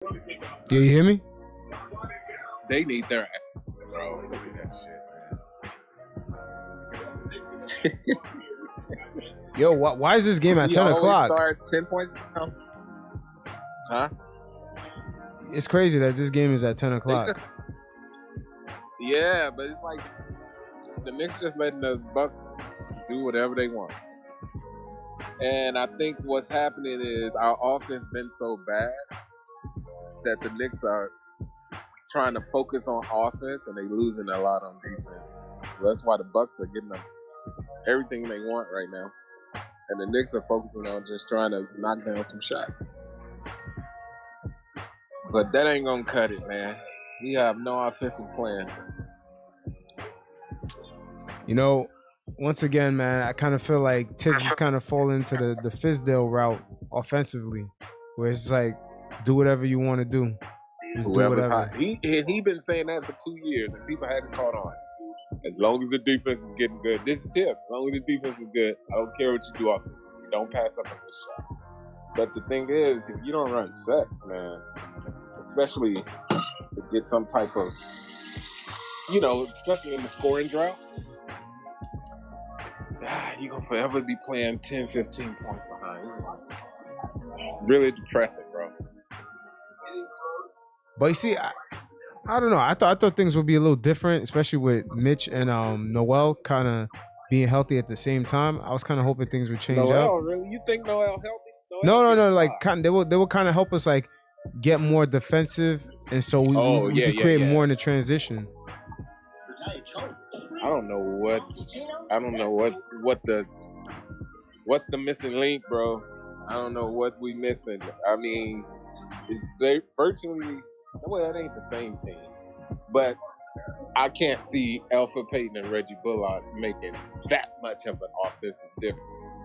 Do you hear me? They need their bro. Look at that shit, man. Yo, why is this game at 10 o'clock? Start 10 points down. Huh? It's crazy that this game is at 10 o'clock. Yeah, but it's like the Knicks just letting the Bucks do whatever they want. And I think what's happening is our offense been so bad that the Knicks are trying to focus on offense and they losing a lot on defense. So that's why the Bucks are getting them everything they want right now. And the Knicks are focusing on just trying to knock down some shots. But that ain't gonna cut it, man. We have no offensive plan. You know, once again, man, I kind of feel like Tibbs is kind of falling into the Fizdale route offensively, where it's like, do whatever you want to do. Just do whatever. Hot. He been saying that for 2 years, and people hadn't caught on. As long as the defense is getting good, this is Tibbs. As long as the defense is good, I don't care what you do offensively. Don't pass up on this shot. But the thing is, if you don't run sets, man, especially to get some type of, especially in the scoring drought, you're going to forever be playing 10, 15 points behind. This is really depressing, bro. But you see, I don't know. I thought things would be a little different, especially with Mitch and Noel kind of being healthy at the same time. I was kind of hoping things would change Noel, up. really? You think Noel healthy? No. Like, they will kind of help us like get more defensive, and so we can create more in the transition. I don't know what's the missing link, bro. I don't know what we missing. I mean, it's virtually, well, it ain't the same team, but I can't see Alpha Payton and Reggie Bullock making that much of an offensive difference.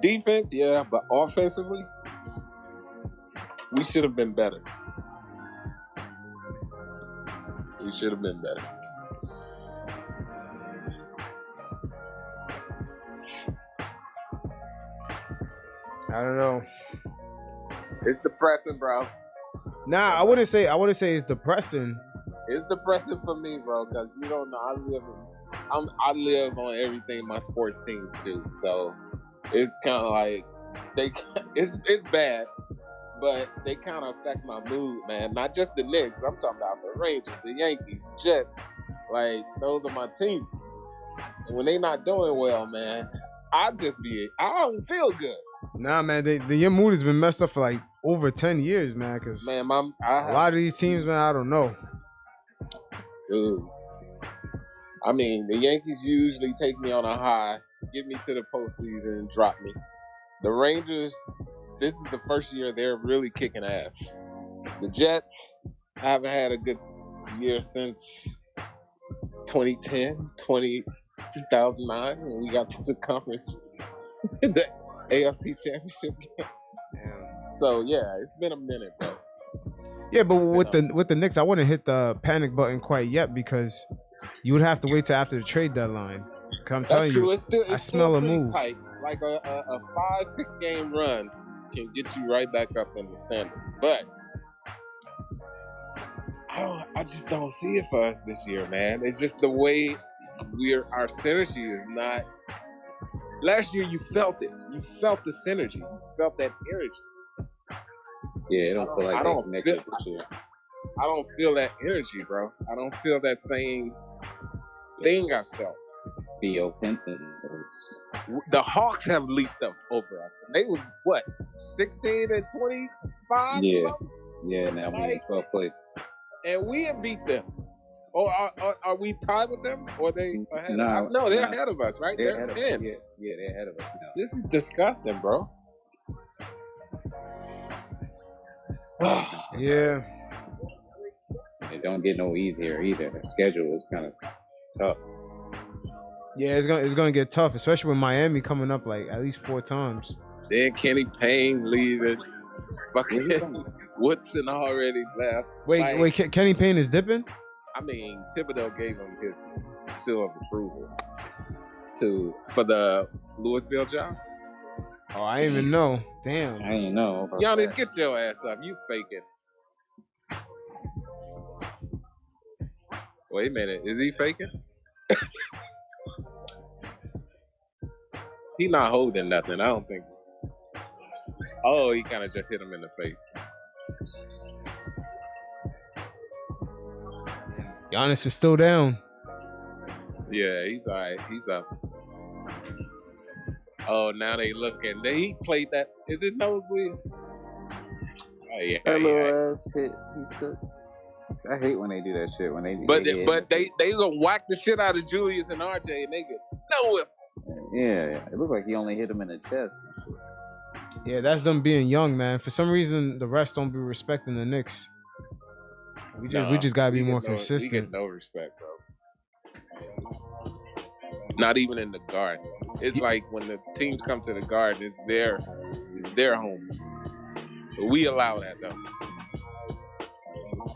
Defense, yeah, but offensively, we should have been better. We should have been better. I don't know. It's depressing, bro. Nah, I wouldn't say it's depressing. It's depressing for me, bro, because you don't know. I live on everything my sports teams do, so it's kind of like it's bad, but they kind of affect my mood, man. Not just the Knicks. I'm talking about the Rangers, the Yankees, the Jets. Like, those are my teams. And when they not doing well, man, I don't feel good. Nah, man, your mood has been messed up for like over 10 years, man. Cause a lot of these teams, man, I don't know. Dude, I mean, the Yankees usually take me on a high, get me to the postseason, and drop me. The Rangers, this is the first year they're really kicking ass. The Jets, I haven't had a good year since 2009 when we got to the conference, the AFC Championship game. So yeah, it's been a minute, bro. Yeah, but with the Knicks, I wouldn't hit the panic button quite yet because you would have to wait till after the trade deadline. I'm telling you, I smell a move. Tight. Like a 5-6 game run can get you right back up in the standard. But I just don't see it for us this year, man. It's just the way our synergy is not. Last year you felt it. You felt the synergy. You felt that energy. Yeah, I don't feel like they connected this year. I don't feel that energy, bro. I don't feel that same thing I felt. Theo Pinson. The Hawks have leaped up over us. They was what, 16 and 25? Yeah, now we're in 12th place. And we have beat them. Or are we tied with them? Or are they ahead? No, they're ahead of us, right? They're 10. Yeah, they're ahead of us now. This is disgusting, bro. Yeah. It don't get no easier either. The schedule is kind of tough. Yeah, it's gonna get tough, especially with Miami coming up like at least 4 times. Then Kenny Payne leaving. Fucking Woodson already left. Wait, Kenny Payne is dipping? I mean, Thibodeau gave him his seal of approval for the Louisville job. Oh, I didn't even know. Damn. I didn't know. Giannis, get your ass up. You faking. Wait a minute, is he faking? He not holding nothing, I don't think. Oh, he kind of just hit him in the face. Giannis is still down. Yeah, he's all right. He's up. Oh, now they looking. He played that. Is it nosebleed? Oh yeah. That little ass hit he took. I hate when they do that shit. When they they gonna whack the shit out of Julius and RJ and they get no whistle. Yeah, it looked like he only hit him in the chest. Yeah, that's them being young, man. For some reason, the refs don't be respecting the Knicks. We just gotta be more consistent. We get no respect, bro. Not even in the Garden. It's like when the teams come to the Garden, it's their home. But we allow that though.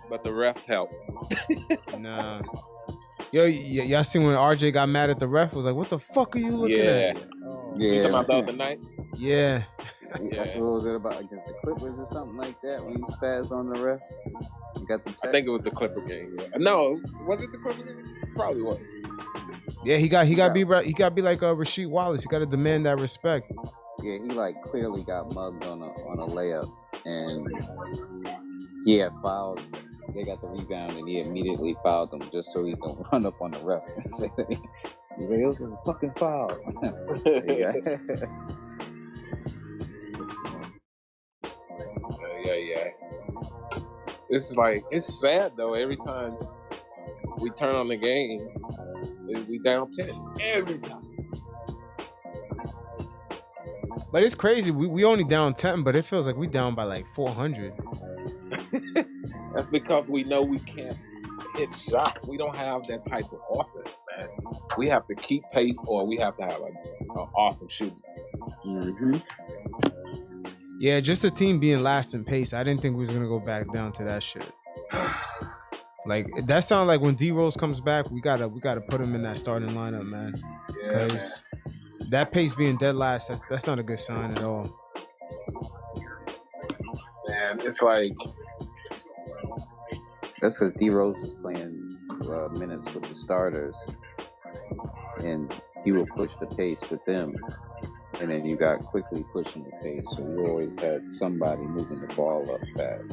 But the refs help. Nah. Yo, y'all seen when RJ got mad at the ref? Was like, what the fuck are you looking at? You talking about the other night? Yeah. What was it about against the Clippers or something like that when he spazzed on the refs? You got the check? I think it was the Clipper game. No, was it the Clipper game? Probably was. Yeah, he got to be like Rasheed Wallace. He got to demand that respect. Yeah, he like clearly got mugged on a layup, and he had fouled. They got the rebound, and he immediately fouled them just so he can run up on the ref and say, "He's like, it was a fucking foul." Yeah. It's sad though. Every time we turn on the game, we down 10 every time. But it's crazy. We only down 10, but it feels like we down by like 400. That's because we know we can't hit shots. We don't have that type of offense, man. We have to keep pace, or we have to have an awesome shooting. Mm-hmm. Yeah, just a team being last in pace. I didn't think we was gonna go back down to that shit. Like that sounds like when D Rose comes back, we gotta put him in that starting lineup, man. Because that pace being dead last, that's not a good sign at all. Man, it's like that's because D Rose is playing minutes with the starters, and he will push the pace with them. And then you got quickly pushing the pace, so you always had somebody moving the ball up fast.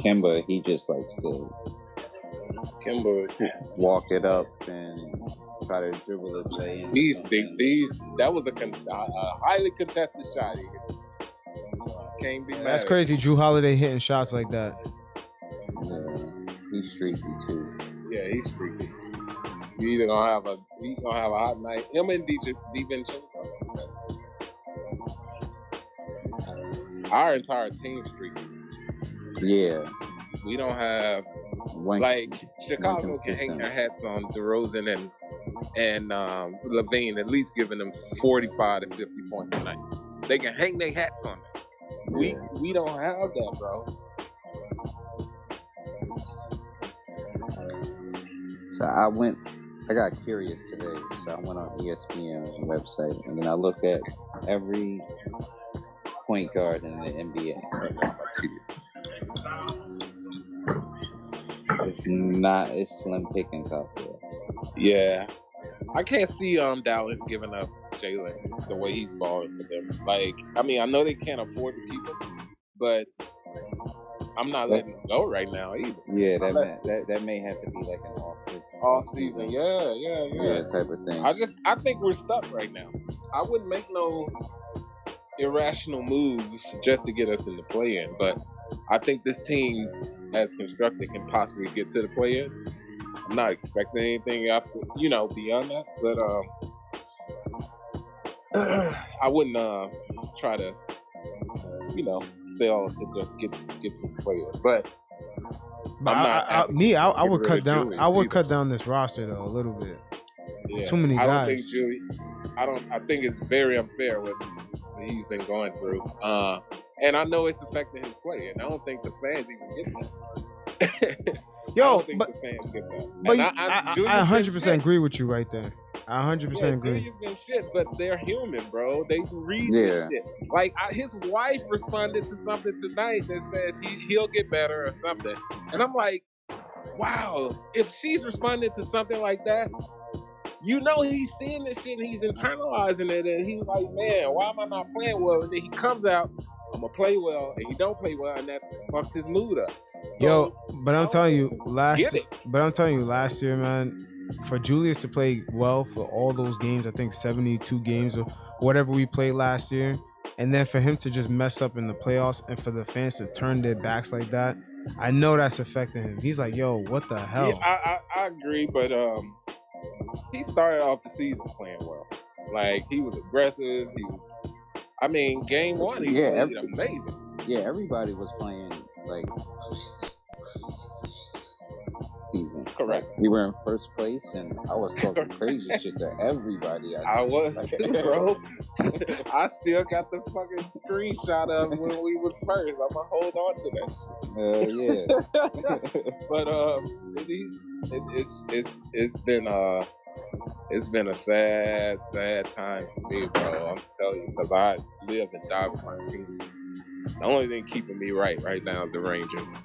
Kemba, he just likes to walk it up and try to dribble his way in. That was a highly contested shot. Can't be mad. That's crazy. Drew Holiday hitting shots like that. Yeah, he's streaky too. Yeah, he's streaky. He's gonna have a hot night. Him and DiVincenzo. Our entire team streaky. Yeah. We don't have Chicago can hang their hats on DeRozan and Levine, at least giving them 45 to 50 points a night. They can hang their hats on it. We don't have that, bro. So I got curious today, so I went on ESPN's website, and then I looked at every point guard in the NBA. It's slim pickings out there. Yeah. I can't see Dallas giving up Jalen the way he's balling for them. Like, I mean, I know they can't afford to keep him, but I'm not letting him go right now either. Yeah, that may have to be like an off season. Yeah, type of thing. I think we're stuck right now. I wouldn't make no irrational moves just to get us in the play-in, but I think this team, as constructed, can possibly get to the play-in. I'm not expecting anything after, beyond that, but I wouldn't try to, sell to just get to the play-in. But I would cut down. I would cut down this roster though a little bit. There's too many guys. I think it's very unfair what he's been going through, and I know it's affecting his play, and I don't think the fans even get that. I 100% agree with you right there. I 100% agree. Julius been shit, but they're human, bro. They read this shit. Like his wife responded to something tonight that says he'll get better or something, and I'm like, wow, if she's responding to something like that, you know he's seeing this shit and he's internalizing it, and he's like, man, why am I not playing well? And then he comes out, I'm gonna play well, and he don't play well, and that fucks his mood up. So, Yo, but I'm telling you, get it. last year, man, for Julius to play well for all those games, I think 72 games or whatever we played last year, and then for him to just mess up in the playoffs and for the fans to turn their backs like that, I know that's affecting him. He's like, yo, what the hell? Yeah, I agree, but he started off the season playing well. Like, he was aggressive. I mean, game one, he played amazing. Yeah, everybody was playing like season. Correct. We were in first place, and I was talking crazy shit to everybody. I was too, bro. I still got the fucking screenshot of when we was first. I'm gonna hold on to that shit. Yeah. But it's been a sad time for me, bro. I'm telling you, because I live and die with my teams. The only thing keeping me right now is the Rangers.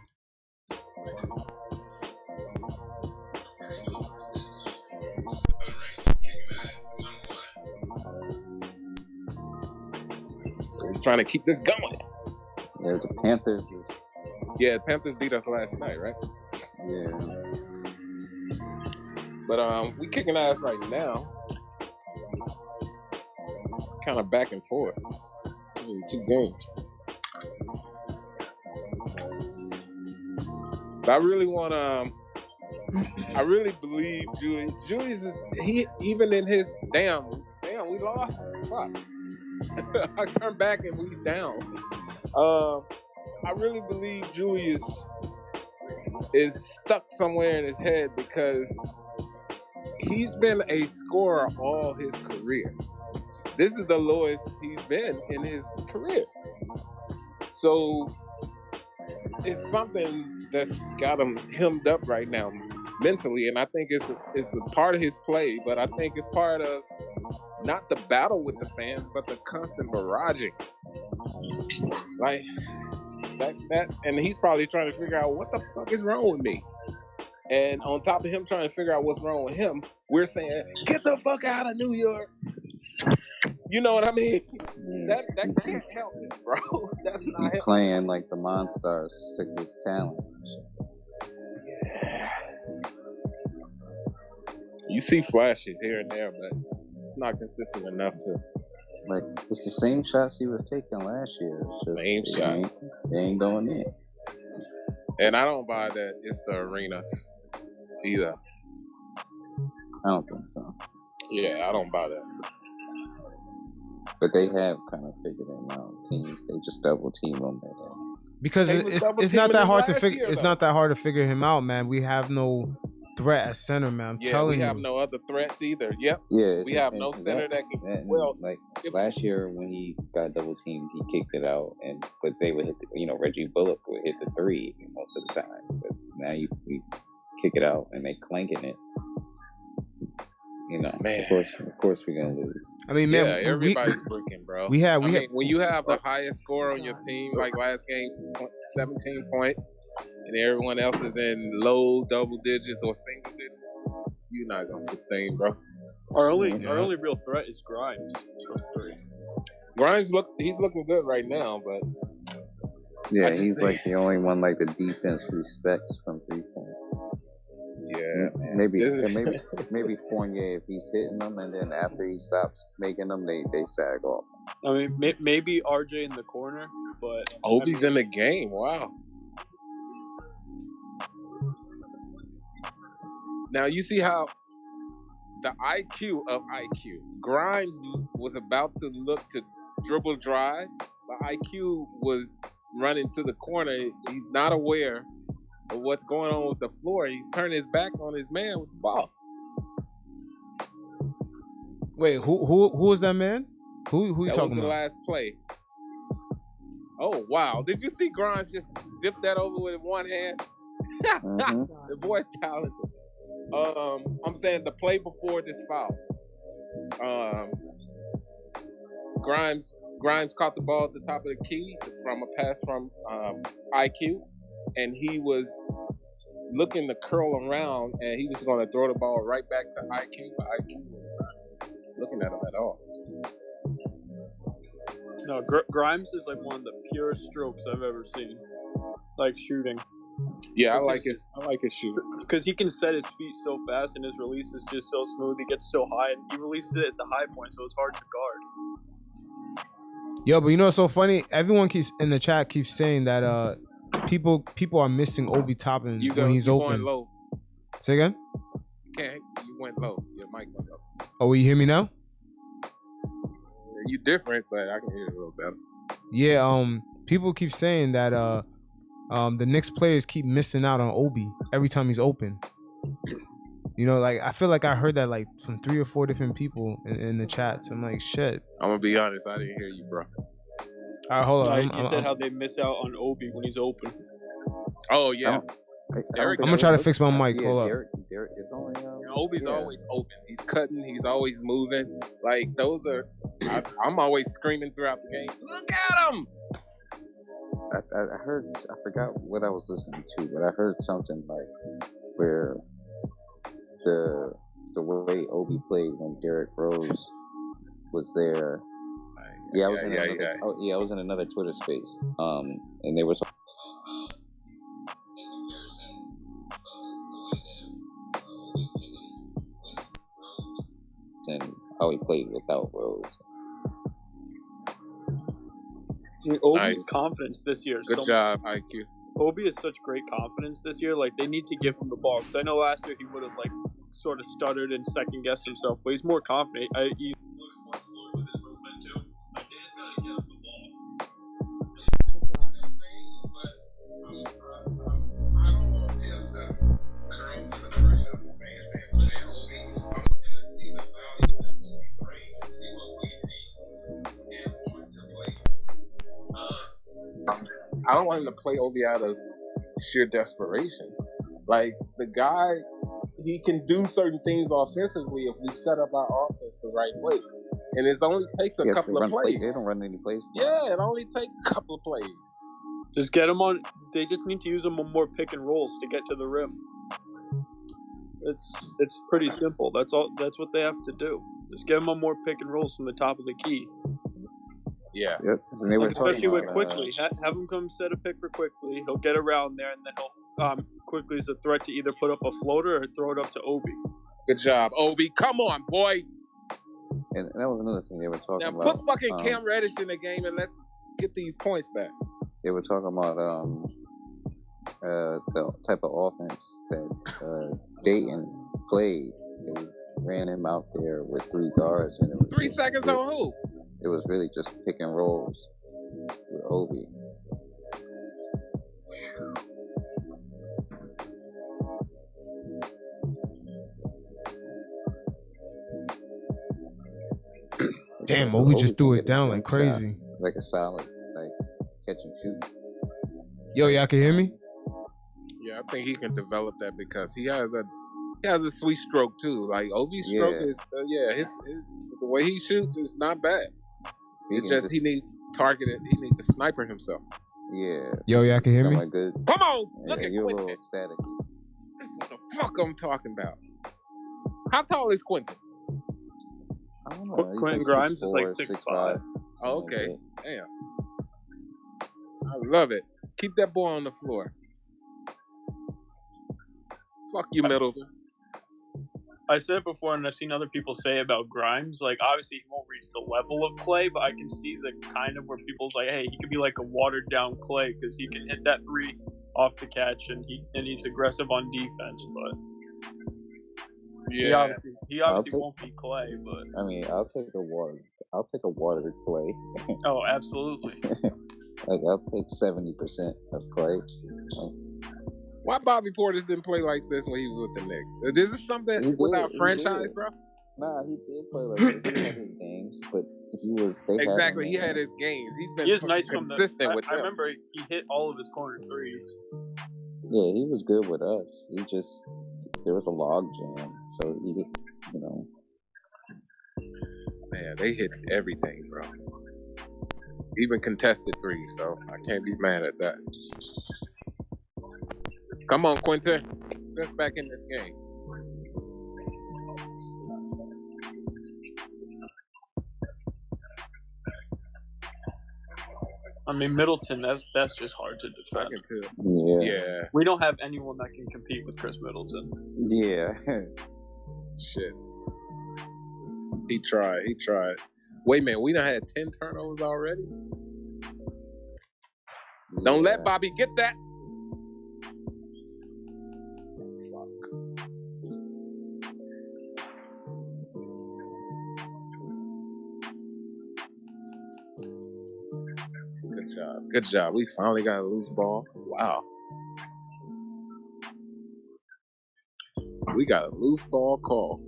He's trying to keep this going. Yeah, the Panthers is. Yeah, the Panthers beat us last night, right? Yeah. But we kicking ass right now. Kind of back and forth. In 2 games. But I really want I really believe Julius is even in his damn we lost. Fuck. I turned back and we down. I really believe Julius is stuck somewhere in his head because he's been a scorer all his career. This is the lowest he's been in his career. So it's something that's got him hemmed up right now mentally, and I think it's a part of his play, but I think it's part of not the battle with the fans, but the constant barraging. Like that, and he's probably trying to figure out what the fuck is wrong with me. And on top of him trying to figure out what's wrong with him, we're saying, get the fuck out of New York. You know what I mean? That can't help it, bro. That's not him. Playing like the Monstars, stick his talent. Yeah. You see flashes here and there, but it's not consistent enough to. Like, it's the same shots he was taking last year. It's just, same shots. They ain't going in. And I don't buy that it's the arenas either. I don't think so. Yeah, I don't buy that. But they have kind of figured him out. Teams, they just double team him. Because it's not that hard to figure. It's not that hard to figure him out, man. We have no threat at center, man. I'm telling you. We have no other threats either. Yep. Yeah. We have no center that can. Like last year when he got double teamed, he kicked it out, but they would hit. Reggie Bullock would hit the 3 most of the time. But now you kick it out and they clanking it. Man. Of course we're gonna lose. I mean, man, everybody's breaking, bro. When you have the highest score on your team, like last game, 17 points, and everyone else is in low double digits or single digits, you're not gonna sustain, bro. Our only real threat is Grimes. Grimes he's looking good right now, but yeah, he's like the only one like the defense respects from 3-point. Yeah, maybe Fournier if he's hitting them, and then after he stops making them, they sag off. I mean, maybe RJ in the corner, but Obi's in the game. Wow. Now you see how the IQ of IQ. Grimes was about to look to dribble drive, but IQ was running to the corner. He's not aware of what's going on with the floor. He turned his back on his man with the ball. Wait, who was that man? Who you talking about? That was the last play. Oh wow! Did you see Grimes just dip that over with one hand? Mm-hmm. The boy's talented. I'm saying the play before this foul. Grimes caught the ball at the top of the key from a pass from IQ, and he was looking to curl around, and he was going to throw the ball right back to IQ, but IQ was not looking at him at all. No, Grimes is like one of the purest strokes I've ever seen. Like shooting. Yeah, I like his shooting because he can set his feet so fast, and his release is just so smooth. He gets so high, and he releases it at the high point, so it's hard to guard. Yo, but you know what's so funny? Everyone keeps in the chat keeps saying that people are missing Obi Toppin when he's open. Going low. Say again? You went low. Your mic went low. Oh, will you hear me now? You different, but I can hear it a little better. Yeah, people keep saying that the Knicks players keep missing out on Obi every time he's open. You know, like I feel like I heard that like from 3 or 4 different people in the chats. I'm like, shit. I'm gonna be honest, I didn't hear you, bro. All right, hold on. You said how they miss out on Obi when he's open. Oh yeah. Derick, I'm gonna try to fix my mic. Hold up. Derick is only. Obi's always open. He's cutting. He's always moving. Like those are. I'm always screaming throughout the game. Look at him. I heard. I forgot what I was listening to, but I heard something like where the way Obi played when Derrick Rose was there. Yeah, I was in another Twitter space. And they were. And how he played without Rose. I mean, Obi's confidence this year. Good job, IQ. Obi has such great confidence this year. Like, they need to give him the ball. Because I know last year he would have, like, sort of stuttered and second-guessed himself. But he's more confident. He's more fluid with his movement, too. Like, they just got to give him the ball. I don't want Tim to curl to the pressure of the fans and put in Obi. I'm looking to see the value that Obi brings, see what we see, and want to play. I don't want him to play Obi out of sheer desperation. Like, the guy, he can do certain things offensively if we set up our offense the right way. And it only takes a couple of plays. They don't run any plays. Yeah, it only takes a couple of plays. Just get them on. They just need to use them on more pick and rolls to get to the rim. It's pretty simple. That's all. That's what they have to do. Just get them on more pick and rolls from the top of the key. Yeah. Yep. And they were especially with Quickly. Have him come set a pick for Quickly. He'll get around there, and then he'll Quickly is a threat to either put up a floater or throw it up to Obi. Good job, Obi. Come on, boy. And that was another thing they were talking about. Now put fucking Cam Reddish in the game and let's get these points back. They were talking about the type of offense that Dayton played. They ran him out there with 3 guards, and it was 3 seconds on who? It was really just pick and rolls with Obi. Damn, Obi just threw it down like crazy. Like a solid, like catch and shoot. Yo, y'all can hear me? Yeah, I think he can develop that because he has a sweet stroke too. Like Obi's stroke is his the way he shoots is not bad. It's just he needs targeted. He needs to sniper himself. Yeah. Yo, y'all can hear me? Good. Come on, look at you're Quentin. A little static. This is what the fuck I'm talking about. How tall is Quentin? I don't know. Quentin Grimes is like 6'5". Oh, okay. Damn. I love it. Keep that boy on the floor. Fuck you, Middleton. I said it before, and I've seen other people say about Grimes. Like, obviously, he won't reach the level of Clay, but I can see the kind of where people's like, hey, he could be like a watered down Clay because he can hit that 3 off the catch, and he's aggressive on defense. But yeah, he obviously won't be Clay. But I mean, I'll take a watered Clay. Oh, absolutely. Like I'll take 70% of Clay. Why Bobby Portis didn't play like this when he was with the Knicks? This is something with our franchise, bro? Nah, he did play like this. He had his games, but he was... He had his games. He's been nice consistent with them. I remember he hit all of his corner threes. Yeah, he was good with us. There was a log jam, so he, Man, they hit everything, bro. Even contested threes, so I can't be mad at that. Come on, Quentin. Steph back in this game. I mean, Middleton, that's just hard to defend. Second too. Yeah. We don't have anyone that can compete with Chris Middleton. Yeah. Shit. He tried. Wait a minute, we done had 10 turnovers already? Don't let Bobby get that. Good job. We finally got a loose ball. Wow. We got a loose ball call.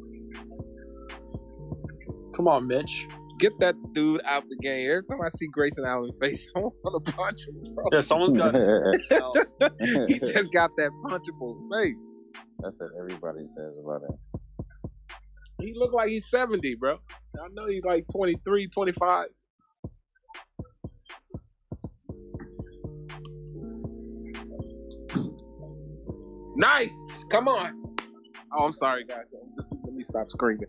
Come on, Mitch. Get that dude out the game. Every time I see Grayson Allen's face, I want to punch him, bro. Yeah, someone's got He just got that punchable face. That's what everybody says about him. He look like he's 70, bro. I know he's like 23, 25. Nice. Come on. Oh, I'm sorry, guys. Let me stop screaming.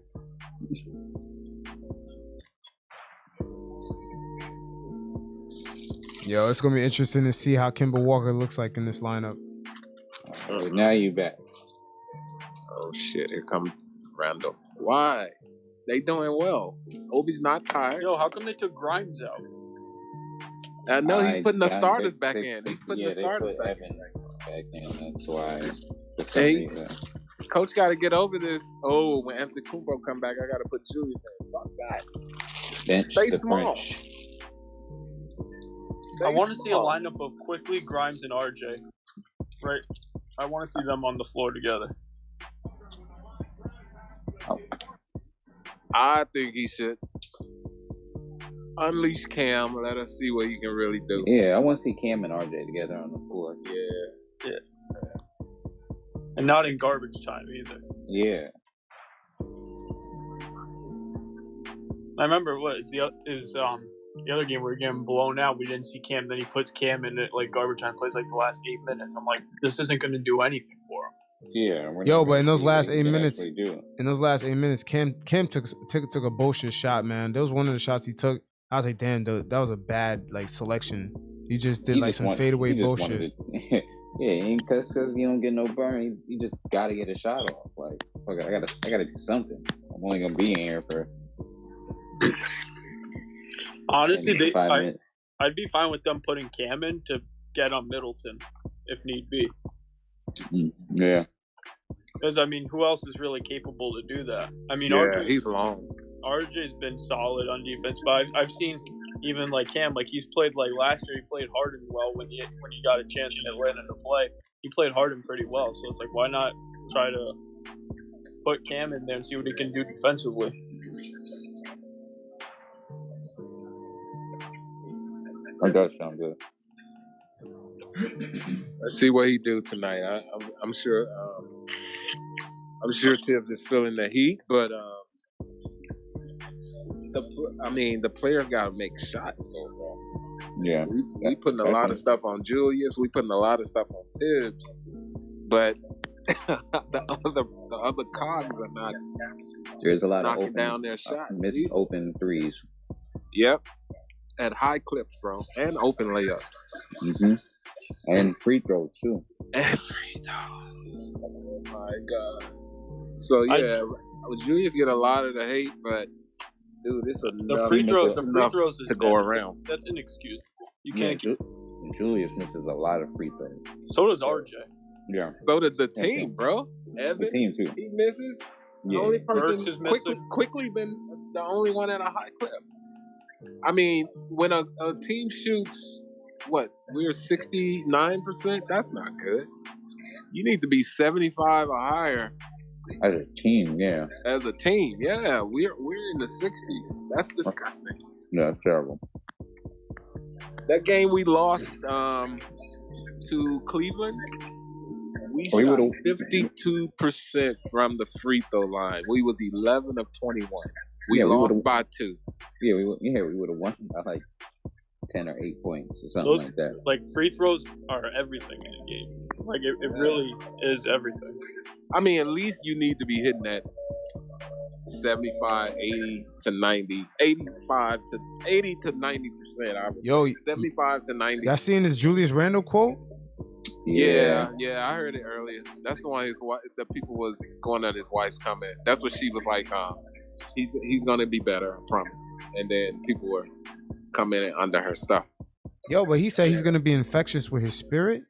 Yo, it's gonna be interesting to see how Kemba Walker looks like in this lineup. Now you back. Oh shit! Here comes Randall. Why? They doing well. Obi's not tired. Yo, how come they took Grimes out? I know he's putting the starters back in. He's putting the starters back in. That's why. Hey, coach got to get over this. Oh, when Antetokounmpo come back, I got to put Julius in. Fuck that. Stay small. I want to see a lineup of Quickly, Grimes, and RJ. Right? I want to see them on the floor together. I think he should unleash Cam. Let us see what he can really do. Yeah, I want to see Cam and RJ together on the floor. Yeah. And not in garbage time either. Yeah. I remember the other game we were getting blown out. We didn't see Cam. Then he puts Cam in like garbage time, plays like the last 8 minutes. I'm like, this isn't going to do anything for him. Yeah. Yo, but in those last 8 minutes, Cam took a bullshit shot, man. That was one of the shots he took. I was like, damn, dude, that was a bad like selection. He just did some fadeaway bullshit. Yeah, because you don't get no burn, you just gotta get a shot off. Like, okay, I gotta do something. I'm only gonna be in here for. Honestly, I'd be fine with them putting Cam in to get on Middleton if need be. Yeah. Because I mean, who else is really capable to do that? I mean, he's long. RJ's been solid on defense, but I've seen even like Cam, like he's played like last year. He played Harden well when he got a chance in Atlanta to play. He played Harden pretty well, so it's like why not try to put Cam in there and see what he can do defensively. That does sound good. Let's see what he do tonight. I'm sure. I'm sure Tibbs is feeling the heat, but the players got to make shots, though, bro. Yeah, we putting a lot of stuff on Julius. We putting a lot of stuff on Tibbs, but the other cogs are not. There's a lot of knocking down their shots. Missed open threes. Yep, at high clips, bro, and open layups. Mm-hmm. And free throws too. And free throws. Oh my god. So yeah, Julius get a lot of the hate, but dude, it's enough. The free throws is to go around. That's inexcusable. You can't. Julius misses a lot of free throws. So does RJ. Yeah. So did the team, bro. Evan, the team too. He misses. Yeah. The only person is missing. quickly been the only one at a high clip. I mean, when a team shoots, we're 69%. That's not good. You need to be 75 or higher. As a team, yeah. As a team, yeah. We're in the 60s. That's disgusting. Yeah, that's terrible. That game we lost to Cleveland, we shot 52% from the free throw line. We was 11 of 21. We lost by 2. Yeah, we would have won by like 10 or 8 points or something Those like that. like free throws are everything in the game. Like it really is everything. I mean, at least you need to be hitting that 75, 80 to 90, 85 to 80 to 90%. Obviously. Yo, 75 to 90. Y'all seen this Julius Randle quote? Yeah, I heard it earlier. That's the one the people was going at his wife's comment. That's what she was like. He's gonna be better, I promise. And then people were commenting under her stuff. Yo, but he said he's gonna be infectious with his spirit.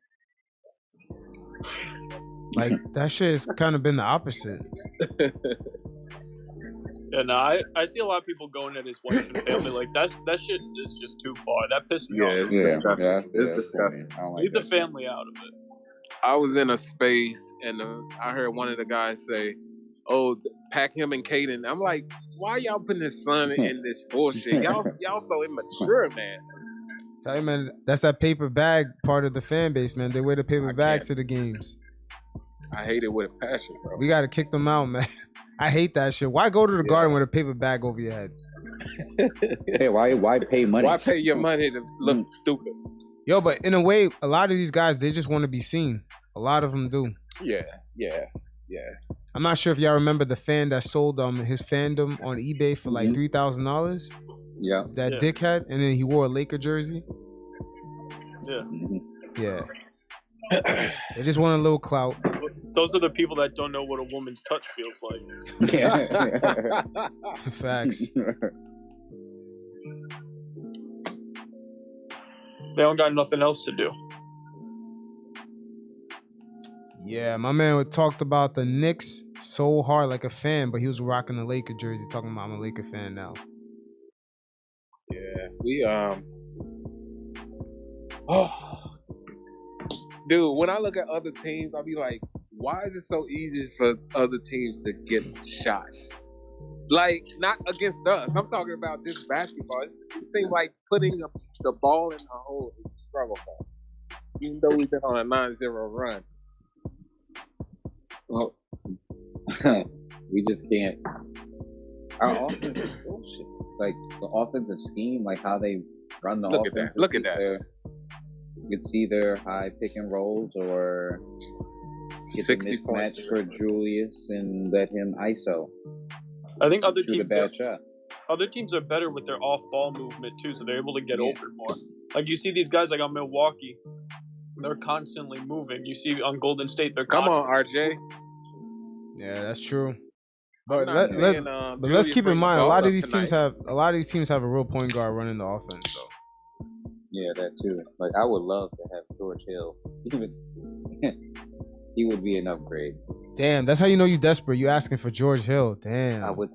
Like that shit has kind of been the opposite. Yeah, no, I see a lot of people going at his wife and family. Like that shit is just too far. That pissed me off. It's disgusting. It's disgusting. Leave the family out of it. I was in a space and I heard one of the guys say, "Oh, pack him and Caden." I'm like, "Why y'all putting his son in this bullshit? Y'all so immature, man." Tell you, man, that's that paper bag part of the fan base, man. They wear the paper bags to the games. I hate it with a passion, bro. We gotta kick them out, man. I hate that shit. Why go to the garden with a paper bag over your head? Hey, why pay money? Why pay your money to look stupid? Yo, but in a way, a lot of these guys, they just want to be seen. A lot of them do. Yeah. I'm not sure if y'all remember the fan that sold his fandom on eBay for like $3,000. Yeah. That dickhead, and then he wore a Laker jersey. Yeah. Yeah. They just want a little clout. Those are the people that don't know what a woman's touch feels like. Yeah. Facts. They don't got nothing else to do. Yeah, my man talked about the Knicks so hard like a fan, but he was rocking the Laker jersey, talking about I'm a Laker fan now. Yeah, we dude, when I look at other teams, I'll be like, why is it so easy for other teams to get shots? Like, not against us. I'm talking about just basketball. It seems like putting the ball in the hole is a struggle for us. Even though we've been on a 9-0 run. Well, we just can't. Our offense is bullshit. Like, the offensive scheme, like how they run the offense. Look at that. It's either high pick and rolls or get the mismatch for Julius and let him ISO. I think other shoot a bad shot. Other teams are better with their off-ball movement too, so they're able to get open more. Like you see these guys like on Milwaukee, they're constantly moving. You see on Golden State, they're come on, RJ. Yeah, that's true. But but let's keep in mind a lot of these teams have a real point guard running the offense though. Yeah, that too. Like I would love to have George Hill. He would be an upgrade. Damn, that's how you know you desperate. You asking for George Hill. Damn. I would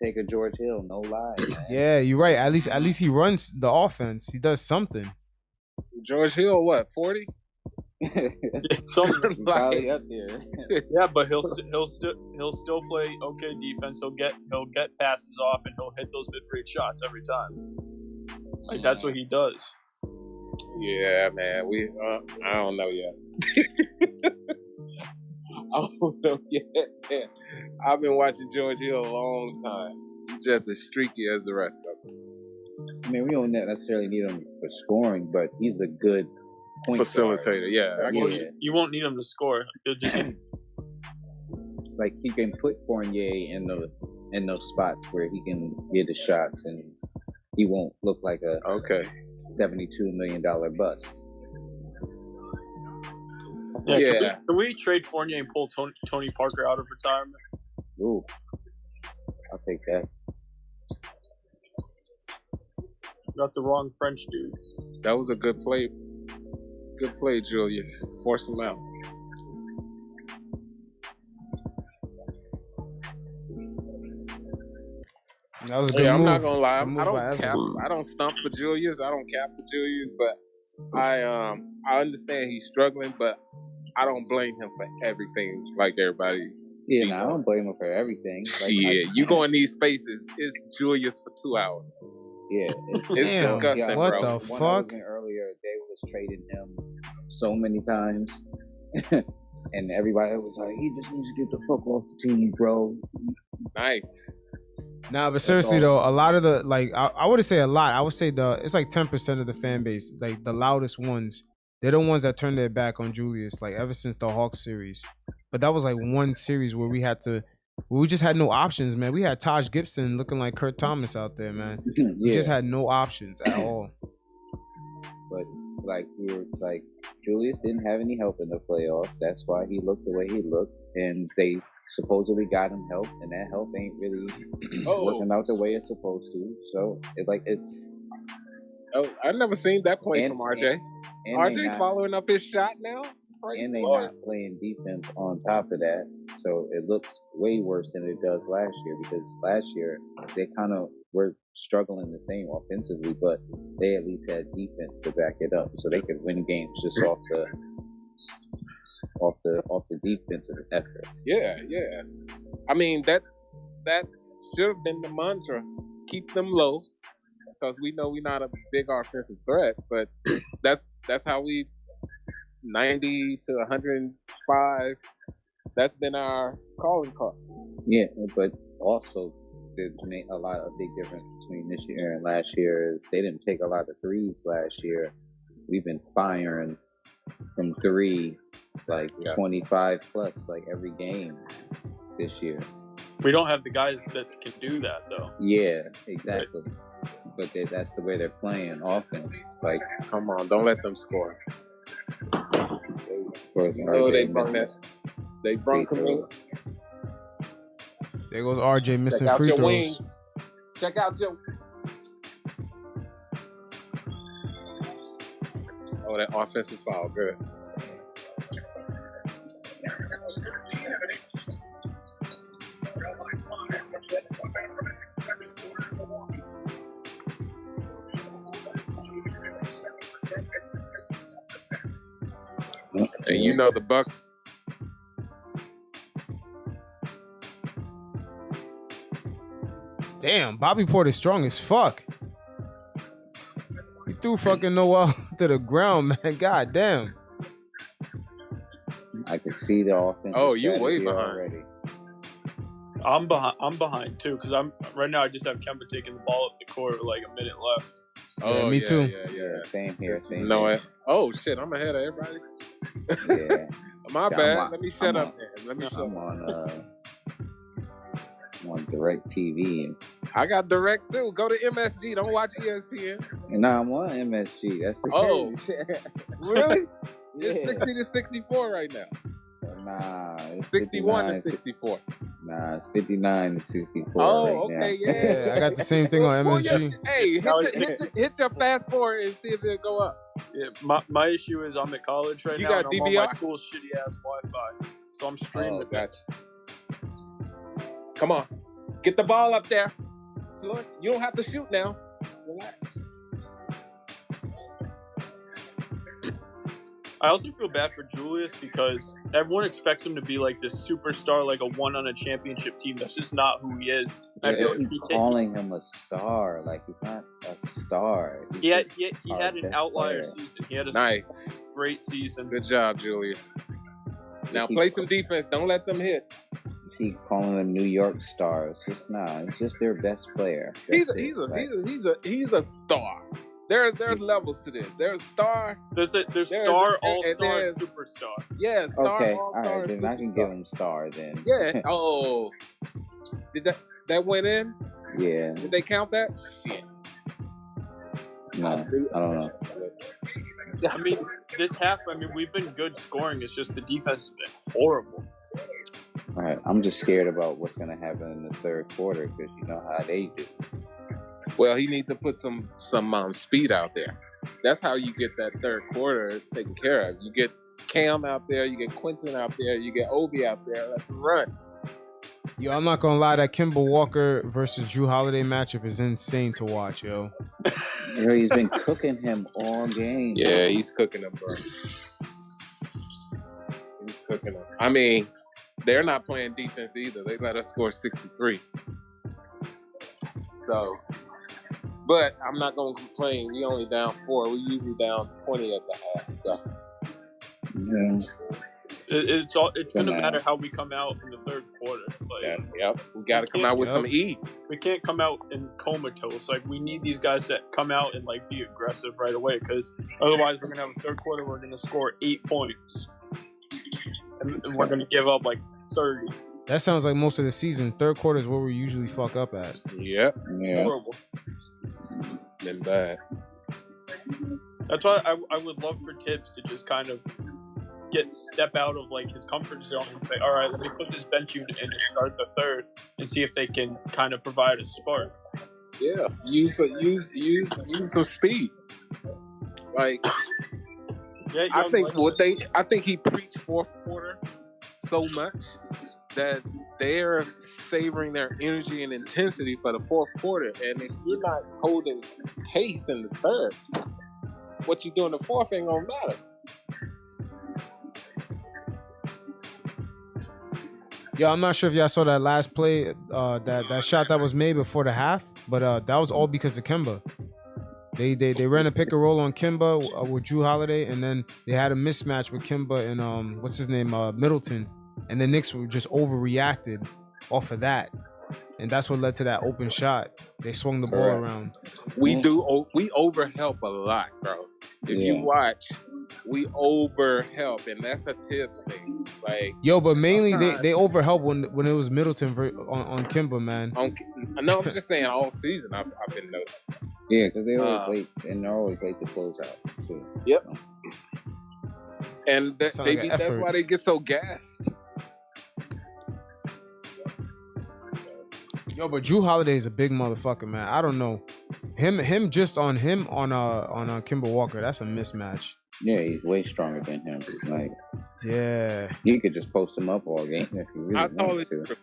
take a George Hill, no lie, man. Yeah, you're right. At least he runs the offense. He does something. George Hill, what, 40? Something probably up there. Yeah, but he'll still play okay defense. He'll get passes off and he'll hit those mid-range shots every time. Like that's what he does. Yeah, man. I don't know yet. I don't know yet, man. I've been watching George Hill a long time. He's just as streaky as the rest of them. I mean, we don't necessarily need him for scoring, but he's a good point facilitator. Guard. Yeah. You won't need him to score. Like he can put Fournier in those spots where he can get the shots, and he won't look like a $72 million bust. Yeah. Can we trade Fournier and pull Tony Parker out of retirement? Ooh, I'll take that. Got the wrong French dude. That was a good play. Good play, Julius. Force him out. That was a good move. I'm not gonna lie. I don't stump for Julius. I don't cap for Julius, but I understand he's struggling, but I don't blame him for everything like everybody. Yeah, I don't blame him for everything. Like, you go in these spaces, it's Julius for 2 hours. Yeah, it's disgusting, what bro. the When fuck? I was in earlier, they was trading him so many times, and everybody was like, "He just needs to get the fuck off the team, bro." Nice. Nah, but seriously though, a lot of the I wouldn't say a lot. I would say it's like 10% of the fan base, like the loudest ones. They're the ones that turned their back on Julius, like ever since the Hawks series. But that was like one series where we just had no options, man. We had Taj Gibson looking like Kurt Thomas out there, man. We just had no options at all. But Julius didn't have any help in the playoffs. That's why he looked the way he looked, and they supposedly got him help, and that help ain't really working out the way it's supposed to. So it's. Oh, I've never seen that play from RJ. And RJ following up his shot now. And they not playing defense on top of that, so it looks way worse than it does last year. Because last year they kind of were struggling the same offensively, but they at least had defense to back it up, so they could win games just off the defensive effort. Yeah. I mean that should have been the mantra: keep them low, because we know we're not a big offensive threat. But that's how we 90 to 105. That's been our calling card. Yeah, but also there's a big difference between this year and last year is they didn't take a lot of threes last year. We've been firing from three 25 plus every game this year. We don't have the guys that can do that though. Yeah, exactly. But that's the way they're playing offense. Come on, don't let them score. They brung Kemba. There goes RJ missing free throws. Wings. Check out your. Oh, that offensive foul, good. And you know the Bucks. Damn, Bobby Porter's strong as fuck. He threw fucking Noel to the ground, man. God damn. I can see the offense. Oh, you way behind already. I'm behind too, because right now I just have Kemba taking the ball up the court with a minute left. Oh, yeah, me too. Yeah, same here. Oh shit, I'm ahead of everybody. Yeah. My bad. Let me shut up, man. I'm on Direct TV. I got Direct too. Go to MSG. Don't watch ESPN. No, I'm on MSG. That's the really? Yeah. It's 60 to 64 right now. Nah, it's 61 to 64. Nah, it's 59 to 64. Oh, right okay, now. yeah. I got the same thing on MSG. Hey, hit your fast forward and see if it'll go up. Yeah, my issue is I'm at college right now. You got and I'm DVR? on my school's shitty ass Wi-Fi, so I'm streaming it. Gotcha. Come on, get the ball up there. Slow. You don't have to shoot now. Relax. I also feel bad for Julius because everyone expects him to be this superstar, a one on a championship team. That's just not who he is. Yeah, I feel calling him a star. He's not a star. He had an outlier season. He had a great season. Good job, Julius. Now play some defense. Don't let them hit. Keep calling them New York stars. It's just their best player. He's a star. There's levels to this. There's star. There's star, all-star, and superstar. Yeah, star, okay, all-star, all right, then superstar. I can give him star then. Yeah. Oh, did that went in? Yeah. Did they count that? Shit. No, I don't know. I mean, this half. We've been good scoring. It's just the defense has been horrible. All right, I'm just scared about what's gonna happen in the third quarter because you know how they do. Well, he needs to put some speed out there. That's how you get that third quarter taken care of. You get Cam out there, you get Quentin out there, you get Obi out there. Let them run. Yo, I'm not gonna lie, that Kemba Walker versus Drew Holiday matchup is insane to watch, yo. He's been cooking him all game. Yeah, he's cooking him, bro. He's cooking him. I mean, they're not playing defense either. They let us score 63. So, but I'm not going to complain. We only down 4. We usually down 20 at the half. So, yeah. It's gonna matter how we come out in the third quarter. Like, yep, we got to come out with some E. We can't come out in comatose. Like, we need these guys to come out and like be aggressive right away, because otherwise we're gonna have a third quarter. We're gonna score 8 points, and we're gonna give up like 30. That sounds like most of the season. Third quarter is where we usually fuck up at. Yep. Yeah. Horrible. Been bad. That's why I would love for Tibbs to just kind of step out of like his comfort zone and say, all right, let me put this bench unit in to start the third and see if they can kind of provide a spark. Yeah, use some speed. Like, yeah, I think he preached fourth quarter so much that they're savoring their energy and intensity for the fourth quarter. And if you're not holding pace in the third, what you do in the fourth ain't gonna matter. Yo, I'm not sure if y'all saw that last play, that shot that was made before the half, but that was all because of Kemba. They ran a pick and roll on Kemba with Drew Holiday, and then they had a mismatch with Kemba and what's his name, Middleton, and the Knicks were just overreacted off of that, and that's what led to that open shot. They swung the ball around. We overhelp a lot, bro. If you watch, we overhelp, and that's a Tibbs thing. Like, yo, but mainly they overhelp when it was Middleton on Kemba, man. No, I'm just saying all season I've been noticing. Yeah, because they're always late, and they're always late to close out too. Yep. And that's why they get so gassed. Yo, but Drew Holiday is a big motherfucker, man. I don't know. Him just on Kemba Walker, that's a mismatch. Yeah, he's way stronger than him. Like, yeah, you could just post him up all game if you really wanted to.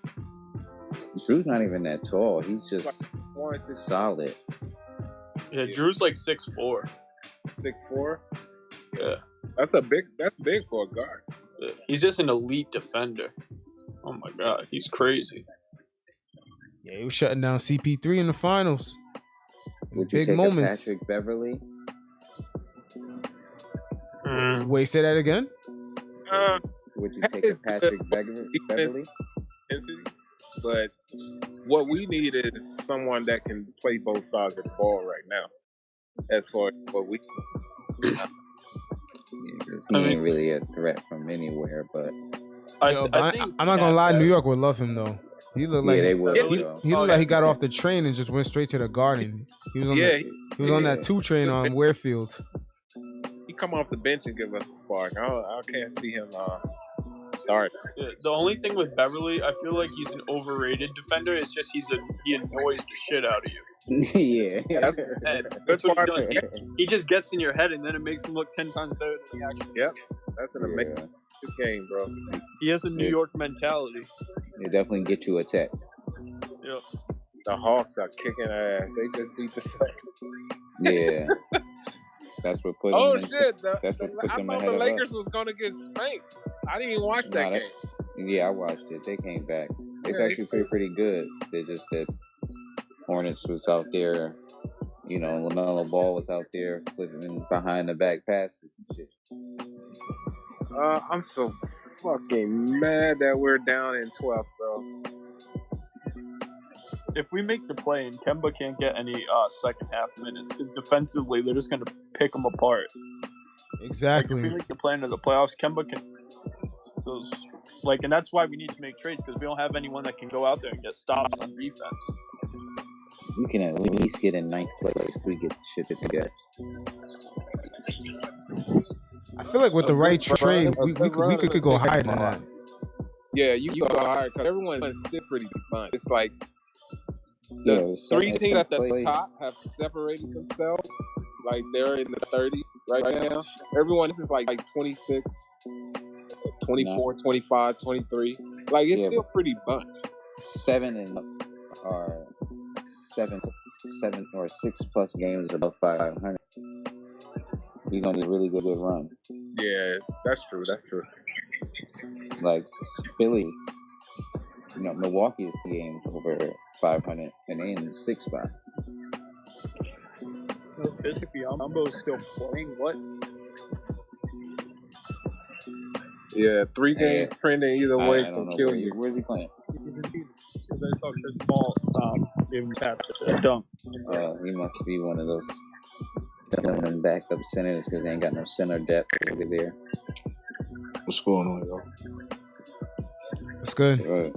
Drew's not even that tall. He's just solid. Yeah, Drew's like 6'4". 6'4"? Yeah. That's big for a guard. Yeah. He's just an elite defender. Oh my god, he's crazy. Yeah, he was shutting down CP3 in the finals. Would you take moments. A Patrick Beverly? Wait, say that again? Would you take a Patrick Beverly? But what we need is someone that can play both sides of the ball right now. As far as what we he ain't really a threat from anywhere, but I'm not gonna lie, New York would love him though. He looked like they will. He looked like he got off the train and just went straight to the Garden. He was on that 2 train on Warefield. He come off the bench and give us a spark. I can't see him start. Yeah, the only thing with Beverly, I feel like he's an overrated defender. It's just he annoys the shit out of you. Yeah. That's what he does. He just gets in your head, and then it makes him look 10 times better than he actually is. That's an amazing game, bro. He has a New York mentality. They definitely get you a tech. Yep. The Hawks are kicking ass. They just beat the Celtics. Yeah. That's what put them shit! I thought the Lakers was gonna get spanked. I didn't even watch that game. Yeah, I watched it. They came back. They actually played pretty good. They just that Hornets was out there. You know, LaMelo Ball was out there flipping behind the back passes and shit. I'm so fucking mad that we're down in 12th, bro. If we make the play and Kemba can't get any second half minutes, because defensively they're just going to pick them apart. Exactly. Like, if we make the play into the playoffs, Kemba can and that's why we need to make trades, because we don't have anyone that can go out there and get stops on defense. We can at least get in 9th place if we get the shit that we get. I feel like with the right trade, we could go higher than that. Yeah, you go higher because everyone's still pretty fun. It's like the 3 teams at the top have separated themselves. Like they're in the 30s right now. Everyone is like 26, 24, 25, 23. Like it's still pretty bunch. 7 and are 7 or 6+ games above 500. We're gonna be a really good run. Yeah, that's true. Like Phillies, Milwaukee is 2 games over 500, and they in the 6th spot. Bishop Biombo is still playing. What? Yeah, 3 games printing either way I can don't know kill you. where's he playing. Because I saw Chris Paul give him past the dunk. He must be one of those backup centers because they ain't got no center depth over there. What's going on, yo? It's good.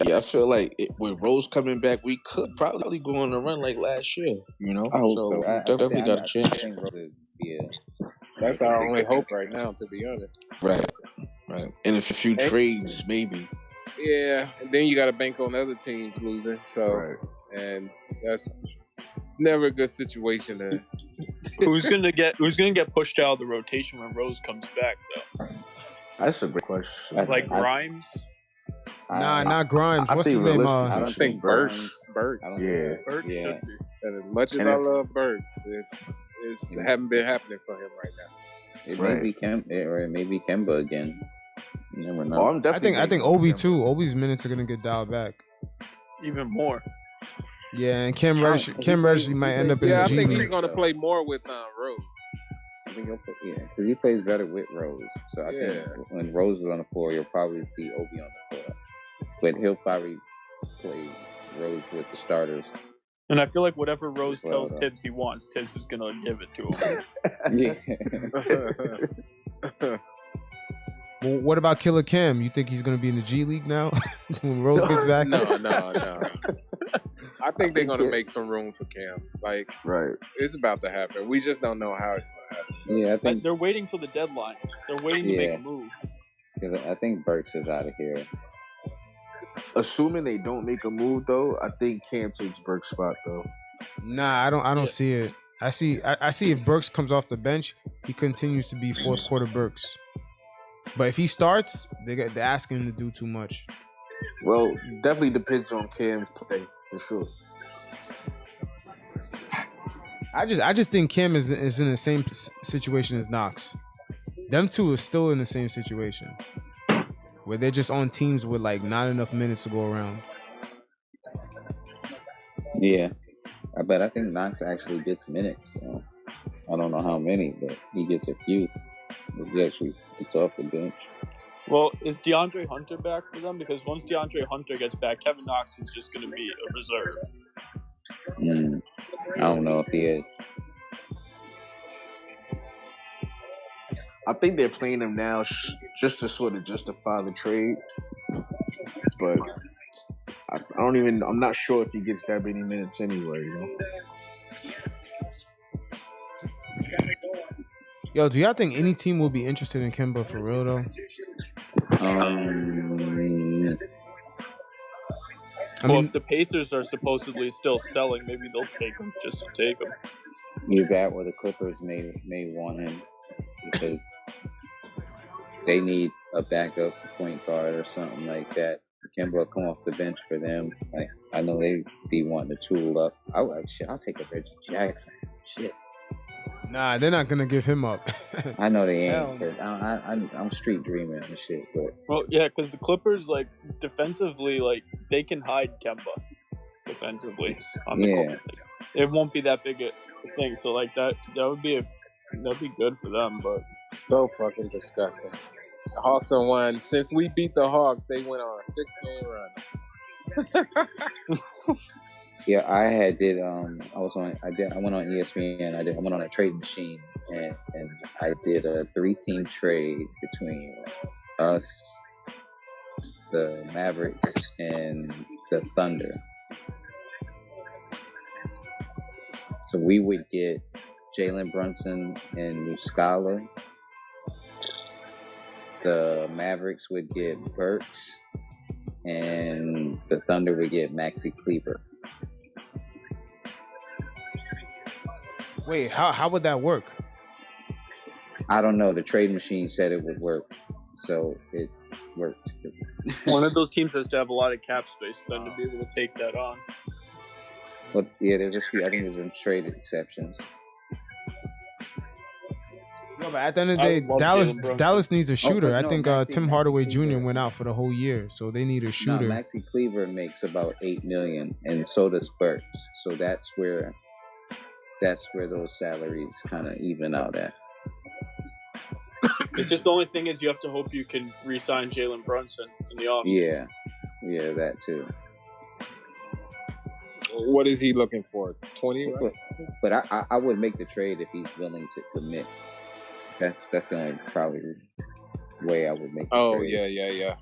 Yeah, I feel like with Rose coming back, we could probably go on a run like last year. You know, I hope so. I definitely got a chance. I think Rose is, That's our only hope right now, to be honest. Right. And a few trades, maybe. Yeah, and then you got to bank on other teams losing. So, and it's never a good situation. Who's gonna get pushed out of the rotation when Rose comes back, though? That's a great question. Like Grimes? Nah, not Grimes. What's his name? I don't think Burks. Burks. Yeah. Burks should be. And as much as I love Burks, it's haven't been happening for him right now. It may be Kemba, or it may be Kemba again. You never know. I think Obi too. Obi's minutes are gonna get dialed back even more. Yeah, and Cam Reddish might end up in the G I think League. he's gonna play more with Rose. I think because he plays better with Rose. So I think when Rose is on the floor, you'll probably see Obi on the floor. But he'll probably play Rose with the starters. And I feel like whatever Rose tells Tibbs he wants, Tibbs is gonna give it to him. Yeah. Well, what about Killer Cam? You think he's gonna be in the G League now when Rose gets back? No. I think they're gonna make some room for Cam. Like, it's about to happen. We just don't know how it's gonna happen. Yeah, I think they're waiting till the deadline. They're waiting to make a move. Because I think Burks is out of here. Assuming they don't make a move, though, I think Cam takes Burks' spot, though. Nah, I don't see it. I see if Burks comes off the bench, he continues to be fourth quarter Burks. But if he starts, they're asking him to do too much. Well, definitely depends on Cam's play for sure. I just think Cam is in the same situation as Knox. Them two are still in the same situation where they're just on teams with like not enough minutes to go around. Yeah, but I think Knox actually gets minutes. So I don't know how many, but he gets a few. He actually gets off the bench. Well, is DeAndre Hunter back for them? Because once DeAndre Hunter gets back, Kevin Knox is just going to be a reserve. I don't know if he is. I think they're playing him now just to sort of justify the trade. But I'm not sure if he gets that many minutes anyway, you know? Yo, do y'all think any team will be interested in Kemba for real though? If the Pacers are supposedly still selling, maybe they'll take him just to take him. Either that or the Clippers may want him because they need a backup point guard or something like that. Kemba will come off the bench for them. Like I know they be wanting to tool up. I'll take a Reggie Jackson. Shit. Nah, they're not gonna give him up. I know they ain't. Cause I'm street dreaming and shit. But because the Clippers, like defensively, like they can hide Kemba defensively on the court. It won't be that big a thing. So like that would be good for them. But so fucking disgusting. The Hawks are won since we beat the Hawks. They went on a 6-game run. Yeah, I went on ESPN. I went on a trade machine and I did a 3-team trade between us, the Mavericks, and the Thunder. So we would get Jalen Brunson and Muscala. The Mavericks would get Burks, and the Thunder would get Maxi Kleber. Wait, how would that work? I don't know. The trade machine said it would work, so it worked. One of those teams has to have a lot of cap space then to be able to take that on. But yeah, there's a few. I think there's some trade exceptions. No, but at the end of the day, Dallas needs a shooter. I think Tim Hardaway Jr. went out for the whole year, so they need a shooter. No, Maxi Kleber makes about $8 million, and so does Burks. So that's where those salaries kind of even out at. It's just the only thing is you have to hope you can re-sign Jalen Brunson in the offseason. Yeah, that too. What is he looking for? 20? Right? But I would make the trade if he's willing to commit. That's the only probably way I would make the trade. Yeah.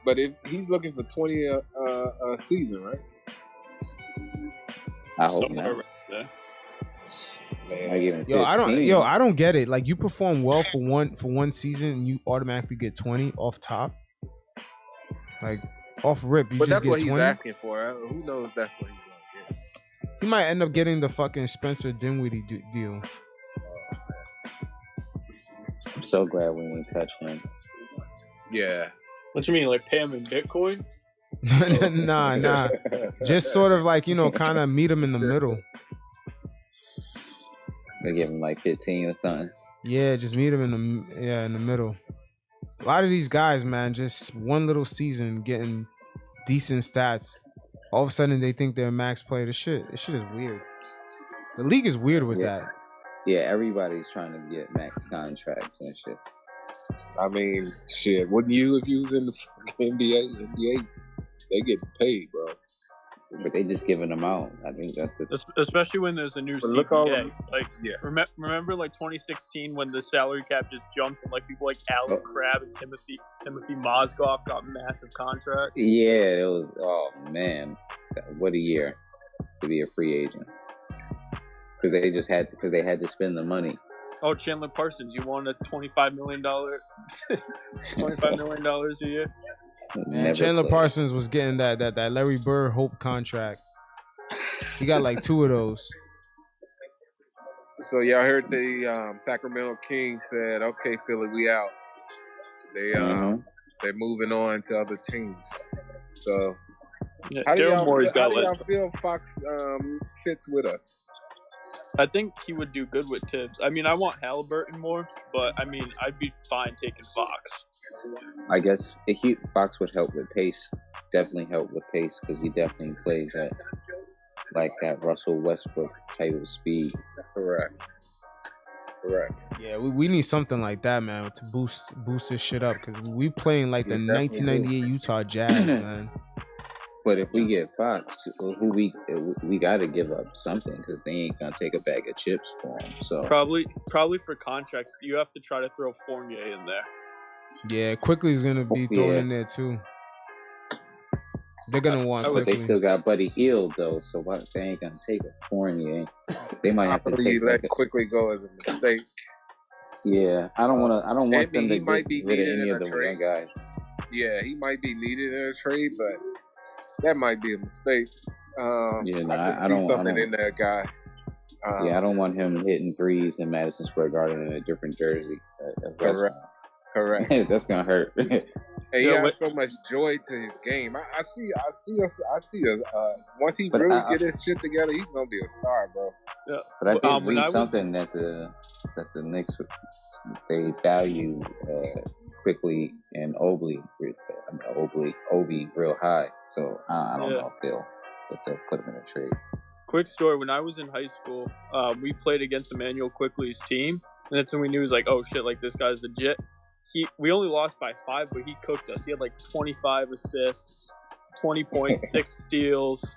But if he's looking for 20 a season, right? I hope not. Man. I don't get it. Like, you perform well for one season and you automatically get 20 off top. Like, off rip, you but just that's what 20? he's asking for. Who knows that's what he's gonna get. He might end up getting the fucking Spencer Dinwiddie deal. I'm so glad we didn't touch him. Yeah. What you mean, like pay him in Bitcoin? Nah. Just sort of like, kind of meet him in the middle. They give him like 15 or something. Yeah, just meet him in the middle. A lot of these guys, man, just one little season getting decent stats. All of a sudden they think they're a max player. This shit is weird. The league is weird with that. Yeah, everybody's trying to get max contracts and shit. I mean, shit, wouldn't you if you was in the fucking NBA? NBA, they get paid, bro. But they just giving them out. I think that's it. Especially when there's a new CBA. Remember like 2016 when the salary cap just jumped and like people like Alan Crabb and Timothy Mozgov got massive contracts? Yeah, it was. Oh man, what a year to be a free agent. Because they had to spend the money. Oh, Chandler Parsons, you want a $25 million a year? Man, Chandler Parsons was getting that Larry Bird Hope contract. He got like 2 of those. So y'all heard the Sacramento Kings said, "Okay, Philly, we out." They're moving on to other teams. So how do y'all feel Fox fits with us? I think he would do good with Tibbs. I mean, I want Halliburton more, but I mean, I'd be fine taking Fox. I guess Fox would help with pace. Definitely help with pace because he definitely plays at like that Russell Westbrook type of speed. Correct. Yeah, we need something like that, man, to boost this shit up because we playing like the 1998 Utah Jazz, man. But if we get Fox, we got to give up something because they ain't gonna take a bag of chips for him. So probably for contracts, you have to try to throw Fournier in there. Yeah, Quickly is gonna be thrown in there too. They're gonna want Quickly. But they still got Buddy Hield though, so what? They ain't gonna take a Fournier. They might have to take. Let Quickly go as a mistake. Yeah, I don't want them to get rid of any of the trade guys. Yeah, he might be needed in a trade, but that might be a mistake. I don't see something in that guy. I don't want him hitting threes in Madison Square Garden in a different jersey. Correct. That's gonna hurt. And he has so much joy to his game. I see once he really get his shit together, he's gonna be a star, bro. Yeah. But I did read something that the Knicks they value Quickly and Obi real high. So I don't know if they'll put him in a trade. Quick story: when I was in high school, we played against Emmanuel Quickly's team, and that's when we knew it was like, oh shit, like this guy's legit. We only lost by 5, but he cooked us. He had like 25 assists, 20 points, 6 steals.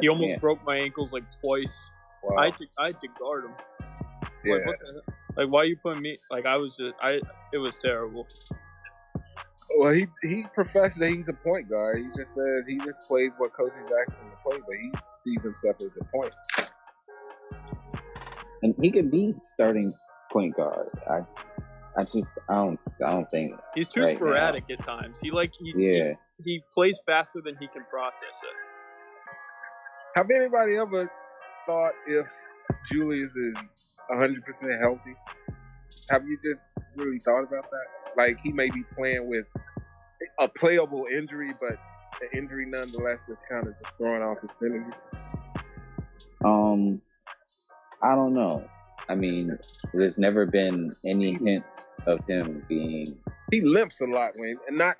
He almost broke my ankles like twice. Wow. I had to guard him. Yeah. Like, why are you putting me? Like, it was terrible. Well, he professed that he's a point guard. He just says he just plays what coaches ask him to play, but he sees himself as a point. And he could be starting point guard. I don't think he's too sporadic at times. He plays faster than he can process it. Have anybody ever thought if Julius is 100% healthy? Have you just really thought about that? Like he may be playing with a playable injury, but the injury nonetheless that's kind of just throwing off his synergy. I don't know. I mean, there's never been any hint of him being. He limps a lot, Wayne, and not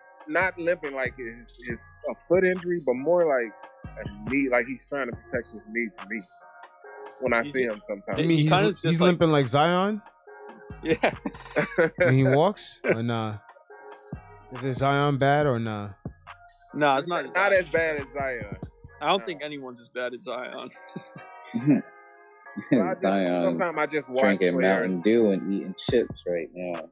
limping like his a foot injury, but more like a knee, like he's trying to protect his knee. To me, when I see him sometimes, I mean, he's limping like Zion. Yeah. When he walks or nah? Is it Zion bad or nah? No, it's not. Not as bad as Zion. I don't think anyone's as bad as Zion. Zion Sometimes I just watch drinking players. Mountain Dew and eating chips right now.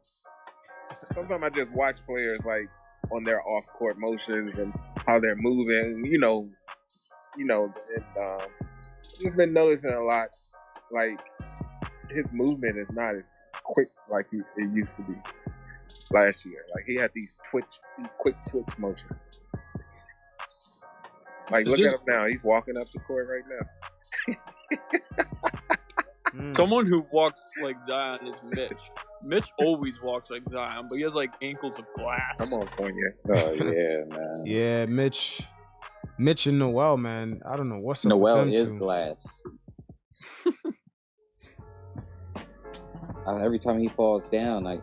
Sometimes I just watch players like on their off-court motions and how they're moving. Just been noticing a lot. Like his movement is not as quick like it used to be last year. Like he had these quick twitch motions. Like look at him now. He's walking up the court right now. Someone who walks like Zion is Mitch. Mitch always walks like Zion, but he has like ankles of glass. Come on, Fournier. Oh yeah, man. Yeah, Mitch and Noel, man. I don't know what's up Noel with them is two. glass. Every time he falls down, I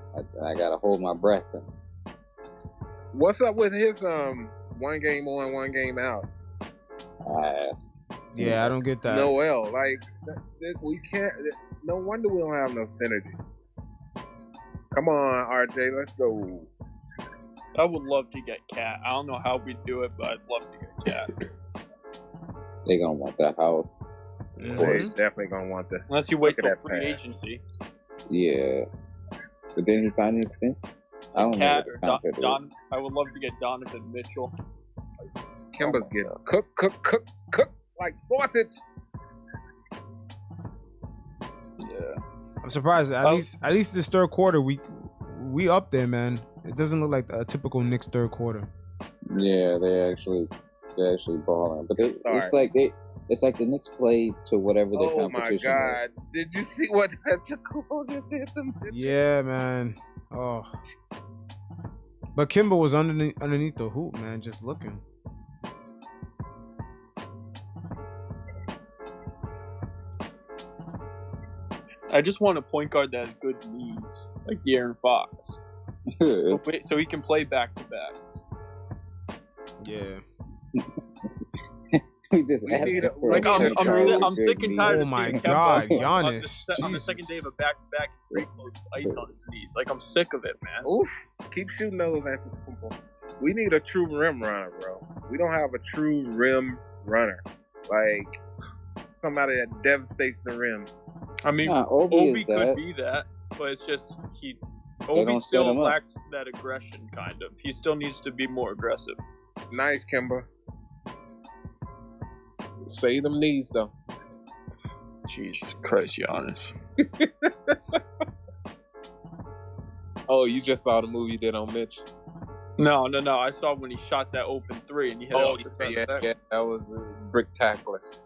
gotta hold my breath. What's up with his one game on, one game out? Yeah, I don't get that. Noel, like we can't. No wonder we don't have no synergy. Come on, RJ, let's go. I would love to get Cat. I don't know how we do it, but I'd love to get Cat. They gonna want that house. They're definitely gonna want that. Unless you wait Look at till that free pass. agency. Yeah, but then he signed an extension. I don't Cat know. or Don. I would love to get Donovan Mitchell. Kemba's getting cooked like sausage. Yeah. I'm surprised. At least this third quarter, we up there, man. It doesn't look like a typical Knicks third quarter. Yeah, they're actually balling, but it's like the Knicks play to whatever the competition. Oh my God! Did you see what Tacoma just did to Mitchell? Yeah, man. Oh, but Kemba was underneath the hoop, man, just looking. I just want a point guard that has good knees, like De'Aaron Fox. So he can play back to backs. Yeah. We just We need a- for like, a I'm point guard I'm with sick good and knees. tired Oh of my seeing God, Kemba Giannis, on the Jesus. second day of a back-to-back and straight clothes with ice on his knees. Like, I'm sick of it, man. Oof! Keep shooting those at Tacoma. We need a true rim runner, bro. We don't have a true rim runner. Like somebody that devastates the rim. I mean, Obi could be that, but it's just Obi don't set still him up. lacks that aggression, kind of. He still needs to be more aggressive. Nice, Kemba. Save them knees, though. Jesus Christ, Giannis. Oh, you just saw the move you did on Mitch. No. I saw when he shot that open three and he hit it off the yeah, set. yeah, that was brick tackless.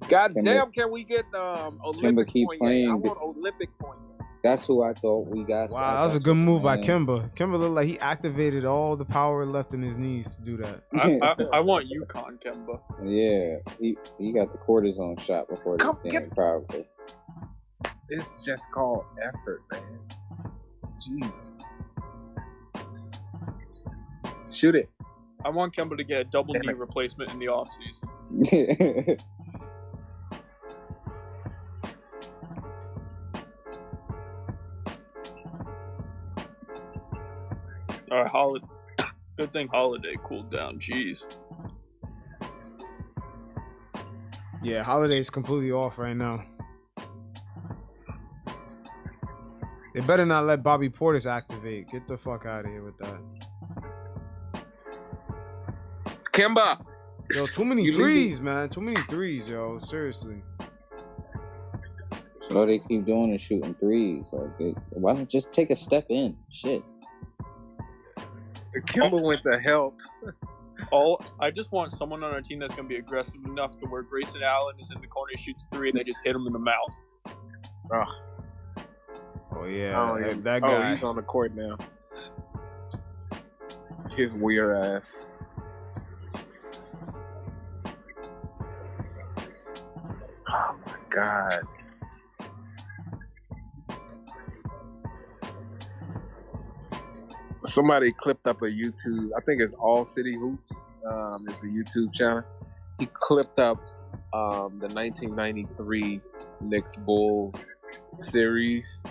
God damn, can we get Olympic keep point? playing. I want Olympic point. That's who I thought we got. Wow, that was a good move by Kemba. Kemba looked like he activated all the power left in his knees to do that. I want UConn, Kemba. Yeah, he got the cortisone shot before this game, probably. It's just called effort, man. Jeez. Shoot it. I want Kemba to get a double knee replacement in the offseason. All right, good thing Holiday cooled down. Jeez. Yeah, Holiday's completely off right now. They better not let Bobby Portis activate. Get the fuck out of here with that. Kemba. Yo, too many threes, man. Too many threes, yo. Seriously. So all they keep doing is shooting threes. Like, why don't just take a step in? Shit. Kemba went to help. I just want someone on our team that's going to be aggressive enough to where Grayson Allen is in the corner, shoots three, and they just hit him in the mouth. Oh yeah, that guy. Oh, he's on the court now. His weird ass. Oh my God. Somebody clipped up a YouTube. I think it's All City Hoops. Is the YouTube channel, he clipped up the 1993 Knicks Bulls series,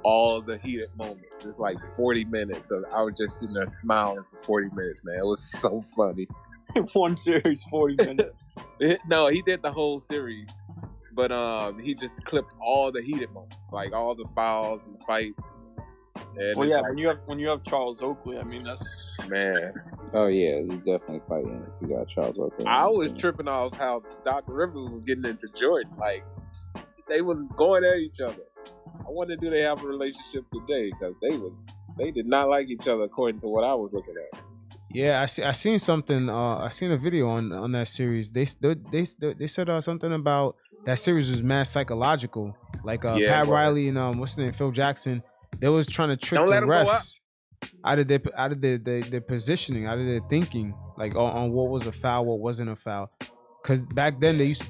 all the heated moments. It's like 40 minutes. So I was just sitting there smiling for 40 minutes, man. It was so funny. One series, 40 minutes. No, he did the whole series, but he just clipped all the heated moments, like all the fouls and fights. And well, yeah, like, when you have Charles Oakley, I mean that's man. Oh yeah, he's definitely fighting. If you got Charles Oakley. I was tripping off how Doc Rivers was getting into Jordan. Like they was going at each other. I wonder do they have a relationship today? Because they did not like each other according to what I was looking at. Yeah, I seen something. I seen a video on that series. They said something about that series was mad psychological. Like Pat Riley and what's his name, Phil Jackson. They was trying to trick the refs out of their positioning, out of their thinking, like on what was a foul, what wasn't a foul. Because back then they used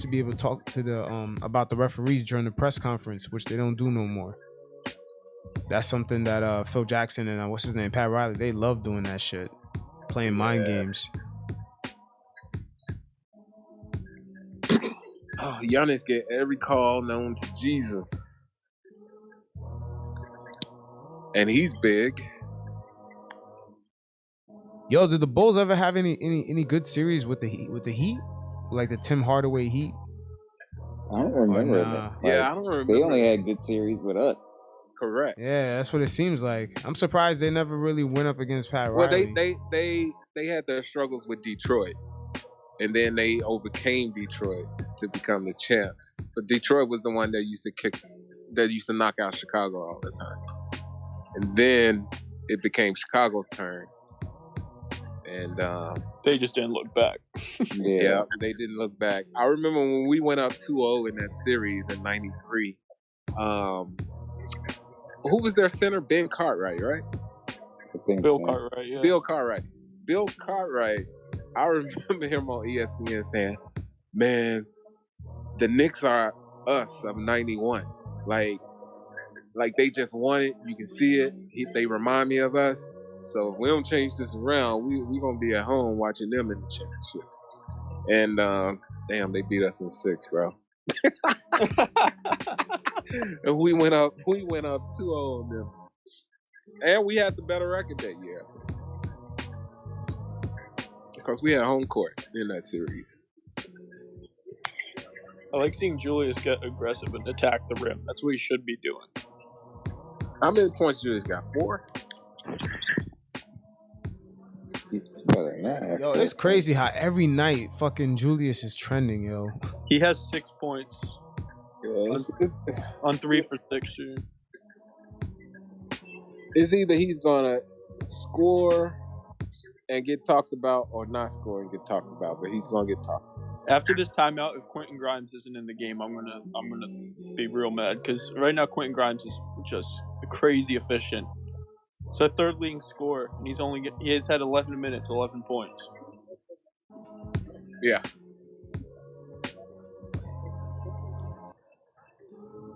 to be able to talk to the about the referees during the press conference, which they don't do no more. That's something that Phil Jackson and what's his name, Pat Riley, they love doing that shit, playing mind games. Oh, Giannis get every call known to Jesus, and he's big. Yo, did the Bulls ever have any good series with the Heat, like the Tim Hardaway Heat? I don't remember. Nah. Yeah, I don't remember. They only had good series with us. Correct. Yeah, that's what it seems like. I'm surprised they never really went up against Pat Riley. Well, they had their struggles with Detroit, and then they overcame Detroit to become the champs. But Detroit was the one that used to knock out Chicago all the time, and then it became Chicago's turn, and they just didn't look back. Yeah, they didn't look back. I remember when we went up 2-0 in that series in '93. Who was their center? Ben Cartwright, right? Bill Cartwright, yeah. Bill Cartwright. Bill Cartwright, I remember him on ESPN saying, man, the Knicks are us of 91. Like they just want it. You can see it. They remind me of us. So if we don't change this around, we're going to be at home watching them in the championships. And damn, they beat us in 6, bro. And we went up 2-0 on them. And we had the better record that year. Because we had home court in that series. I like seeing Julius get aggressive and attack the rim. That's what he should be doing. How many points Julius got? 4? Yo, it's crazy how every night fucking Julius is trending, yo. He has 6 points. Yeah, on 3 for 6, dude. It's either he's gonna score and get talked about, or not score and get talked about. But he's gonna get talked about. After this timeout, if Quentin Grimes isn't in the game, I'm gonna be real mad because right now Quentin Grimes is just crazy efficient. So a third leading scorer, and he has had 11 minutes, 11 points. Yeah.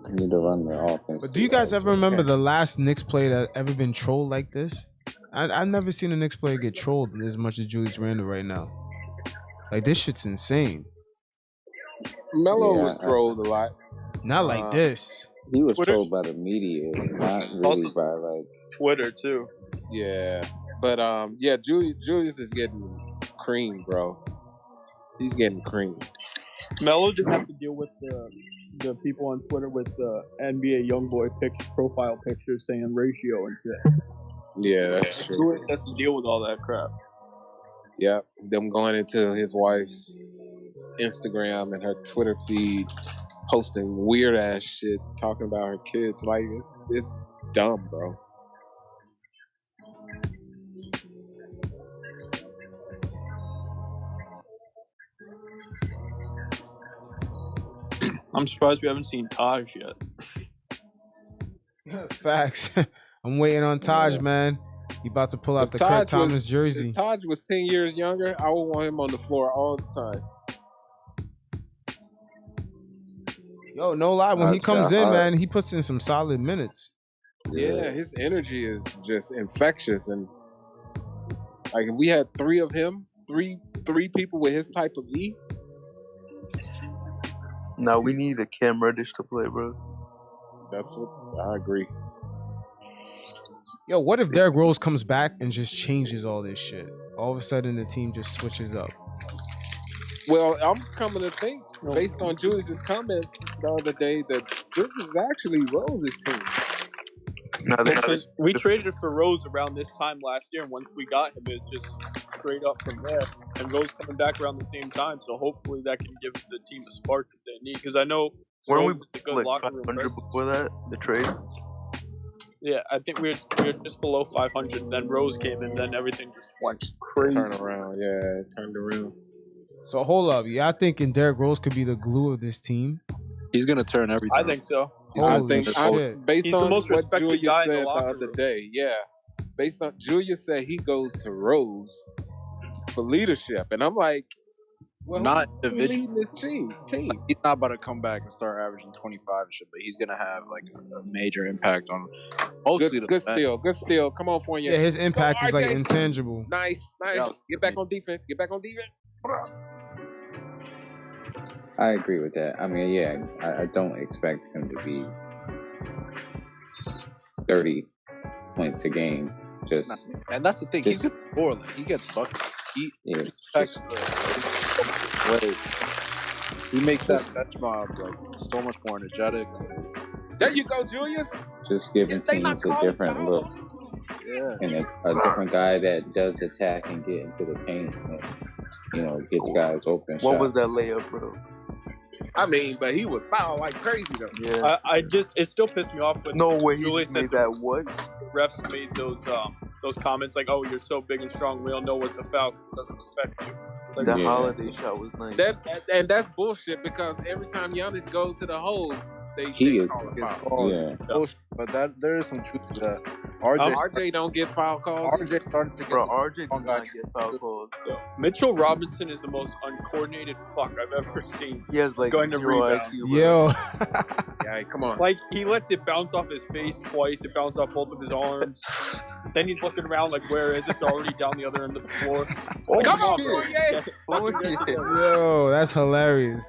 Need to run their offense. But do you guys ever remember the last Knicks player that ever been trolled like this? I've never seen a Knicks player get trolled as much as Julius Randle right now. Like, this shit's insane. Melo was trolled a lot. Not like this. He was trolled by the media, not really also by like Twitter too. Yeah, but yeah, Julius is getting creamed, bro. He's getting creamed. Melo didn't have to deal with the people on Twitter with the NBA YoungBoy profile pictures saying ratio and shit. Yeah, that's true. Julius has to deal with all that crap. Yep, them going into his wife's Instagram and her Twitter feed, posting weird ass shit, talking about her kids. Like it's dumb, bro. I'm surprised we haven't seen Taj yet. Facts. I'm waiting on Taj, man. He about to pull out the Kurt Thomas jersey. If Taj was 10 years younger, I would want him on the floor all the time. Yo, no lie. When he comes in, man, he puts in some solid minutes. Yeah, his energy is just infectious. And like, if we had 3 of him, 3 3 people with his type of E. No, we need a Cam Reddish to play, bro. That's what I agree. Yo, what if Derrick Rose comes back and just changes all this shit? All of a sudden, the team just switches up. Well, I'm coming to think, based on Julius's comments the other day, that this is actually Rose's team. No, We traded for Rose around this time last year, and once we got him, it's just straight up from there. And Rose coming back around the same time, so hopefully that can give the team a spark that they need. Because I know weren't Rose we is a good like locker room 500 presence. before that, the trade? Yeah, I think we were just below 500. Then Rose came in, then everything just went crazy. Turn around, yeah, it turned around. So hold up, y'all thinking Derrick Rose could be the glue of this team? He's gonna turn everything. I think so. Holy shit! Based He's the on most what respected Julius guy in said the the locker other room. day, yeah. Based on Julius said he goes to Rose for leadership, and I'm like, well, Not who's individual. leading this team. He's not about to come back and start averaging 25 and shit, but he's gonna have like a major impact on mostly Good steal. Come on, Fournier. Yeah, his impact Go, is like RJ. intangible. Nice. Yeah. Get back on defense. I agree with that. I mean, yeah, I don't expect him to be 30 points a game. Just and that's the thing. He's gonna score. Like, he gets buckets. He affects the way. He makes that bench mob like so much more energetic. There you go, Julius. just giving teams a different look. Yeah. And a different guy that does attack and get into the paint and, gets guys open. What was that layup, bro? I mean, but he was fouled like crazy though. Yeah. It still pissed me off when No way he Julius just made said that. What? refs made those comments like, "Oh, you're so big and strong, we don't know what's a foul because it doesn't affect you." It's like, The Holiday shot was nice. And that's bullshit because every time Giannis goes to the hole, they call a foul. Bullshit. But there is some truth to that. RJ don't get foul calls. RJ started to get RJ does not get foul calls. Mitchell Robinson is the most uncoordinated fuck I've ever seen. He has like Going to 0 rebound. IQ, bro. Yo, Yeah, come on. Like, he lets it bounce off his face twice. It bounced off both of his arms. Then he's looking around like, where is it? It's already down the other end of the floor. Oh, Come on, shit. Fournier. yo, that's hilarious.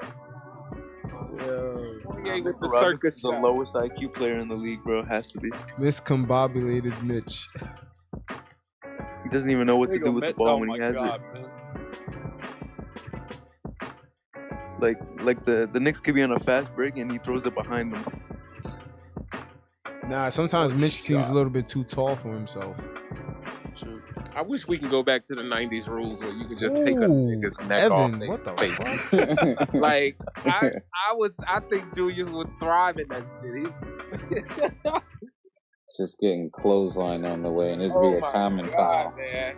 Fournier with the Robinson's circus the shot. lowest IQ player in the league, bro. Has to be. Miscombobulated Mitch. He doesn't even know what to do with the ball when he has God, it. man. Like the Knicks could be on a fast break and he throws it behind them. Nah, sometimes Mitch seems a little bit too tall for himself. I wish we can go back to the 90s rules where you could just take a Ooh, nigga's neck Evan, off. what the face. fuck? Like, I think Julius would thrive in that shit. Just getting clothesline on the way, and it'd be Oh a my common God, foul. man.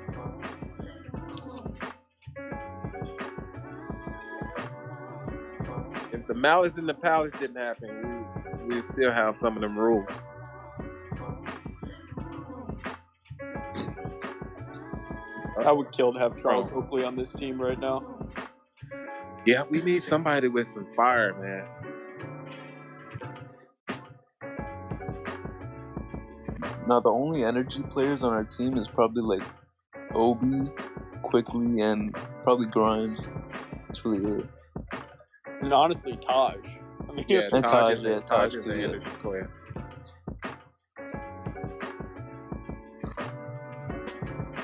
If the Malice in the Palace didn't happen, we'd still have some of them rules. I would kill to have Charles Oakley on this team right now. Yeah, we need somebody with some fire, man. Now the only energy players on our team is probably like Obi, Quickly, and probably Grimes. That's really it. And honestly, Taj. I mean, Yeah, And Taj Taj is too, an yeah. energy player.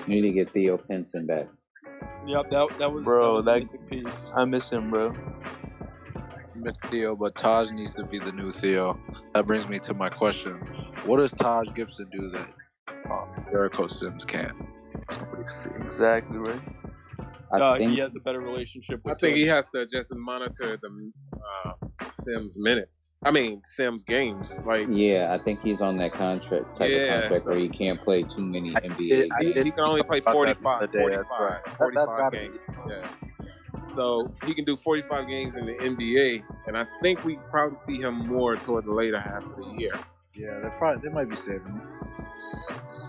You need to get Theo Pinson back. Yep, that was Bro, that that- was a missing piece. I miss him, bro. Miss Theo, but Taj needs to be the new Theo. That brings me to my question: what does Taj Gibson do that Jericho Sims can't? Exactly right. I think He has a better relationship with I think he Tibbs. has to just monitor the Sims minutes. I mean, Sims games. Like, I think he's on that contract type of contract where he can't play too many NBA games. he can only play About that 45 the other day, that's right. 45 gotta games. Yeah. So he can do 45 games in the NBA, and I think we probably see him more toward the later half of the year. Yeah, they might be saving him.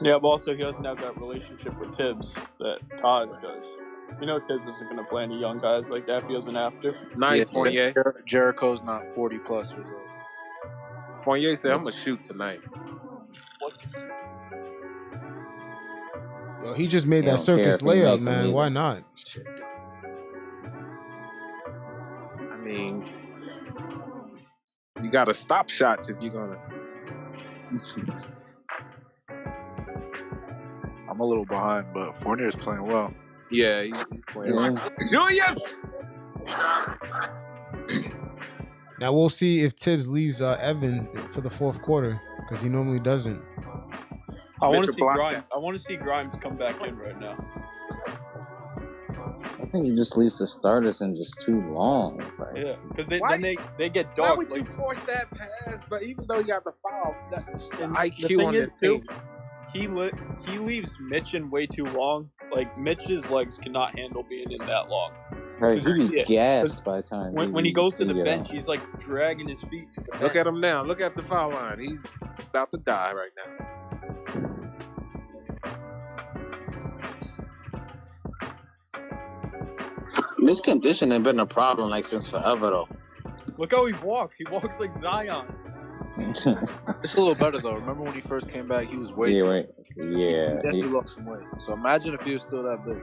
Yeah, but also he doesn't have that relationship with Tibbs that Taj does. You know, Tibbs isn't going to play any young guys like that if he doesn't have to. Nice, Fournier. Jericho's not 40 plus years old. Fournier said, "I'm gonna shoot tonight." Yo, he just made He that don't care circus if he layup, make them man. either. Why not? Shit. mean, you got to stop shots if you're gonna. I'm a little behind, but Fournier's playing well. Yeah, he's playing. Yeah. Julius. Now we'll see if Tibbs leaves Evan for the fourth quarter because he normally doesn't. I want to Mitchell see blocked Grimes. I want to see Grimes come back in right now. I think he just leaves the starters in just too long. Like, Yeah, because Why- then they get Why dogged. would you Like, force that pass? But even though he got the foul, that's the and IQ the thing on is, this too, team. he leaves Mitch in way too long. Like Mitch's legs cannot handle being in that long. right, he'd be Yeah, gassed by the time. When he goes to the get bench, out. he's like dragging his feet to the bench. Look at him now. Look at the foul line. He's about to die right now. This conditioning been a problem like since forever though. Look how he walks. He walks like Zion. It's a little better though. Remember when he first came back, he was way. Yeah, wait. He Yeah. definitely lost some weight. So imagine if he was still that big.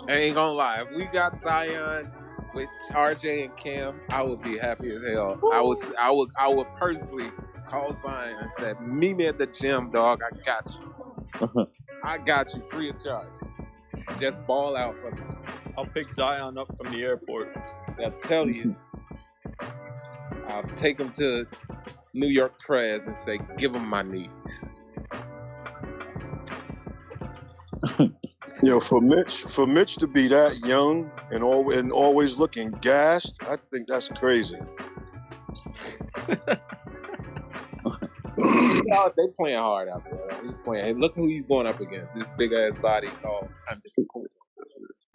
I ain't gonna lie. If we got Zion with RJ and Cam, I would be happy as hell. I would personally call Zion and say, "Meet me at the gym, dog. I got you. I got you free of charge. Just ball out for me." I'll pick Zion up from the airport. I tell you, I'll take him to New York Press and say, "Give him my knees." You know, for Mitch to be that young and always looking gassed, I think that's crazy. They playing hard out there. He's playing. Hey, look who he's going up against. This big ass body called Antetokounmpo.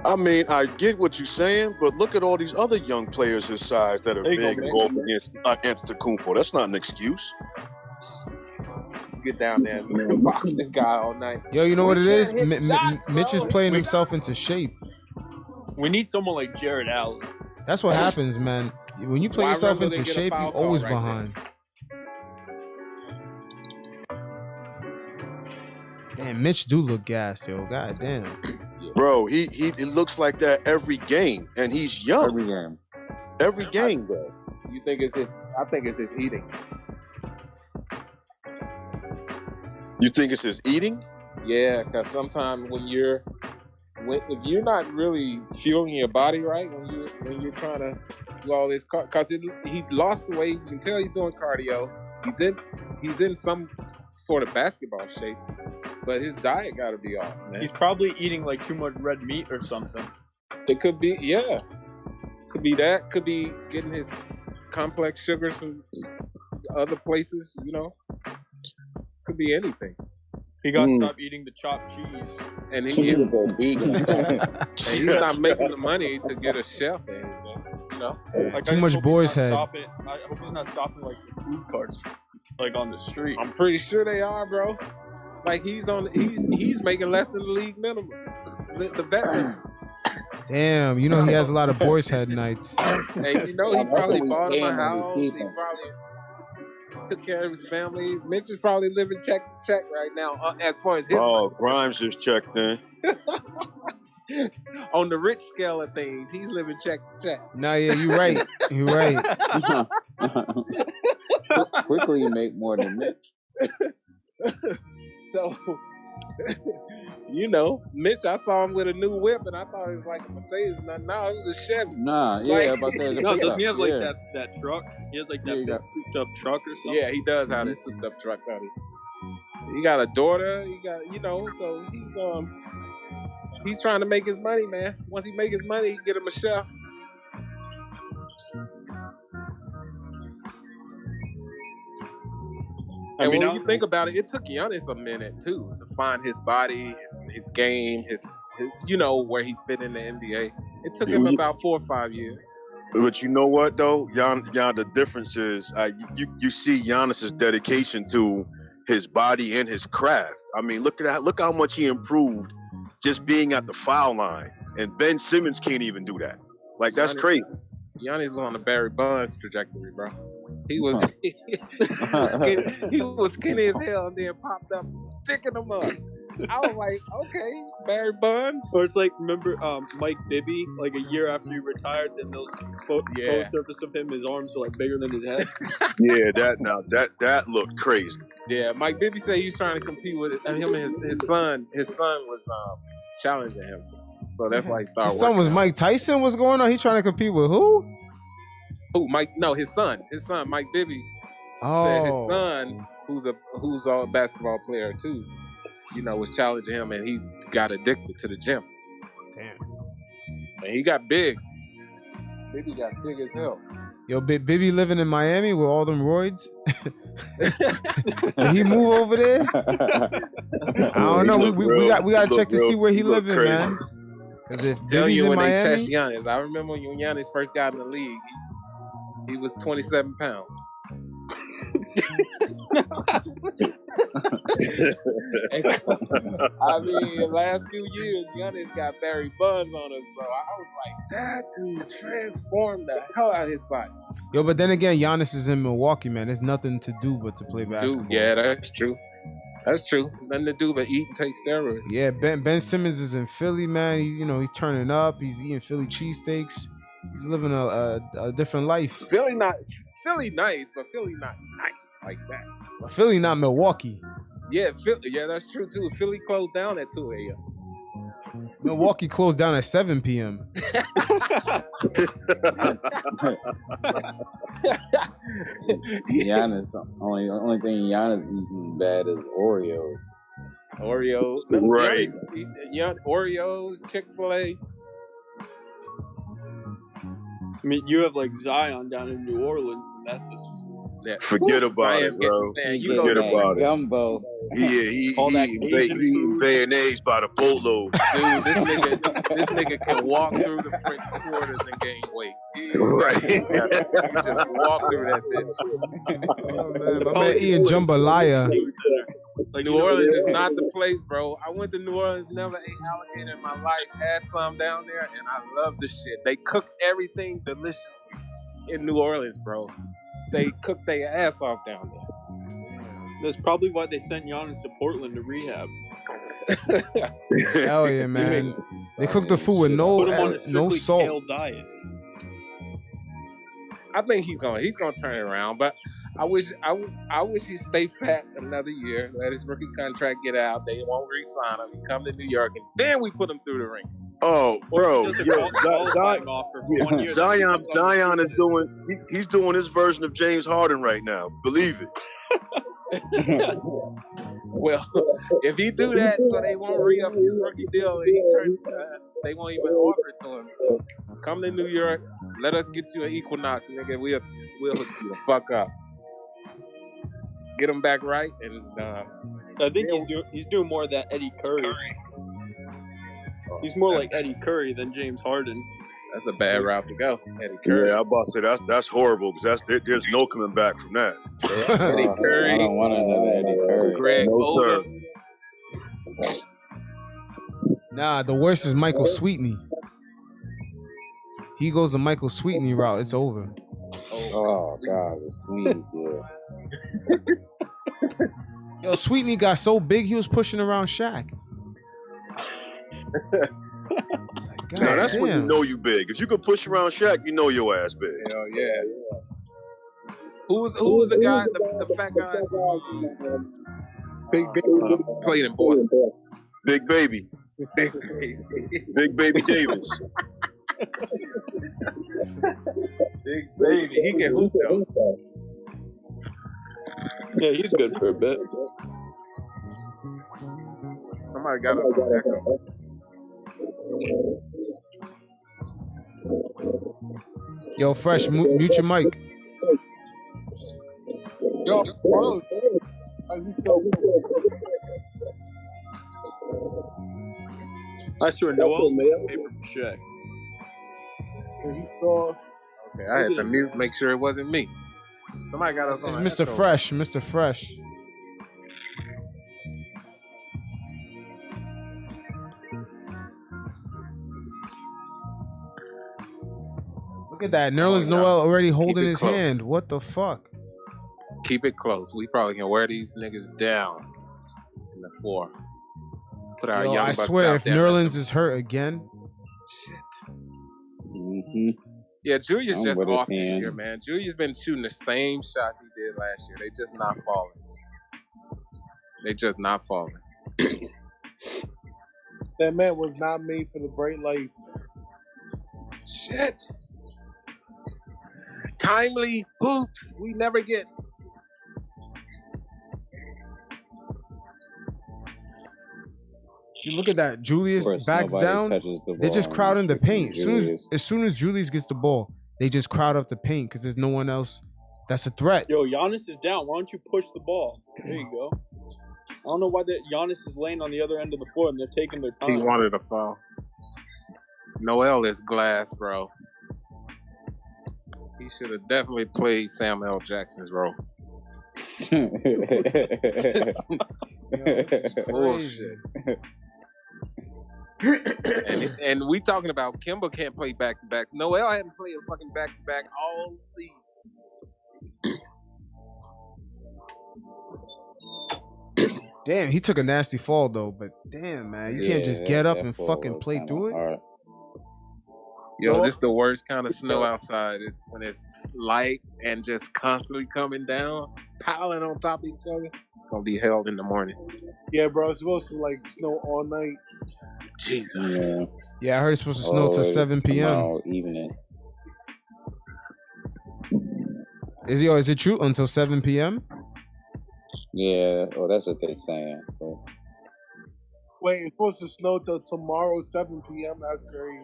I mean, I get what you're saying, but look at all these other young players his size that are There you big go, and man. go up against Antetokounmpo. That's not an excuse. Get down there and box this guy all night. Yo, you know what it We is? can't hit shots, Mitch is bro. playing himself into shape. We need someone like Jared Allen. That's what happens, man. When you play Why yourself Rumble into didn't get a shape, foul you call always right there? behind. Damn, Mitch do look gassed, yo. God damn. Bro, he looks like that every game, and he's young. Every game. Every game, bro. You think it's his? I think it's his eating. You think it's his eating? Yeah, because sometimes if you're not really fueling your body right, when you're trying to do all this, because he lost the weight. You can tell he's doing cardio. He's in some sort of basketball shape, but his diet got to be off, man. He's probably eating like too much red meat or something. It could be, yeah. Could be that. Could be getting his complex sugars from other places, you know. Could be anything. He got to stop eating the chopped cheese. And He need to go vegan. and he's not making the money to get a chef or anything, you know. Like, Too I much hope he's boar's not head. I hope he's not stopping like the food carts, like on the street. I'm pretty sure they are, bro. Like he's making less than the league minimum. The veteran. Damn, you know he has a lot of boar's head nights. And you know he Yeah, probably that's what we bought him pay a him when we house. He keep him. probably took care of his family. Mitch is probably living check to check right now, as far as his Oh, Grimes just checked in. on the rich scale of things. He's living check to check. Nah, yeah, you right. You right. Quickly you make more than Mitch. So, you know, Mitch, I saw him with a new whip, and I thought it was like a Mercedes. No, it was a Chevy. Nah, yeah, Like- about to No, doesn't he have like yeah. that truck? He has like Yeah, that he big got- souped up truck or something. Yeah, he does have this souped up truck, don't he? He got a daughter. He got, so he's trying to make his money, man. Once he make his money, he get him a chef. I And mean, when you think about it, it took Giannis a minute too to find his body, his game, his where he fit in the NBA. It took him about 4 or 5 years. But you know what though, Jan, the difference is you see Giannis's dedication to his body and his craft. I mean, look at that. Look how much he improved just being at the foul line. And Ben Simmons can't even do that. Like that's crazy. Giannis was on the Barry Bonds trajectory, bro. He was he was skinny as hell and then popped up, picking him up. I was like, okay, Barry Bonds. Or it's like, remember Mike Bibby, like a year after he retired, then those photo surface of him, his arms were like bigger than his head. Yeah, that looked crazy. Yeah, Mike Bibby said he was trying to compete with him and his son. His son was challenging him, so that's why he started. His son was out. Mike Tyson. What's going on? He's trying to compete with who? Who? Mike? No, his son. His son, Mike Bibby. Said his son, who's a basketball player too, was challenging him, and he got addicted to the gym. Damn. And he got big. Bibby got big as hell. Yo, Bibby living in Miami with all them roids. Did he move over there? I don't know. We got to check to see where he living, man. Because if Bibby's in Miami, they test Giannis, I remember when Giannis first got in the league, he was 27 pounds. I mean, the last few years, Giannis got Barry Bonds on us, bro. I was like, that dude transformed the hell out of his body. Yo, but then again, Giannis is in Milwaukee, man. There's nothing to do but to play basketball. Yeah, that's true. That's true. Nothing to do but eat and take steroids. Yeah, Ben Simmons is in Philly, man. He's turning up. He's eating Philly cheesesteaks. He's living a different life. Philly nice, but Philly not nice like that. Philly not Milwaukee. Yeah, that's true too. Philly closed down at 2 a.m. Milwaukee closed down at 7 p.m. Giannis, only thing Giannis eating bad is Oreos. Right. Oreos, Chick-fil-A. I mean, you have like Zion down in New Orleans, and that's just forget about it, bro. Forget about it. Gumbo. Yeah, he eating mayonnaise by the boatload. Dude, this nigga can walk through the French quarters and gain weight. Right. He just walk through that bitch. My man eating jambalaya. Like New Orleans is not the place, bro. I went to New Orleans, never ate alligator in my life. Had some down there, and I love the shit. They cook everything delicious in New Orleans, bro. They cook their ass off down there. That's probably why they sent Giannis to Portland to rehab. Hell yeah, man. They cook the food with no salt. Kale diet. I think he's gonna turn it around, but I wish he stay fat another year. Let his rookie contract get out. They won't re-sign him. He come to New York, and then we put him through the ring. Oh, bro, Zion is he's doing his version of James Harden right now. Believe it. Well, if he do that, so they won't re-up his rookie deal, and they won't even offer it to him. Come to New York, let us get you an Equinox, nigga. We'll hook you the fuck up. Get him back right, and I think he's doing more of that Eddie Curry. He's more like Eddie Curry than James Harden. That's a bad route to go, Eddie Curry. Yeah, I'm about to say that's horrible because there's no coming back from that. Eddie Curry. I don't want another Eddie Curry. Greg Oden. Nah, the worst is Michael Sweetney. He goes the Michael Sweetney route. It's over. Oh God, the Sweetney, yeah. Yo, Sweetney got so big he was pushing around Shaq. Like, now that's when you know you big. If you can push around Shaq, you know your ass big. Hell yeah. Who was the guy, the fat guy? Big played in Boston. Big Baby. Big Baby Davis. Big Baby. He can hoop though. Yeah, he's good for a bit. Somebody got us on echo. Yo, Fresh, mute your mic. Yo, bro. How's he still? I swear, Noel's paper mache. He's still. Okay, I had to mute, make sure it wasn't me. Somebody got us on. It's Mr. echo. Fresh, Mr. Fresh. Look at that. Nerlens Noel already holding his hand. What the fuck? Keep it close. We probably can wear these niggas down in the floor. Put our Yo, young I bucks swear, out if there. and let Nerlens them- is hurt again, Shit. Mm-hmm. Yeah, Julius I'm just with it, off this man. year, man. Julius been shooting the same shots he did last year. They just not falling. They just not falling. That man was not made for the bright lights. Shit. Timely hoops we never get. you look at that. Julius Of course, backs nobody down. touches the They're just ball crowding the and freaking paint. Julius. As soon as Julius gets the ball, they just crowd up the paint because there's no one else that's a threat. Yo, Giannis is down. Why don't you push the ball? There you go. I don't know why Giannis is laying on the other end of the floor and they're taking their He time. wanted a foul. Noel is glass, bro. He should have definitely played Samuel Jackson's role. Bullshit. and we talking about Kemba can't play back to backs. Noel hadn't played a fucking back to back all season. Damn, he took a nasty fall though. But damn, man, you can't just get up and fucking play through it. Hard. Yo, this the worst kind of snow outside. It's when it's light and just constantly coming down, piling on top of each other. It's gonna be hell in the morning. Yeah, bro, it's supposed to like snow all night. Jesus. Yeah. Yeah, I heard it's supposed to snow till 7 p.m. Tomorrow evening. Is it true until 7 p.m.? Yeah, well, that's what they're saying. But Wait, it's supposed to snow till tomorrow 7 p.m. That's crazy.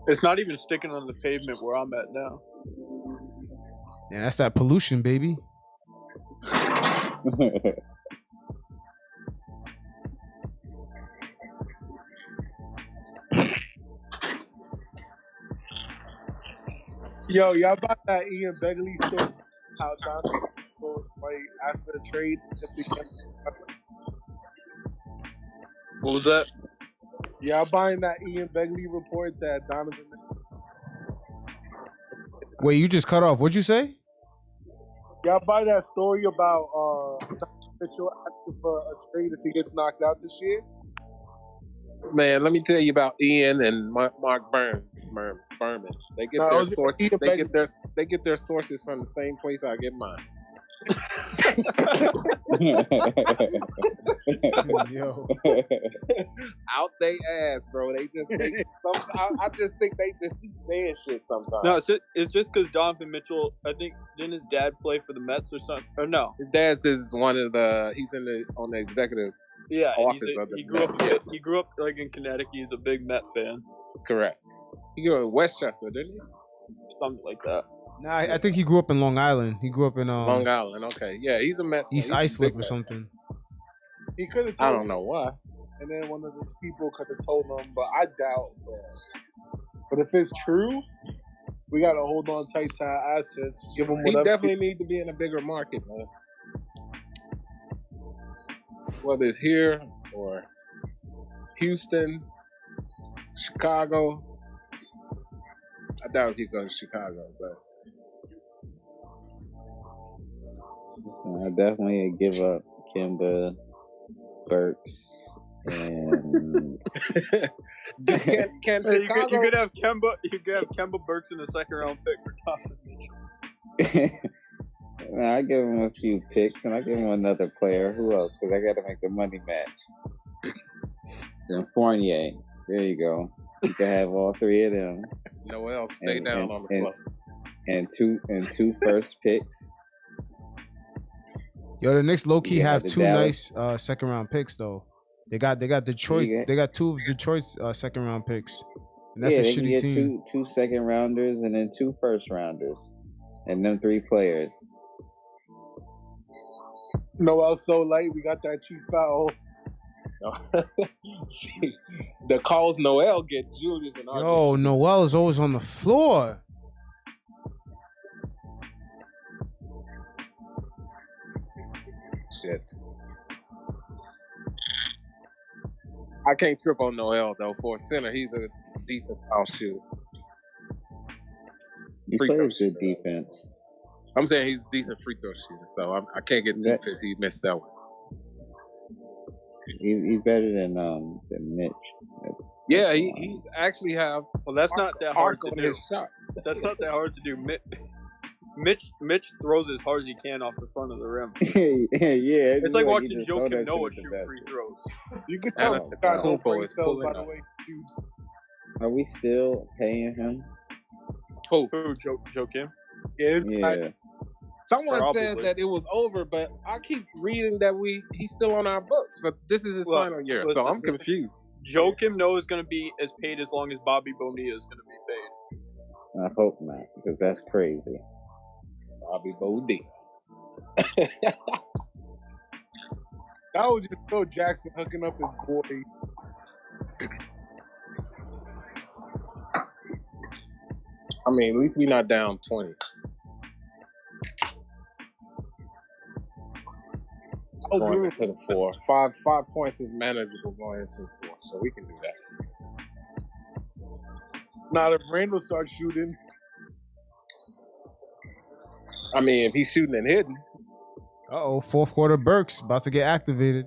It's not even sticking on the pavement where I'm at now. Yeah, that's that pollution, baby. Yo, y'all bought that Ian Begley story? How Don like asked for the trade if they kept. What was that? Y'all buying that Ian Begley report that Donovan? Wait, you just cut off. What'd you say? Y'all buy that story about Donovan Mitchell asking for a trade if he gets knocked out this year? Man, let me tell you about Ian and Mark Berman. They get their sources. They get their sources from the same place I get mine. Yo. Out they ass, bro. I just think they just be saying shit sometimes. No, it's just because Donovan Mitchell, I think, didn't his dad play for the Mets or something? Or no? His dad's is one of the. He's on the executive. Yeah, office of the he grew up. Mets. He grew up like in Connecticut. He's a big Met fan. Correct. He grew up in Westchester, didn't he? Something like that. Nah, I think he grew up in Long Island. He grew up in Long Island. Okay, yeah, he's a Mets. East Islip or something. He could have. I don't know why. And then one of his people could have told him, but I doubt that. But if it's true, we gotta hold on tight to our assets. Give him whatever. He definitely need to be in a bigger market, man. Whether it's here or Houston, Chicago. I doubt he'd go to Chicago, but listen, I definitely give up Kemba, Burks, and can Hey, Chicago? you could have Kemba. You could have Kemba Burks in a second round pick for Donovan Mitchell. Nah, I give him a few picks, and I give him another player. Who else? Because I got to make the money match. Then Fournier. There you go. You can have all three of them. Noel, stay down on the floor. And two first picks. Yo, the Knicks low key Yeah, have the two Dallas- nice second round picks though. They got Detroit. Yeah. They got two of Detroit's second round picks. And that's yeah, a they can shitty get team. two second rounders and then two first rounders, and them three players. Noel so late, we got that cheap foul. See, the calls Noel get Julius and RJ. Yo, Noel is always on the floor. Shit. I can't trip on Noel though. For a center, he's a decent foul shooter. He Free throw plays good shooter. defense. I'm saying he's a decent free throw shooter, so I can't get too pissed he missed that one. He's better than Mitch. Yeah, he actually have. Well, that's not that hard to on do. his shot. That's not that hard to do. Mitch throws as hard as he can off the front of the rim. Yeah, It's like he watching just Joe throw that Noah shit shoot at the free basket. throws. You can And tell got no Antetokounmpo brain is cells, pulling by the up. way. Huge. Are we still paying him? Who? Joe Kim? Yeah, it's Yeah. not- Someone Probably. said that it was over, but I keep reading that he's still on our books. But this is his Well, final year, listen, so I'm confused. Joe Kim Noah is going to be as paid as long as Bobby Bonilla is going to be paid. I hope not, because that's crazy. Bobby Bonilla. That was just Phil Jackson hooking up his boy. I mean, at least we not down 20. Going into the 4. 5 points is manageable going into the 4, so we can do that. Now, if Randall starts shooting, I mean, if he's shooting and hitting. Fourth quarter Burks about to get activated.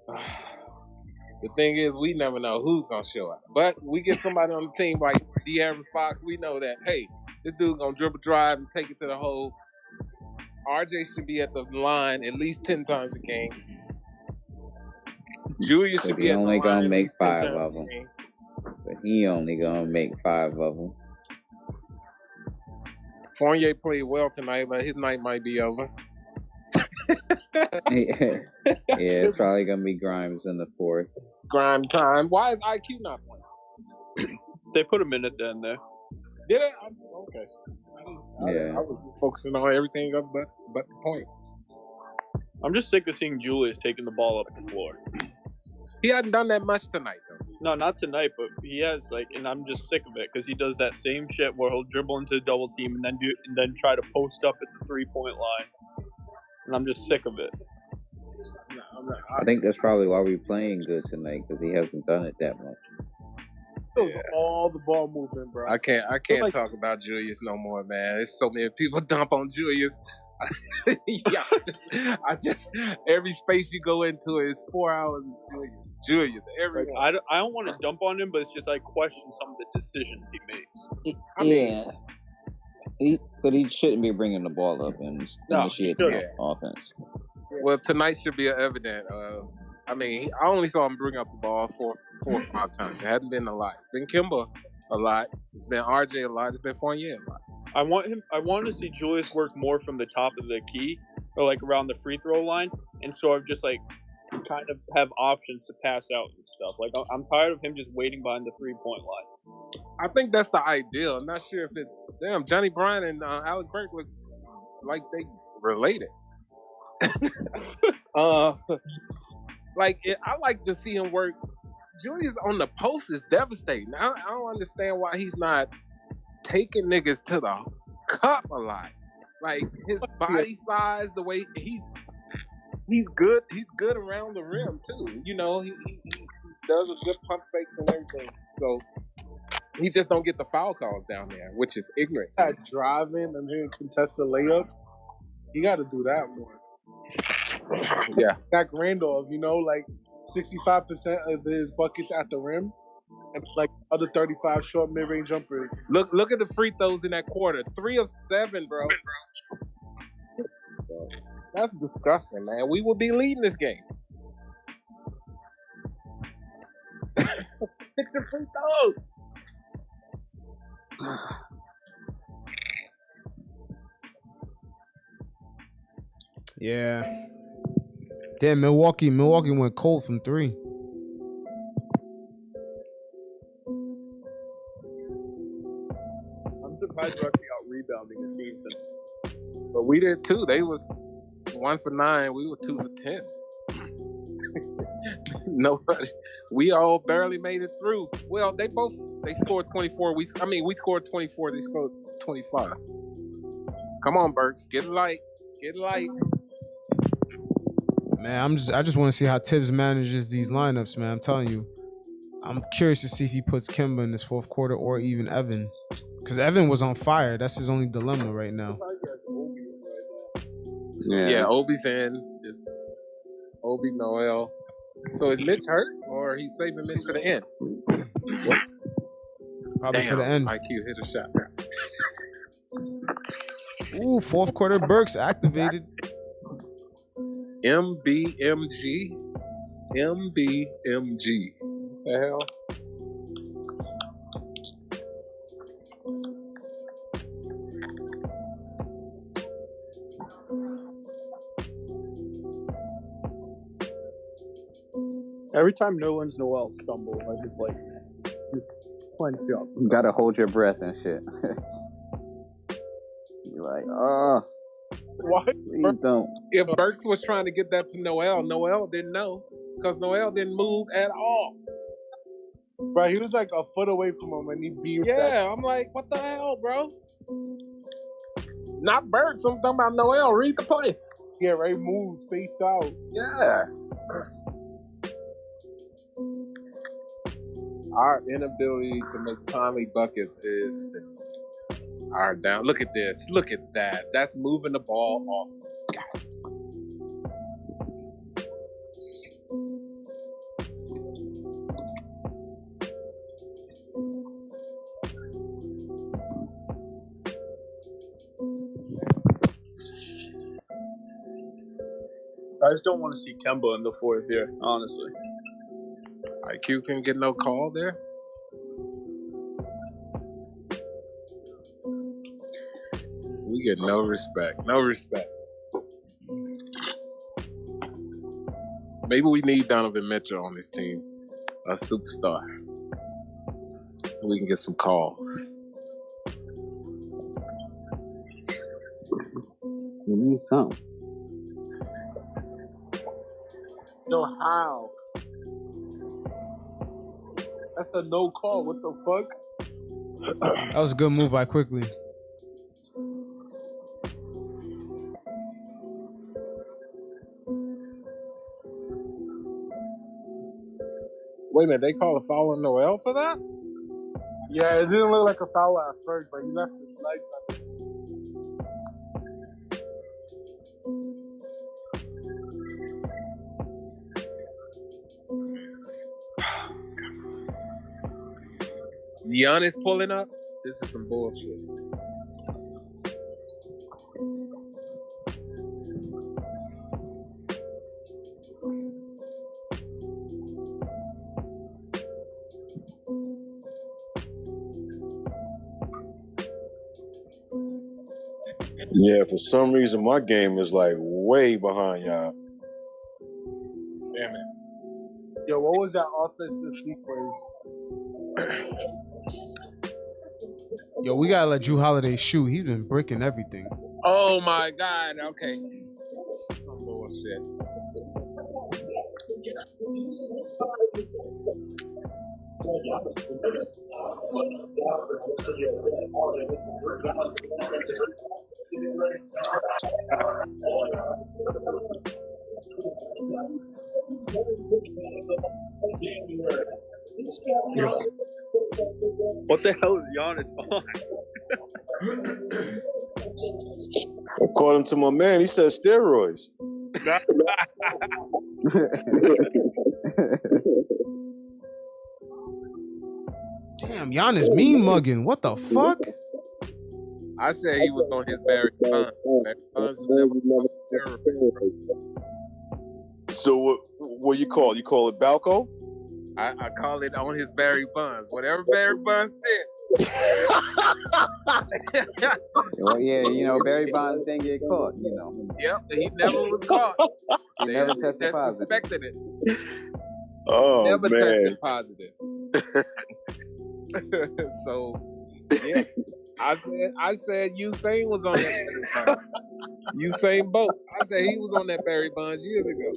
The thing is, we never know who's gonna show up. But we get somebody on the team like De'Aaron Fox, we know that, hey, this dude gonna dribble drive and take it to the hole. RJ should be at the line at least 10 times a game. Julius should But be he at the only line gonna at make least 10 5 times of a them. game. But he only gonna make 5 of them. Fournier played well tonight, but his night might be over. Yeah, it's probably gonna be Grimes in the 4th. Grime time. Why is IQ not playing? They put him in at the end there. Did it? Okay. Yeah. I was focusing on everything up but the point. I'm just sick of seeing Julius taking the ball up the floor. He hadn't done that much tonight, though. No, not tonight, but he has, and I'm just sick of it because he does that same shit where he'll dribble into the double team and then try to post up at the 3-point line. And I'm just sick of it. I think that's probably why we're playing good tonight, because he hasn't done it that much. it was all the ball movement, bro. I can't talk about Julius no more, man. There's so many people dump on Julius. Yeah, I just every space you go into is 4 hours of Julius. Everyone. I don't want to dump on him, but it's just I question some of the decisions he makes. But he shouldn't be bringing the ball up and initiating offense. Well, tonight should be evident. I mean, I only saw him bring up the ball four or 5 times. It hasn't been a lot. It's been Kemba a lot. It's been RJ a lot. It's been Fournier a lot. I want to see Julius work more from the top of the key or around the free throw line, and so I've just kind of have options to pass out and stuff. I'm tired of him just waiting behind the 3-point line. I think that's the ideal. I'm not sure if it's Johnny Bryant and Alex Burke look like they related. I like to see him work. Julius on the post is devastating. I don't understand why he's not taking niggas to the cup a lot. Like his body size, the way he's good. He's good around the rim too. You know, he does a good pump fakes and everything. So he just don't get the foul calls down there, which is ignorant. Driving and then contested layups. You got to do that more. Yeah. Zach Randolph, 65% of his buckets at the rim, and other 35 short mid-range jumpers. Look at the free throws in that quarter. 3 of 7, bro. That's disgusting, man. We will be leading this game. Hit your free throws. Yeah. Damn, Milwaukee went cold from 3. I'm surprised we're actually out rebounding the team. But we did too. They was 1 for 9. We were 2 for 10. Nobody. We all barely made it through. Well, they scored 24. We scored 24. They scored 25. Come on, Burks. Get light. Man, I just want to see how Tibbs manages these lineups, man. I'm telling you. I'm curious to see if he puts Kemba in this 4th quarter or even Evan. Because Evan was on fire. That's his only dilemma right now. Yeah, Obi's in. Just Obi, Noel. So is Mitch hurt, or he's saving Mitch to the end? Probably for the end. IQ hit a shot. Ooh, fourth quarter Burks activated. MBMG. MBMG. The hell? Every time Nerlens Noel stumbles, I just like clench up. You gotta hold your breath and shit. You're like, oh, Why? please don't. If Burks was trying to get that to Noel, Noel didn't know because Noel didn't move at all. Bro, he was like a foot away from him and he beat Yeah, I'm like, what the hell, bro? Not Burks. I'm talking about Noel. Read the play. Yeah, right. Move, space out. Yeah. Our inability to make timely buckets is our down. Look at this. Look at that. That's moving the ball off. I just don't want to see Kemba in the fourth here, honestly. IQ can get no call there. We get no respect. No respect. Maybe we need Donovan Mitchell on this team. A superstar. We can get some calls. You need something. Yo, how? That's a no call. What the fuck? That was a good move by Quickly. Wait a minute, they call a foul on Noel for that? Yeah, it didn't look like a foul at first, but he left his legs on it. Giannis pulling up? This is some bullshit. Yeah, for some reason my game is like way behind y'all. Damn it. Yo, what was that offensive sequence? Yo, we gotta let Drew Holiday shoot. He's been breaking everything. Oh my God, okay. Some bullshit. Yo, what the hell is Giannis on? According to my man, he said steroids. Damn, Giannis mean mugging. What the fuck? I said he was on his Barry Bonds. Barry Bonds was never steroids. So what you call it? You call it Balco? I call it on his Barry Bonds. Whatever Barry Bonds did. Well, yeah, you know, Barry Bonds didn't get caught, you know. Yep, he never was caught. He They never just tested positive. suspected it. Oh, Never man. tested positive. So, yeah. I said Usain was on that Barry Bonds. Usain Bolt. I said he was on that Barry Bonds years ago.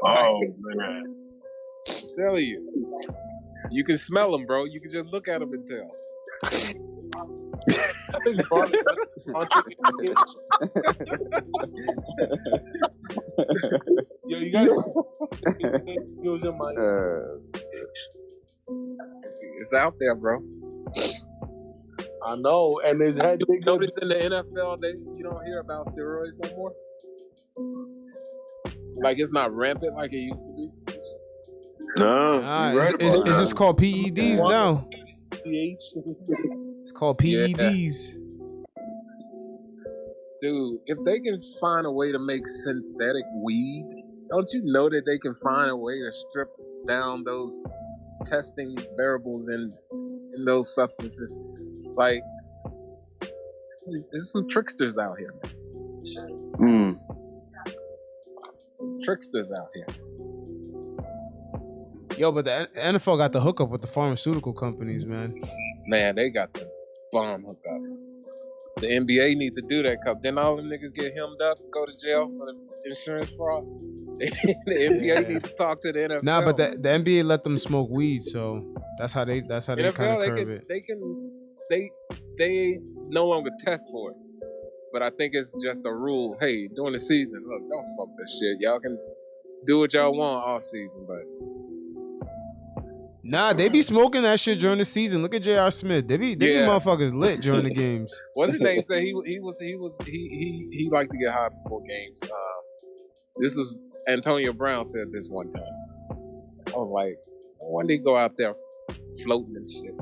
Oh, man. I'm telling you. You can smell them, bro. You can just look at them and tell. I think Bron- Yo, you guys. He was in my. It's out there, bro. I know, and his head. You notice in the NFL, you don't hear about steroids no more. Like it's not rampant like it used to be. No, Nah, you right about it's that. just called PEDs now. It's called Yeah. PEDs. Dude, if they can find a way to make synthetic weed, don't you know that they can find a way to strip down those testing variables in those substances? Like, there's some tricksters out here, man. Tricksters out here. Yo, but the NFL got the hookup with the pharmaceutical companies, man. Man, they got the bomb hookup. The NBA needs to do that because then all them niggas get hemmed up, go to jail for the insurance fraud. The NBA needs to talk to the NFL. Nah, but the NBA let them smoke weed, so that's how they kind of curb it. They no longer test for it. But I think it's just a rule. Hey, during the season, look, don't smoke this shit. Y'all can do what y'all want off season, but nah, they be smoking that shit during the season. Look at J.R. Smith. They be motherfuckers lit during the games. What's his name? Say he liked to get high before games. This is Antonio Brown said this one time. I was like, when they go out there floating and shit.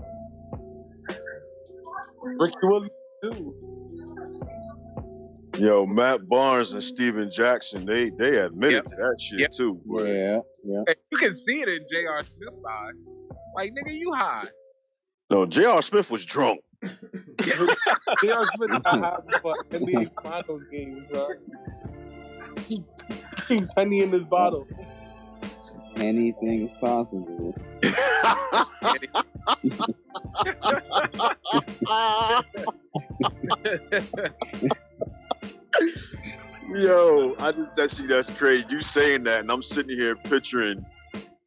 Ricky Williams too. Yo, Matt Barnes and Steven Jackson, they admitted to that shit too. Yeah. And you can see it in J.R. Smith's eyes. Like, nigga, you high. No, J.R. Smith was drunk. J.R. Smith got high for NBA Finals games, King Penny in this bottle. Anything is possible. Yo, that's crazy. You saying that, and I'm sitting here picturing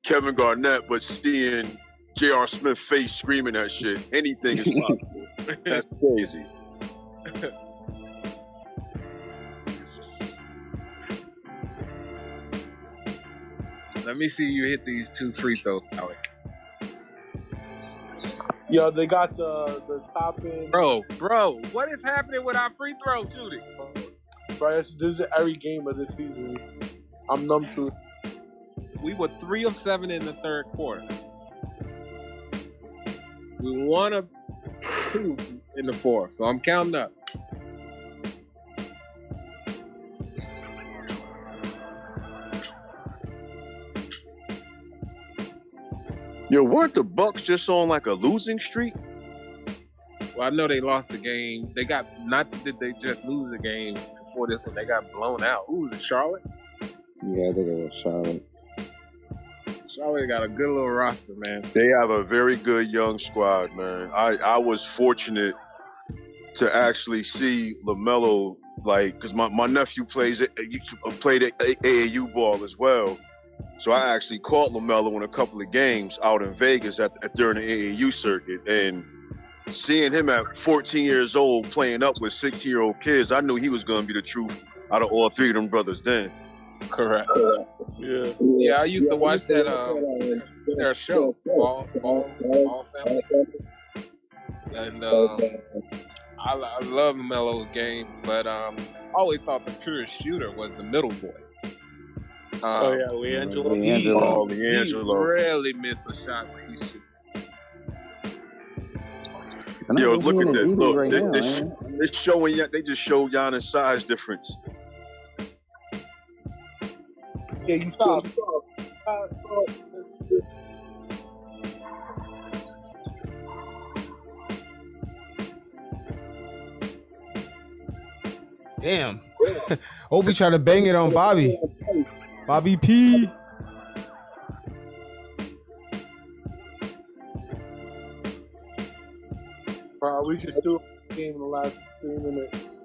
Kevin Garnett, but seeing J.R. Smith's face screaming that shit. Anything is possible. That's crazy. Let me see you hit these 2 free throws, Alec. Yo, they got the top end. Bro, what is happening with our free throw shooting? Bro, this is every game of this season. I'm numb to it. We were 3 of 7 in the third quarter. We 1 of 2 in the fourth, so I'm counting up. Yo, weren't the Bucks just on like a losing streak? Well, I know they lost the game. They got, not did they just lose the game before this one, they got blown out. Who was it, Charlotte? Yeah, I think it was Charlotte. Charlotte got a good little roster, man. They have a very good young squad, man. I was fortunate to actually see LaMelo, like, because my nephew played at AAU ball as well. So I actually caught LaMelo in a couple of games out in Vegas during the AAU circuit. And seeing him at 14 years old playing up with 16-year-old kids, I knew he was going to be the truth out of all 3 of them brothers then. Correct. Yeah, I used to watch that their show, Ball Family. And I love Melo's game, but I always thought the purest shooter was the middle boy. LiAngelo. He LiAngelo. rarely miss a shot when he shoots. Yo, look at that. Look, right now, they're showing, they just showed Giannis' size difference. Yeah, you stop. Damn. Obi tried to bang it on Bobby. Bobby P. Bro, we just threw a game in the last 3 minutes.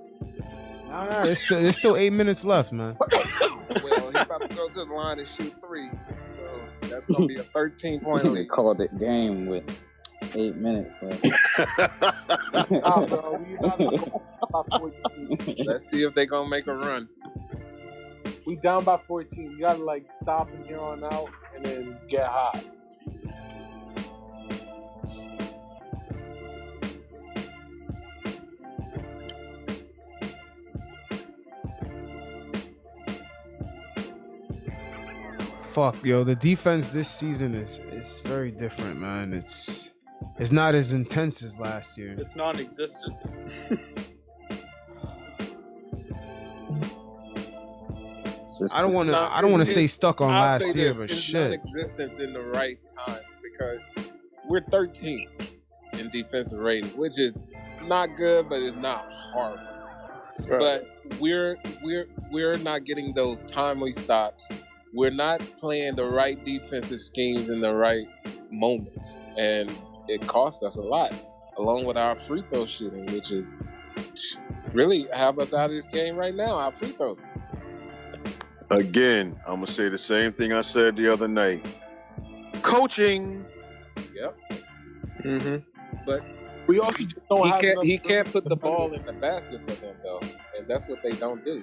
Nah, there's still 8 minutes left, man. Well, he's about to go to the line and shoot 3, so that's gonna be a 13-point They lead. called it game with 8 minutes left. Bro, we about to go by 14. Let's see if they're gonna make a run. We down by 14. You gotta like stop from here on out and then get hot. fuck, yo. The defense this season is very different, man. It's not as intense as last year. It's non-existent. I don't want to stay stuck on last year, but it's shit. Non-existence in the right times because we're 13th in defensive rating, which is not good, but it's not horrible. Right. But we're not getting those timely stops. We're not playing the right defensive schemes in the right moments, and it cost us a lot, along with our free throw shooting, which is really have us out of this game right now. Our free throws. Again, I'm gonna say the same thing I said the other night. Coaching. Yep. Mm-hmm. But we also just don't he can't put the ball in the basket for them though, and that's what they don't do.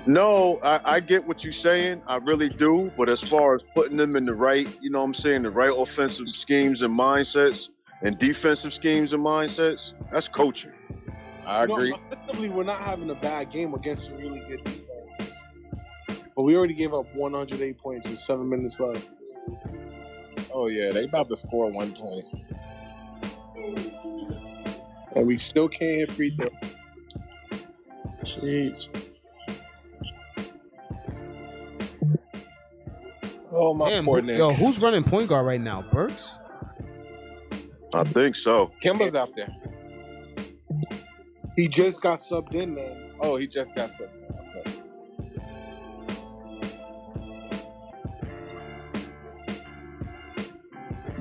No, I get what you're saying. I really do. But as far as putting them in the right, you know what I'm saying, the right offensive schemes and mindsets and defensive schemes and mindsets, that's coaching. I agree. Effectively, we're not having a bad game against a really good defense. But we already gave up 108 points with 7 minutes left. Oh, yeah. They about to score 120. And we still can't hit free throw. Jeez. Oh, my damn, poor Nick. Yo, who's running point guard right now? Burks? I think so. Kemba's out there. He just got subbed in, man. Oh, he just got subbed in. Okay.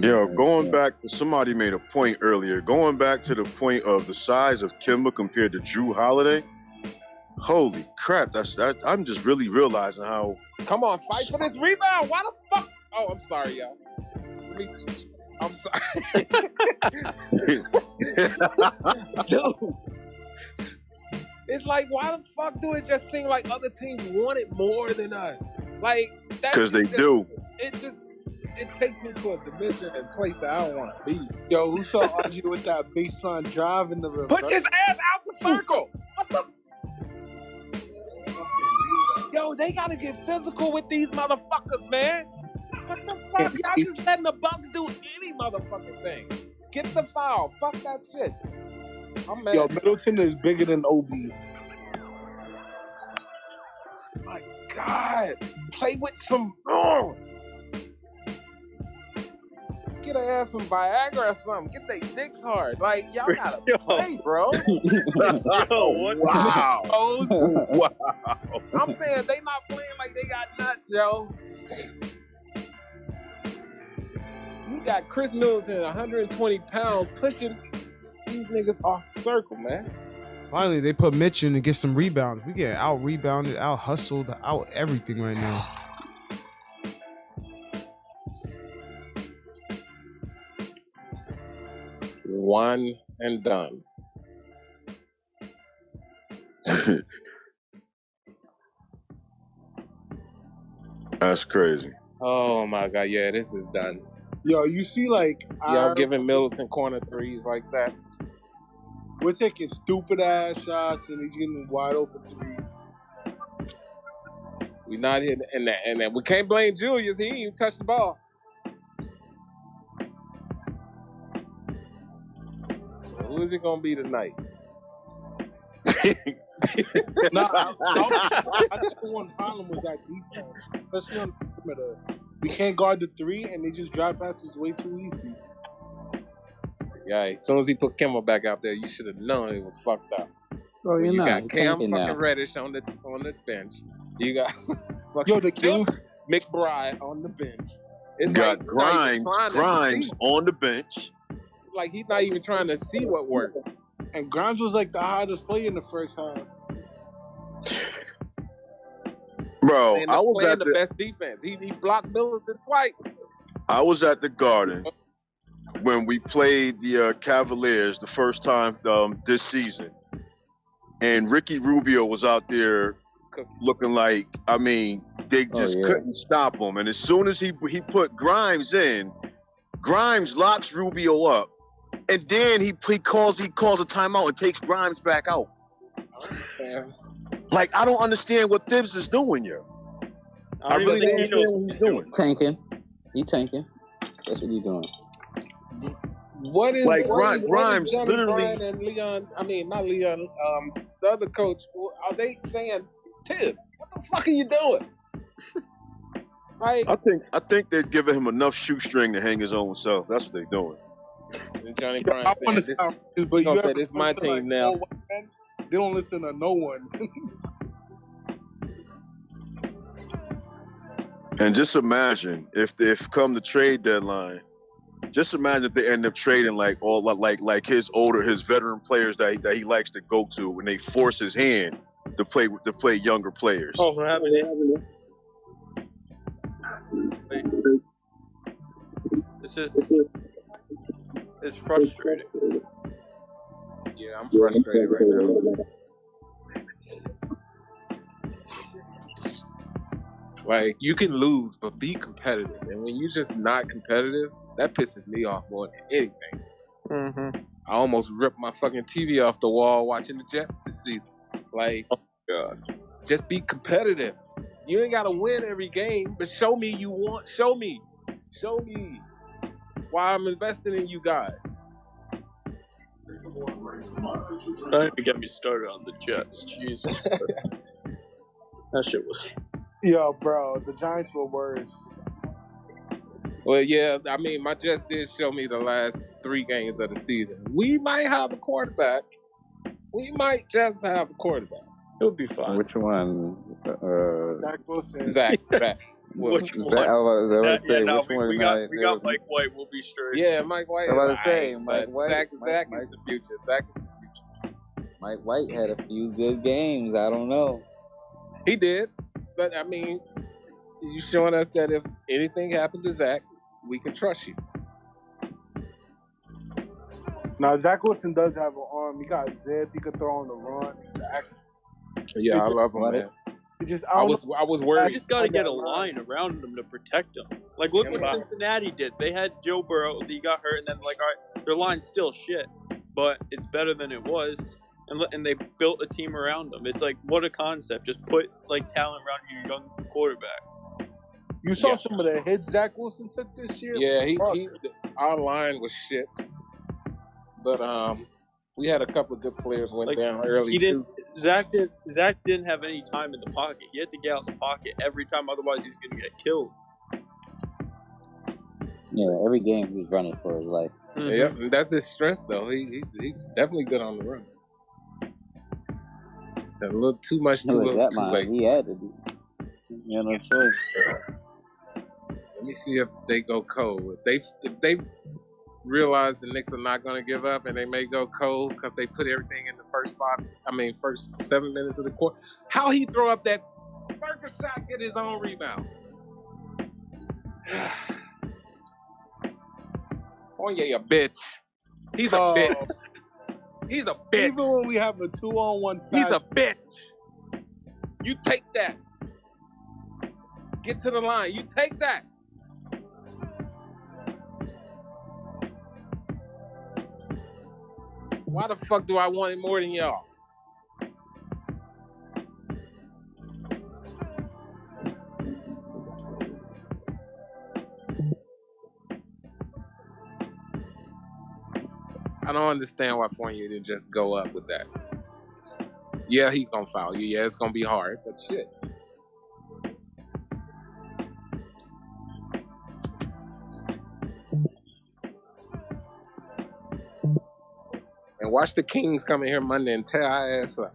Yo, going back to somebody made a point earlier. Going back to the point of the size of Kemba compared to Drew Holiday. Holy crap! That's that. I'm just really realizing how. Come on, fight for this rebound. Why the fuck? Oh, I'm sorry, y'all. I'm sorry, dude. It's like, why the fuck do it just seem like other teams want it more than us? Like, because they do. It takes me to a dimension and place that I don't want to be. Yo, who saw RG with that baseline drive in the river? Push his ass out the circle. What the? Yo, they gotta get physical with these motherfuckers, man. What the fuck? Y'all just letting the Bucks do any motherfucking thing. Get the foul. Fuck that shit. I'm mad. Yo, Middleton is bigger than OB. My God. Play with some... Get her ass some Viagra or something. Get they dicks hard. Like, y'all gotta play, bro. Yo, wow. Wow. I'm saying they not playing like they got nuts, yo. You got Chris Middleton, 120 pounds, pushing these niggas off the circle, man. Finally, they put Mitch in to get some rebounds. We get out-rebounded, out-hustled, out-everything right now. One and done. That's crazy. Oh my God, yeah, this is done. Yo, you see, like, y'all giving Middleton corner threes like that. We're taking stupid ass shots and he's getting wide open threes. We not hitting, and we can't blame Julius. He ain't even touched the ball. So who is it gonna be tonight? Nah, I think the one problem was that defense, especially on the perimeter. We can't guard the three, and they just drive passes way too easy. Yeah, as soon as he put Kemba back out there, you should have known it was fucked up. Bro, you got Cam fucking Reddish on the bench. You got the Deuce McBride on the bench. You got Grimes on the bench. Like he's not even trying to see what works. And Grimes was like the hottest player in the first half. Bro, I was at the best defense. He blocked Middleton twice. I was at the Garden when we played the Cavaliers the first time this season, and Ricky Rubio was out there looking like, I mean, they just couldn't stop him. And as soon as he put Grimes in, Grimes locks Rubio up, and then he calls a timeout and takes Grimes back out. I understand. Like, I don't understand what Thibs is doing here. I really don't think he knows understand what he's doing. Tanking. He tanking. That's what he's doing. What is Like, what is Grimes Johnny literally- Bryan and Leon? I mean, not Leon. The other coach. Are they saying, Tibbs, what the fuck are you doing? Like, I think they're giving him enough shoestring to hang his own self. That's what they're doing. and Johnny Bryan I saying, want to this, sound racist, but gonna you say ever this my listen to, team now. all white men? They don't listen to no one. And just imagine if come the trade deadline, just imagine if they end up trading like his veteran players that he likes to go to, when they force his hand to play younger players. Oh, for having it. It's frustrating. Yeah, I'm frustrated right now. Like, you can lose, but be competitive. And when you're just not competitive, that pisses me off more than anything. Mm-hmm. I almost ripped my fucking TV off the wall watching the Jets this season. Like, God. just be competitive. You ain't got to win every game, but show me you want. Show me why I'm investing in you guys. Don't even get me started on the Jets. Jesus. That shit was. Yo, bro, the Giants were worse. Well, yeah, I mean, my Jets did show me the last 3 games of the season. We might have a quarterback. We might just have a quarterback. It would be fine. Which one? Zach Wilson. Zach. Which Zach, one? I was about to say, no, which one? we got Mike White. We'll be straight. Yeah, Mike White. I was about to say, alright, Mike but White. Zach Mike- is the future. Zach is the future. Mike White had a few good games. I don't know. He did, but I mean, you showing us that if anything happened to Zach, we can trust you. Now, Zach Wilson does have an arm. He got zip. He could throw on the run. He's active. Yeah, I love him, man. He just, I was You worried. just got to I get got a line around him to protect him. Like, look what Kemba. Cincinnati did. They had Joe Burrow. He got hurt, and then, like, all right, their line's still shit, but it's better than it was. And they built a team around him. It's like, what a concept. Just put, like, talent around your young quarterback. You saw Yeah. some of the hits Zach Wilson took this year? Yeah, Fuck. our line was shit, but we had a couple of good players went Like, down early. He didn't. too. Zach didn't have any time in the pocket. He had to get out the pocket every time, otherwise he's gonna get killed. Yeah, every game he was running for his life. Mm-hmm. Yep, and that's his strength though. He's definitely good on the run. It's a little too much too Look, little that too line, late. he had to do. You had no choice. Let me see if they go cold. If they realize the Knicks are not going to give up, and they may go cold because they put everything in the first 7 minutes of the quarter. How he throw up that first shot, get his own rebound? Fournier, a bitch. He's a bitch. He's a bitch. Even when we have a 2-on-1 He's a bitch. You take that. Get to the line. You take that. Why the fuck do I want it more than y'all? I don't understand why Fournier didn't just go up with that. Yeah, he gonna foul you. Yeah, it's gonna be hard, but shit. And watch the Kings come in here Monday and tear our ass up.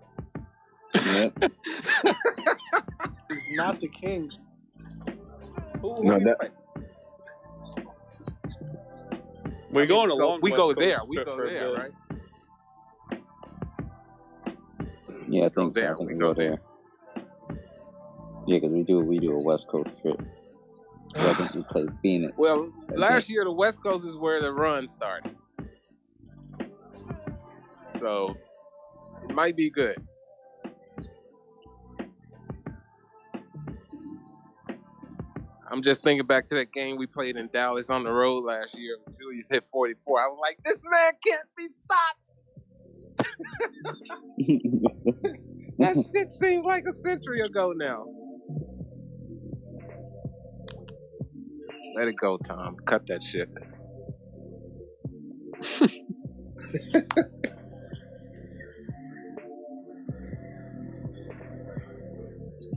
Yep. It's not the Kings. Who No, we that- play? We're going along. We West go Coast there. We trip go for a there, bit. right? Yeah, I think so. there, I think we we go go there. Yeah, because we do a West Coast trip. So I think we play Phoenix. Well, I last think. year the West Coast is where the run started. So it might be good. I'm just thinking back to that game we played in Dallas on the road last year. Julius hit 44. I was like, this man can't be stopped. That shit seems like a century ago now. Let it go, Tom. Cut that shit.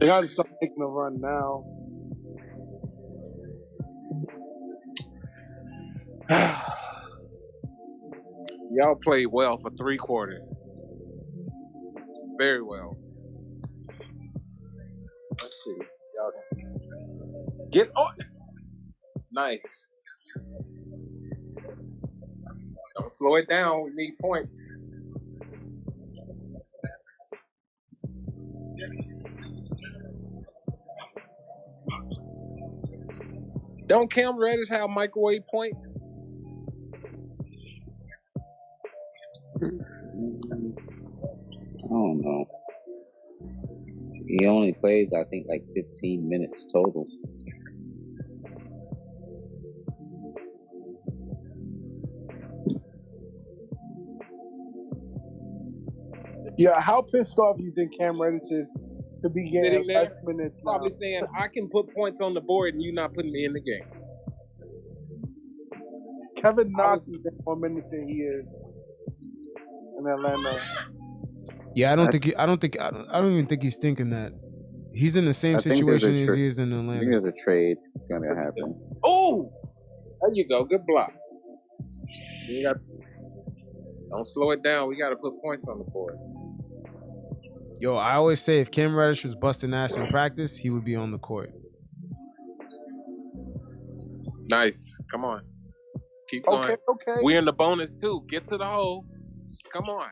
They gotta start making a run now. Y'all played well for 3 quarters. Very well. Let's see. Y'all get on. Nice. Don't slow it down. We need points. Don't Cam Reddish have microwave points? I don't know. He only plays, I think, like 15 minutes total. Yeah, how pissed off do you think Cam Reddish is to be getting Sitting there, less minutes now? probably saying, I can put points on the board and you not putting me in the game. Kevin Knox is getting more minutes than he is in Atlanta. Yeah, I don't even think he's thinking that. He's in the same situation as he is in Atlanta. I think there's a trade gonna happen. Oh, there you go. Good block. Don't slow it down. We got to put points on the board. Yo, I always say if Cam Reddish was busting ass in practice, he would be on the court. Nice. Come on. Keep going. Okay. We're in the bonus too. Get to the hole. Come on.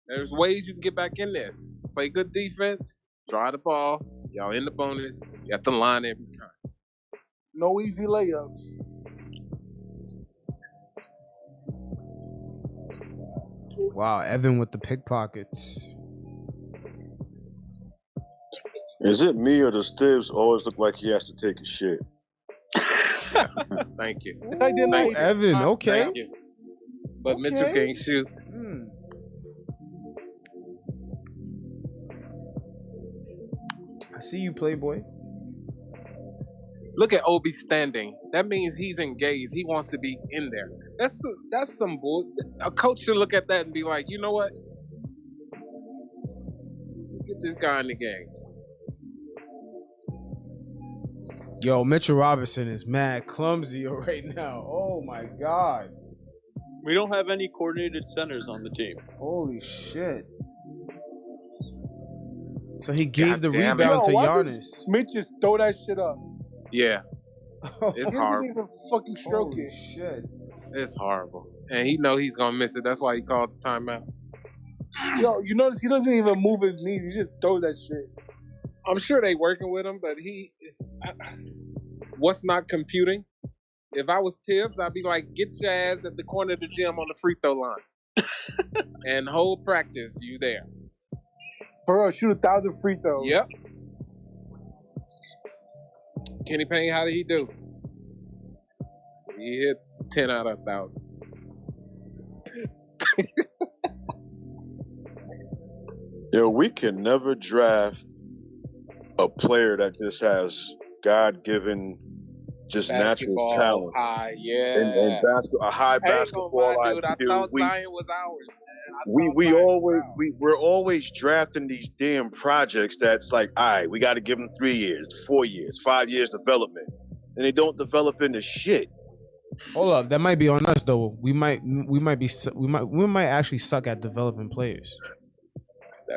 There's ways you can get back in this. Play good defense. Drive the ball. Y'all in the bonus. You have to line every time. No easy layups. Wow, Evan with the pickpockets. Is it me or does Stibbs always look like he has to take a shit? Thank you. I didn't Oh, Evan, okay. Thank you. But Mitchell can't shoot. I see you, Playboy. Look at Obi standing. That means he's engaged. He wants to be in there. That's some bull. A coach should look at that and be like, you know what? Get this guy in the game. Yo, Mitchell Robinson is mad clumsy right now. Oh my god. We don't have any coordinated centers on the team. Holy shit. So he gave the rebound to Giannis. Mitch just throw that shit up. Yeah. It's He horrible. didn't even fucking stroke Holy it. shit. It's horrible. And he know he's going to miss it. That's why he called the timeout. Yo, you notice he doesn't even move his knees. He just throws that shit. I'm sure they working with him, but what's not computing? If I was Tibbs, I'd be like, get your ass at the corner of the gym on the free throw line. And whole practice, you there. For real, shoot 1,000 free throws. Yep. Kenny Payne, how did he do? He hit 10 out of 1,000. Yo, we can never draft a player that just has God-given, just Basketball, natural talent. High, yeah. And a high basketball dude, I thought Zion was ours. We're always drafting these damn projects that's like, all right, we got to give them 3 years, 4 years, 5 years development, and they don't develop into shit. Hold up, that might be on us though. We might actually suck at developing players.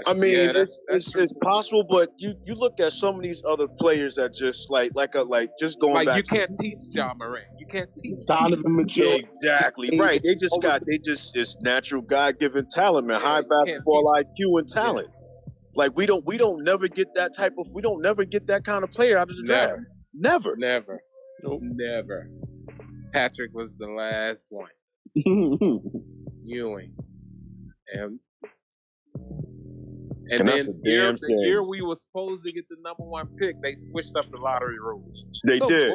I mean, it's possible, but you look at some of these other players that just just going like back. You can't teach John Morant. You can't teach Donovan Mitchell. Exactly right. It's natural God-given talent, man. High basketball IQ and talent. Yeah. Like we don't never get that kind of player out of the draft. Never. Nope. Never. Patrick was the last one. Ewing. And then the year we were supposed to get the number 1 pick, they switched up the lottery rules. They did.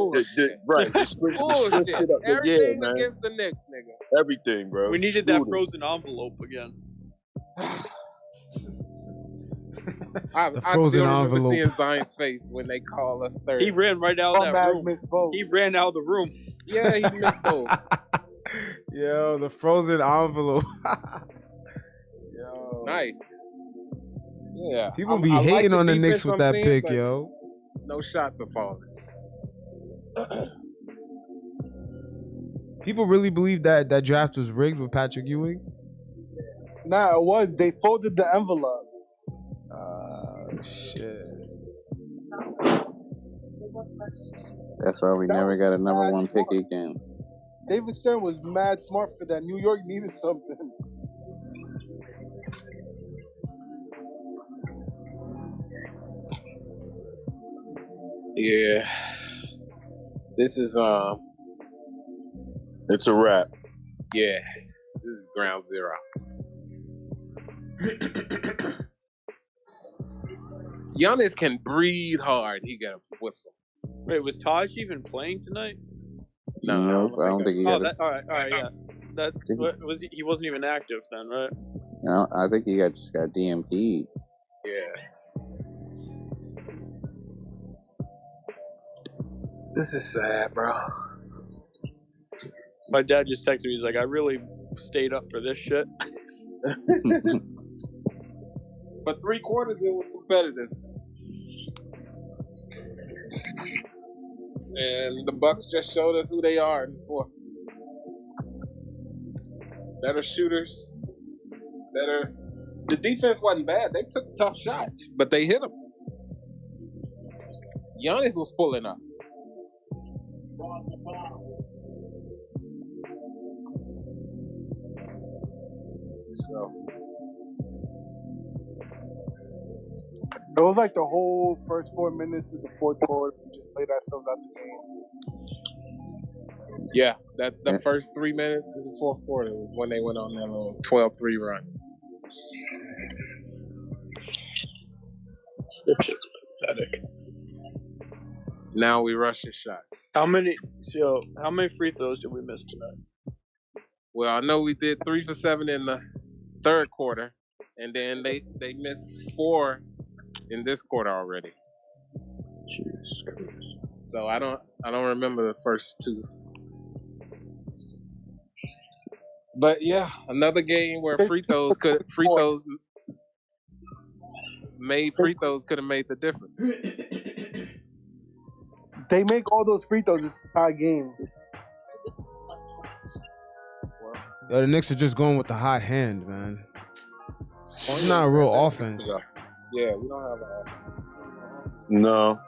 Right. They switched it up. Everything against the Knicks, nigga. Everything, bro. We needed that frozen envelope again. The I frozen still remember envelope. seeing Zion's face when they call us third. He ran right out of that Mag room. missed both. He ran out of the room. Yeah, he missed both. Yo, the frozen envelope. Yo, nice. Yeah, People be I like hating the on the defense Knicks with I'm that seeing, pick, but yo. no shots are falling. People really believe that that draft was rigged with Patrick Ewing. Nah, it was. They folded the envelope. Shit. That's why we That never was got a number mad one pick smart. again. David Stern was mad smart for that. New York needed something. Yeah, this is It's a wrap. yeah, this is ground zero. Giannis can breathe hard. He got a whistle. Wait, was Taj even playing tonight? No, Nope, I don't think he Oh, got that, all right, yeah. That was he wasn't even active then, right? I think he just got DMP'd. Yeah. This is sad, bro. My dad just texted me. He's like, "I really stayed up for this shit." For 3 quarters, it was competitive. And the Bucks just showed us who they are in the fourth. Better shooters. Better. The defense wasn't bad. They took tough shots, but they hit them. Giannis was pulling up. So. It was like the whole first 4 minutes of the fourth quarter. We just played ourselves out the game. Yeah, the first 3 minutes of the fourth quarter was when they went on that little 12-3 run. It's just pathetic. Now we rushing shots. How many free throws did we miss tonight? Well, I know we did 3 for 7 in the third quarter, and then they missed 4 in this quarter already. Jesus Christ. So I don't remember the first 2. But yeah, another game where free throws could have made the difference. They make all those free throws. It's a tie game. Yo, the Knicks are just going with the hot hand, man. It's not a real offense. Yeah, we don't have an offense. No.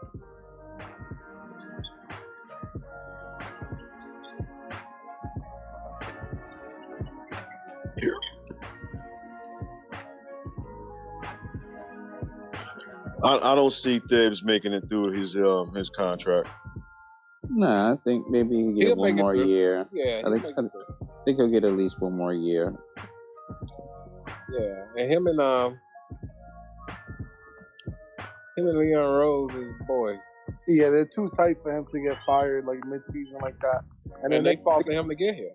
I don't see Thibs making it through his contract. Nah, I think maybe he can get He'll one make it more through. year. Yeah, I think he'll get at least one more year. Yeah, and him and Leon Rose is boys. Yeah, they're too tight for him to get fired like mid-season like that. And then they fought for him to get here.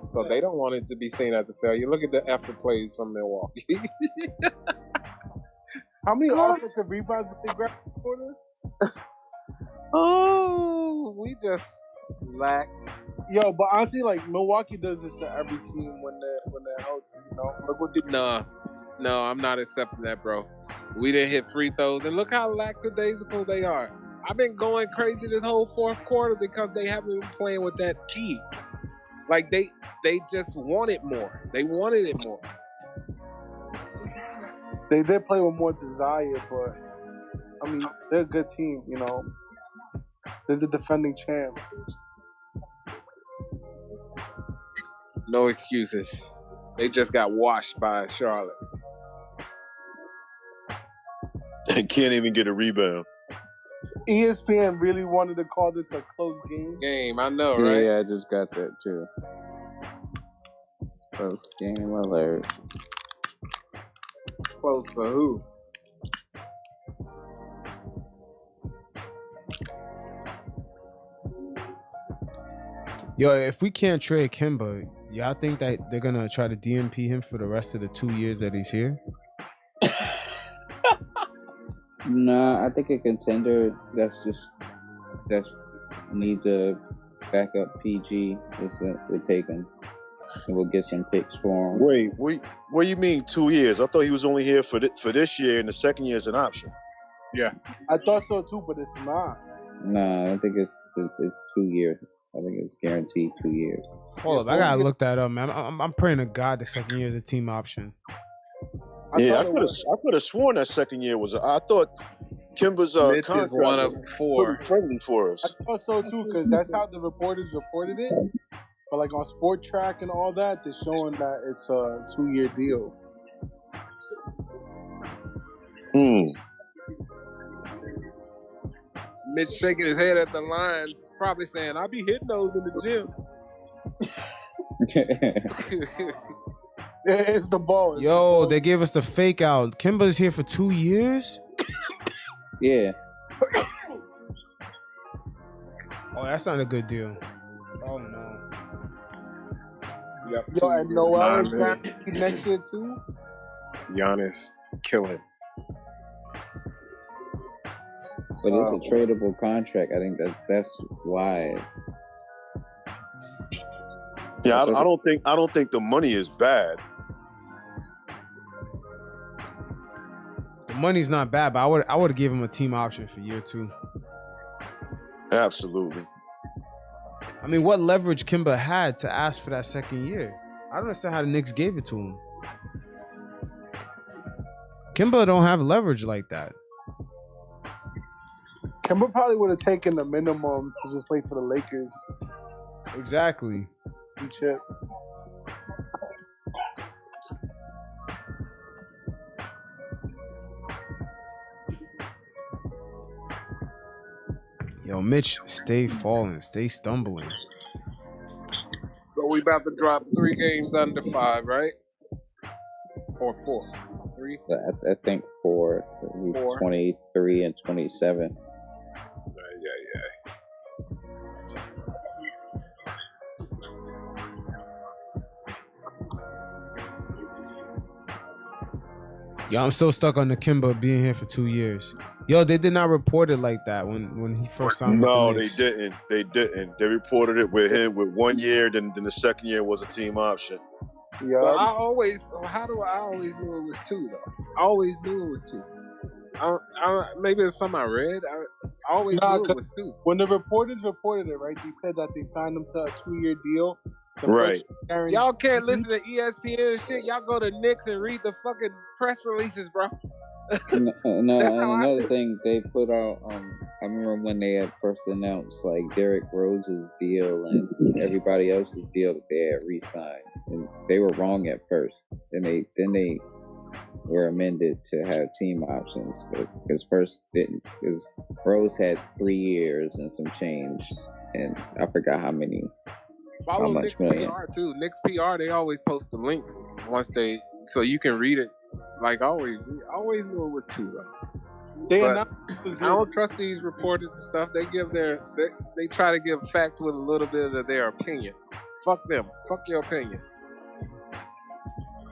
So they don't want it to be seen as a failure. Look at the effort plays from Milwaukee. How many offensive rebounds did they grab in the quarter? Oh, we just lack. Yo, but honestly, like Milwaukee does this to every team when they're healthy. You know, look what they. No, I'm not accepting that, bro. We didn't hit free throws, and look how lackadaisical they are. I've been going crazy this whole fourth quarter because they haven't been playing with that E. Like they just wanted more. They wanted it more. They did play with more desire, but I mean, they're a good team. You know, they're the defending champ. No excuses. They just got washed by Charlotte. And can't even get a rebound. ESPN really wanted to call this a close game. I know, right? Yeah, I just got that too. Close game alert. Close for who? Yo, if we can't trade Kemba, y'all think that they're gonna try to DMP him for the rest of the 2 years that he's here? Nah, I think a contender that's needs a backup PG would take him, and we'll get some picks for him. Wait, what do you mean 2 years? I thought he was only here for this year, and the second year is an option. Yeah, I thought so too, but it's not. Nah, I think it's 2 years. I think it's guaranteed 2 years. Hold up, I gotta look that up, man. I'm praying to God the second year is a team option. I could have sworn that second year was. I thought Kemba's Mitch contract is one of was 4. pretty friendly for us. I thought so too, because that's how the reporters reported it. But like on Sport Track and all that, they're showing that it's a 2-year deal. Mitch shaking his head at the line, probably saying, "I'll be hitting those in the gym." It's the ball. Yo, they gave us the fake out. Kemba's here for 2 years. Yeah. Oh, that's not a good deal. Oh no. Yep. Yo, and Noel is guaranteed next year too. Giannis killing. But it's a tradable contract. I think that's why. Yeah, I don't think the money is bad. The money's not bad, but I would give him a team option for year 2. Absolutely. I mean, what leverage Kemba had to ask for that second year? I don't understand how the Knicks gave it to him. Kemba don't have leverage like that. Kemba probably would have taken the minimum to just play for the Lakers. Exactly. Chip. Yo, Mitch, stay falling, stay stumbling. So we about to drop 3 games under 5, right? Or 4? 3? I think 4. 23 and 27. Yeah. Yo, I'm still stuck on the Kemba being here for 2 years. Yo, they did not report it like that when he first signed. No, they didn't. They didn't. They reported it with him with 1 year. Then the second year was a team option. Yeah. But I always knew it was 2 though. I always knew it was 2. Maybe it's something I read. I always knew it was 2. When the reporters reported it, right, they said that they signed him to a 2-year deal. Right. Y'all can't listen to ESPN and shit. Y'all go to Knicks and read the fucking press releases, bro. No, and another thing they put out. I remember when they had first announced like Derrick Rose's deal and everybody else's deal that they had re-signed, and they were wrong at first. Then they were amended to have team options, but because first didn't, because Rose had 3 years and some change, and I forgot how many. Follow Knicks PR too. Knicks PR, they always post the link so you can read it. Like always knew it was 2 though. I don't trust these reporters and stuff. They try to give facts with a little bit of their opinion. Fuck them. Fuck your opinion.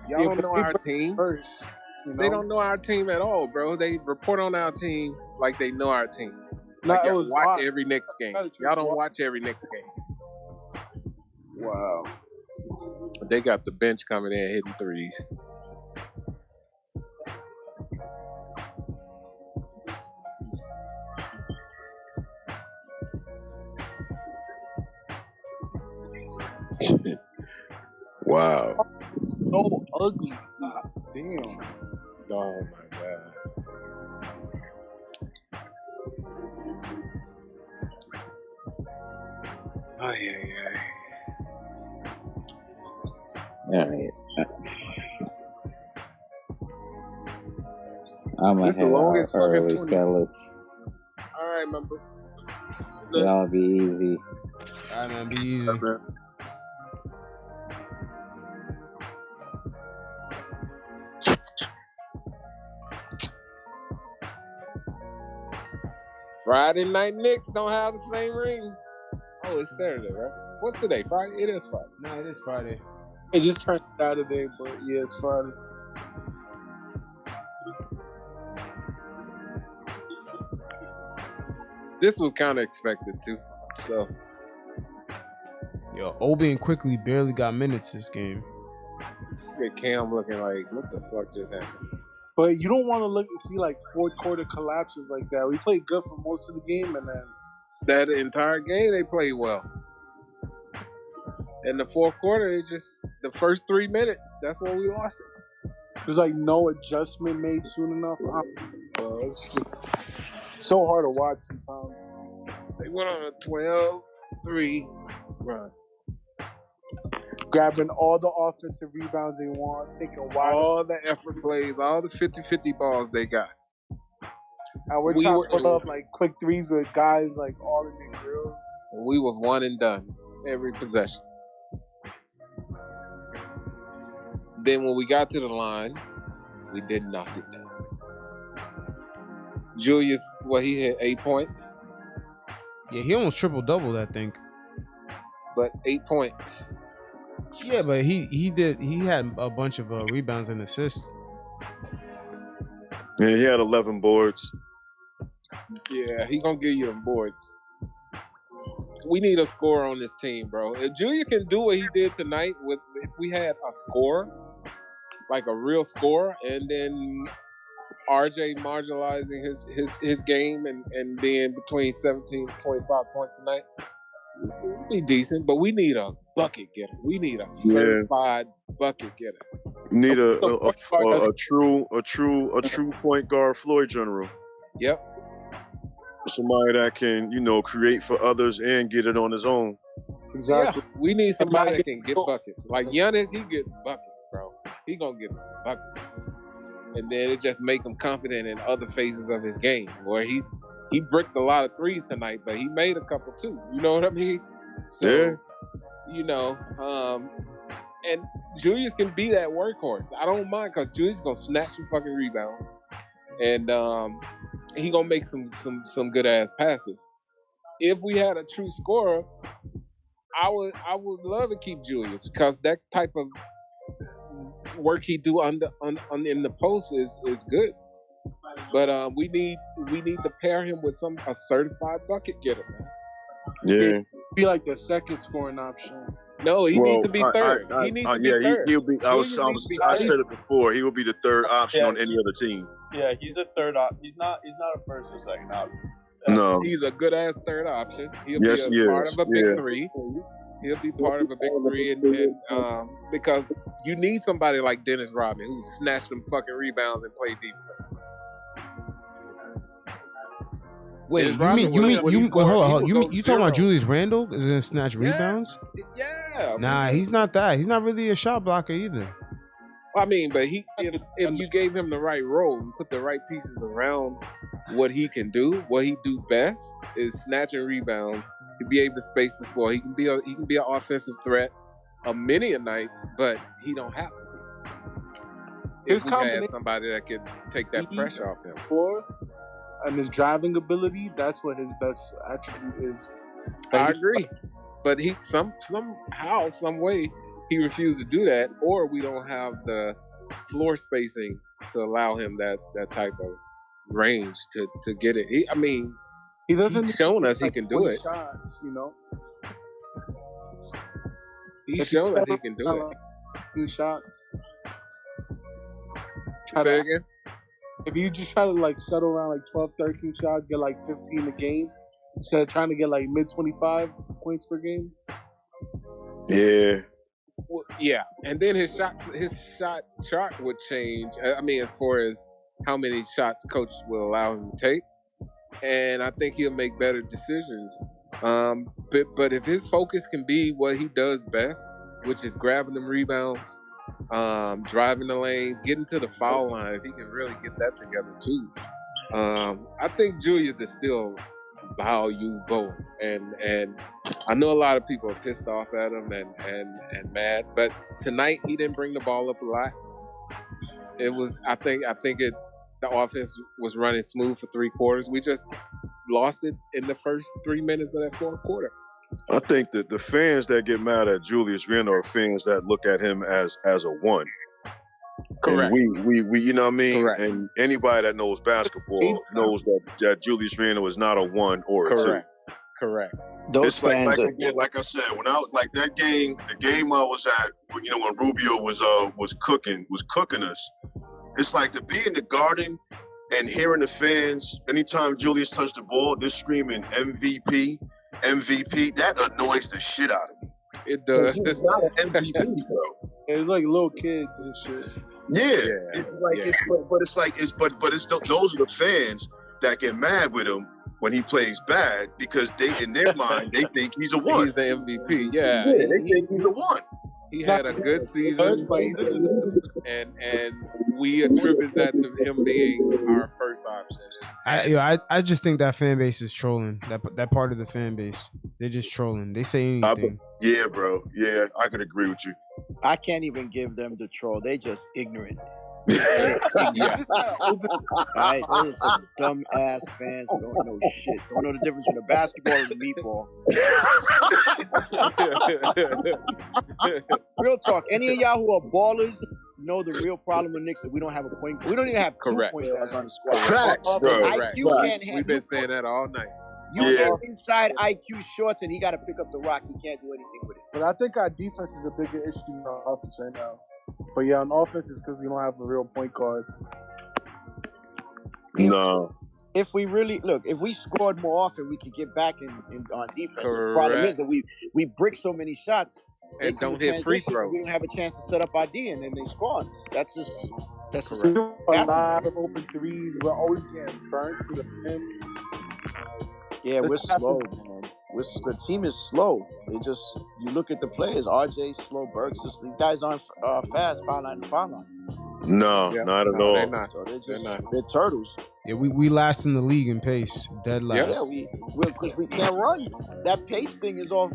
Y'all don't know our team. First, They don't know our team at all, bro. They report on our team like they know our team. Like y'all watch every Knicks game. Y'all don't watch every Knicks game. Wow. They got the bench coming in hitting threes. Wow. So ugly. God damn. Oh my god. Oh yeah. All right. I'm gonna head out early, fellas. All right, my bro. Y'all be easy. All right, man. Be easy. Friday night Knicks don't have the same ring. Oh, it's Saturday, right? What's today? Friday? It is Friday. No, it is Friday. It just turned Saturday, but yeah, it's Friday. This was kind of expected too. So Yo, Obi and Quickly barely got minutes this game. get Cam looking like, what the fuck just happened? But you don't want to see like fourth quarter collapses like that. We played good for most of the game, and then That entire game they played well. In the fourth quarter, they just the first 3 minutes. That's when we lost it. there's like no adjustment made soon enough. It's just so hard to watch sometimes. They went on a 12-3 run. Grabbing all the offensive rebounds they want, taking wide. All the effort plays, all the 50-50 balls they got. And we're trying to put up like quick threes with guys like all in their grill. And we was one and done every possession. Then when we got to the line, we didn't knock it down. Julius, he hit 8 points? Yeah, he almost triple-doubled, I think. But 8 points. Yeah, but he had a bunch of rebounds and assists. Yeah, he had 11 boards. Yeah, he gonna give you them boards. We need a scorer on this team, bro. If Julius can do what he did tonight, if we had a scorer, like a real scorer, and then RJ marginalizing his game and being between 17 and 25 points a night, it'd be decent. But we need a bucket getter. We need a certified bucket getter. Need a true point guard, Floyd General. Yep. Somebody that can, create for others and get it on his own. Exactly. Yeah, we need somebody that can get buckets. Like Giannis, he gets buckets, bro. He gonna get some buckets. And then it just make him confident in other phases of his game. Where he bricked a lot of threes tonight, but he made a couple too. You know what I mean? So, and Julius can be that workhorse. I don't mind because Julius gonna snatch some fucking rebounds, and he gonna make some good ass passes. If we had a true scorer, I would love to keep Julius because that type of work he do in the post is good. But we need to pair him with a certified bucket getter, man. Yeah. Be like the second scoring option. No, he needs to be third. He needs to be third. He'll be. I said it before. He will be the third option on any other team. Yeah, he's a third option. He's not a first or second option. No, he's a good ass third option. He'll be part of a big three. He'll be part of a big three, and because you need somebody like Dennis Rodman who snatched them fucking rebounds and play defense. Wait, hold on. You talking about Julius Randle is gonna snatch rebounds? Yeah. Nah, he's not that. He's not really a shot blocker either. I mean, but if you gave him the right role and put the right pieces around what he can do, what he do best is snatching rebounds. He'll be able to space the floor. He can be an offensive threat many a nights, but he don't have to be. If we had somebody that could take that pressure off him. And his driving ability, that's what his best attribute is. I agree. But he somehow, some way, he refused to do that, or we don't have the floor spacing to allow him that type of range to get it. He's shown us he can do it. Shots, He's shown us he can do it. Few shots. Say again? If you just try to settle around 12, 13 shots, get 15 a game, instead of trying to get mid 25 points per game. Yeah. Well, yeah, and then his shot chart would change. I mean, as far as how many shots coach will allow him to take, and I think he'll make better decisions. But if his focus can be what he does best, which is grabbing them rebounds, driving the lanes, getting to the foul line, if he can really get that together too, I think Julius is still valuable, and I know a lot of people are pissed off at him and mad, but tonight he didn't bring the ball up a lot. It was I think the offense was running smooth for 3 quarters. We just lost it in the first 3 minutes of that fourth quarter. I think that the fans that get mad at Julius Randle are fans that look at him as a one. Correct. And we you know what I mean? Correct. And anybody that knows basketball knows that Julius Randle is not a 1 or a 2. Correct. Those It's like fans are, again, like I said, when I was like that game, the game I was at, when Rubio was cooking us. It's like to be in the Garden and hearing the fans anytime Julius touched the ball, they're screaming MVP, MVP. That annoys the shit out of me. It does. He's not an MVP, bro. It's like little kids and shit. Yeah, it's like those are the fans that get mad with him when he plays bad because in their mind they think he's a 1. He's the MVP. Yeah, they think he's a 1. He had a good season, and we attribute that to him being our first option. I just think that fan base is trolling. That part of the fan base, they're just trolling. They say anything. Yeah, bro. Yeah, I could agree with you. I can't even give them the troll. They just ignorant. Yeah. Right? They're just some dumb ass fans who don't know shit. Don't know the difference between a basketball and a meatball. Real talk. Any of y'all who are ballers know the real problem with Knicks is we don't have a point. We don't even have 2 point guards on the squad. Facts, bro. We've been saying that all night. You get inside IQ shorts and he got to pick up the rock. He can't do anything with it. But I think our defense is a bigger issue than our offense right now. But yeah, on offense is because we don't have a real point guard. No. If we really if we scored more often, we could get back in on defense. Correct. The problem is that we brick so many shots and don't hit free throws. We don't have a chance to set up our D, and then they score on us. That's just we do a lot of open threes. We're always getting burnt to the rim. Yeah, we're slow, man. The team is slow. You look at the players. RJ slow, Burks. These guys aren't fast. Foul line to foul line. No, not at all. They're not. So they're turtles. Yeah, we last in the league in pace, dead last. Yeah, because we can't run. That pace thing is a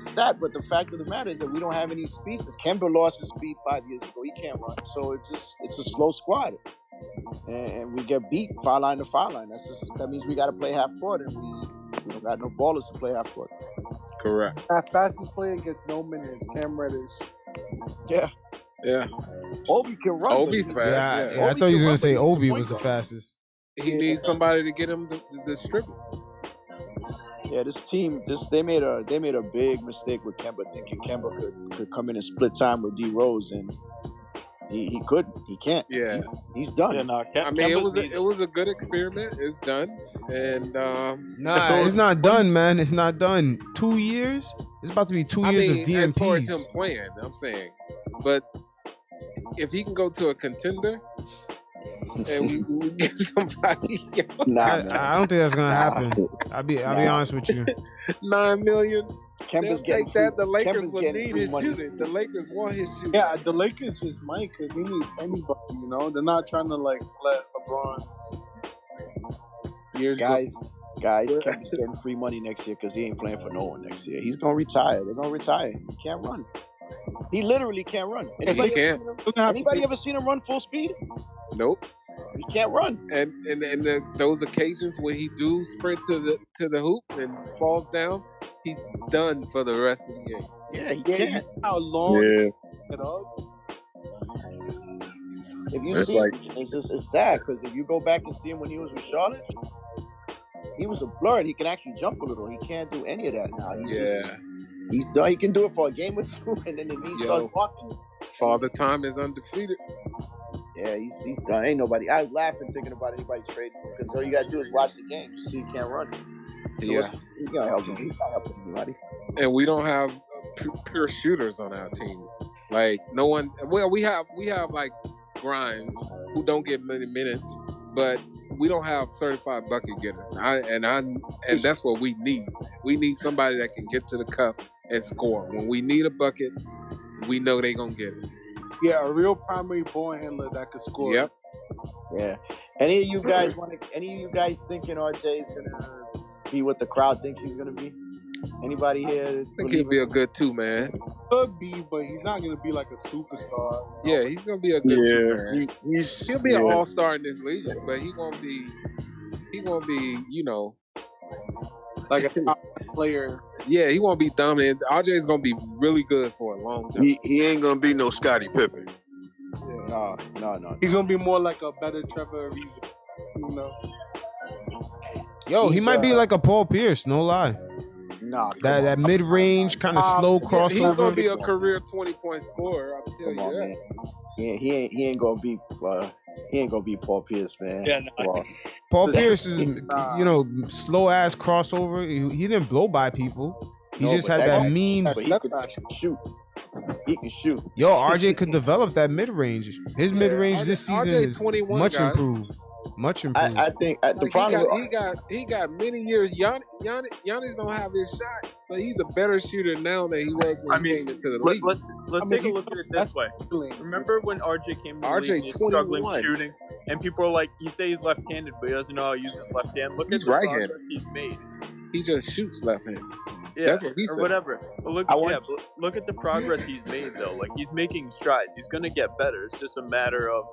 stat, but the fact of the matter is that we don't have any speeds. Kemba lost his speed 5 years ago. He can't run, so it's a slow squad, and we get beat foul line to foul line. That means we got to play half court, and we don't got no ballers to play half court. Correct. Our fastest player gets no minutes. Cam Reddish. Yeah. Yeah. Obi can run. Obi's fast. Yeah, I thought he was gonna say Obi was the fastest. He needs somebody to get him the distribute. Yeah, this team, they made a big mistake with Kemba, thinking Kemba could come in and split time with D Rose, and he couldn't. He can't. Yeah, he's done. Yeah, no, I mean, it was a good experiment. It's done, and it's not done, man. It's not done. 2 years. It's about to be 2 years of DMPs. As far as him playing, I'm saying, but if he can go to a contender. And we get somebody. I don't think that's gonna happen. I'll be honest with you. $9 million. Kemba's take that. The Lakers would need his shooting. The Lakers want his shooting. Yeah, the Lakers just might because he needs anybody. You know, they're not trying to let LeBron's years guys. Kemba's getting free money next year because he ain't playing for no one next year. He's gonna retire. They're gonna retire. He can't run. He literally can't run. Anybody ever seen him run full speed? Nope. He can't run. And those occasions when he do sprint to the hoop and falls down, he's done for the rest of the game. Yeah, he can't. How long? If you see him, it's sad because if you go back and see him when he was with Charlotte, he was a blur and he can actually jump a little. He can't do any of that now. He's done. He can do it for a game or two, and then he starts walking. Father Time is undefeated. Yeah, he's done. Ain't nobody. I was laughing thinking about anybody trading him because all you gotta do is watch the game. You see, he can't run. So he's gonna help him. He's not helping anybody. And we don't have pure shooters on our team. Like no one. Well, we have like Grimes who don't get many minutes, but we don't have certified bucket getters. And that's what we need. We need somebody that can get to the cup and score. When we need a bucket, we know they're gonna get it. Yeah, a real primary ball handler that could score. Yep. Yeah. Any of you guys thinking RJ is gonna be what the crowd thinks he's gonna be? Anybody here? I think he'll be a good 2-man. Could be, but he's not gonna be like a superstar. Yeah, he's gonna be a good 2-man. He'll be an all-star in this league, but he won't be, like a top player. Yeah, he won't be dominant. RJ is gonna be really good for a long time. He ain't gonna be no Scottie Pippen. Nah. He's gonna be more like a better Trevor Ariza, you know. Yo, he might be like a Paul Pierce, no lie. Nah, that mid range kind of slow crossover. He's gonna be a career 20-point scorer. I'm telling you that. Man. He ain't gonna be Paul Pierce, man. Yeah, no. Paul Pierce is slow ass crossover. He didn't blow by people. He just had that mean. But he could shoot. He can shoot. Yo, RJ could develop that mid range. His mid range this season is much improved. Much improved. I think the problem he got many years. Giannis don't have his shot, but he's a better shooter now than he was when he came into the league. Let's take a look at it this way. Remember when RJ came to the league and he's struggling shooting, and people are like, you say he's left-handed, but he doesn't know how to use his left hand. Look at the progress he's made. He just shoots left-handed. Yeah, that's what he said. Or whatever. But look at the progress he's made, though. Like, he's making strides. He's going to get better. It's just a matter of,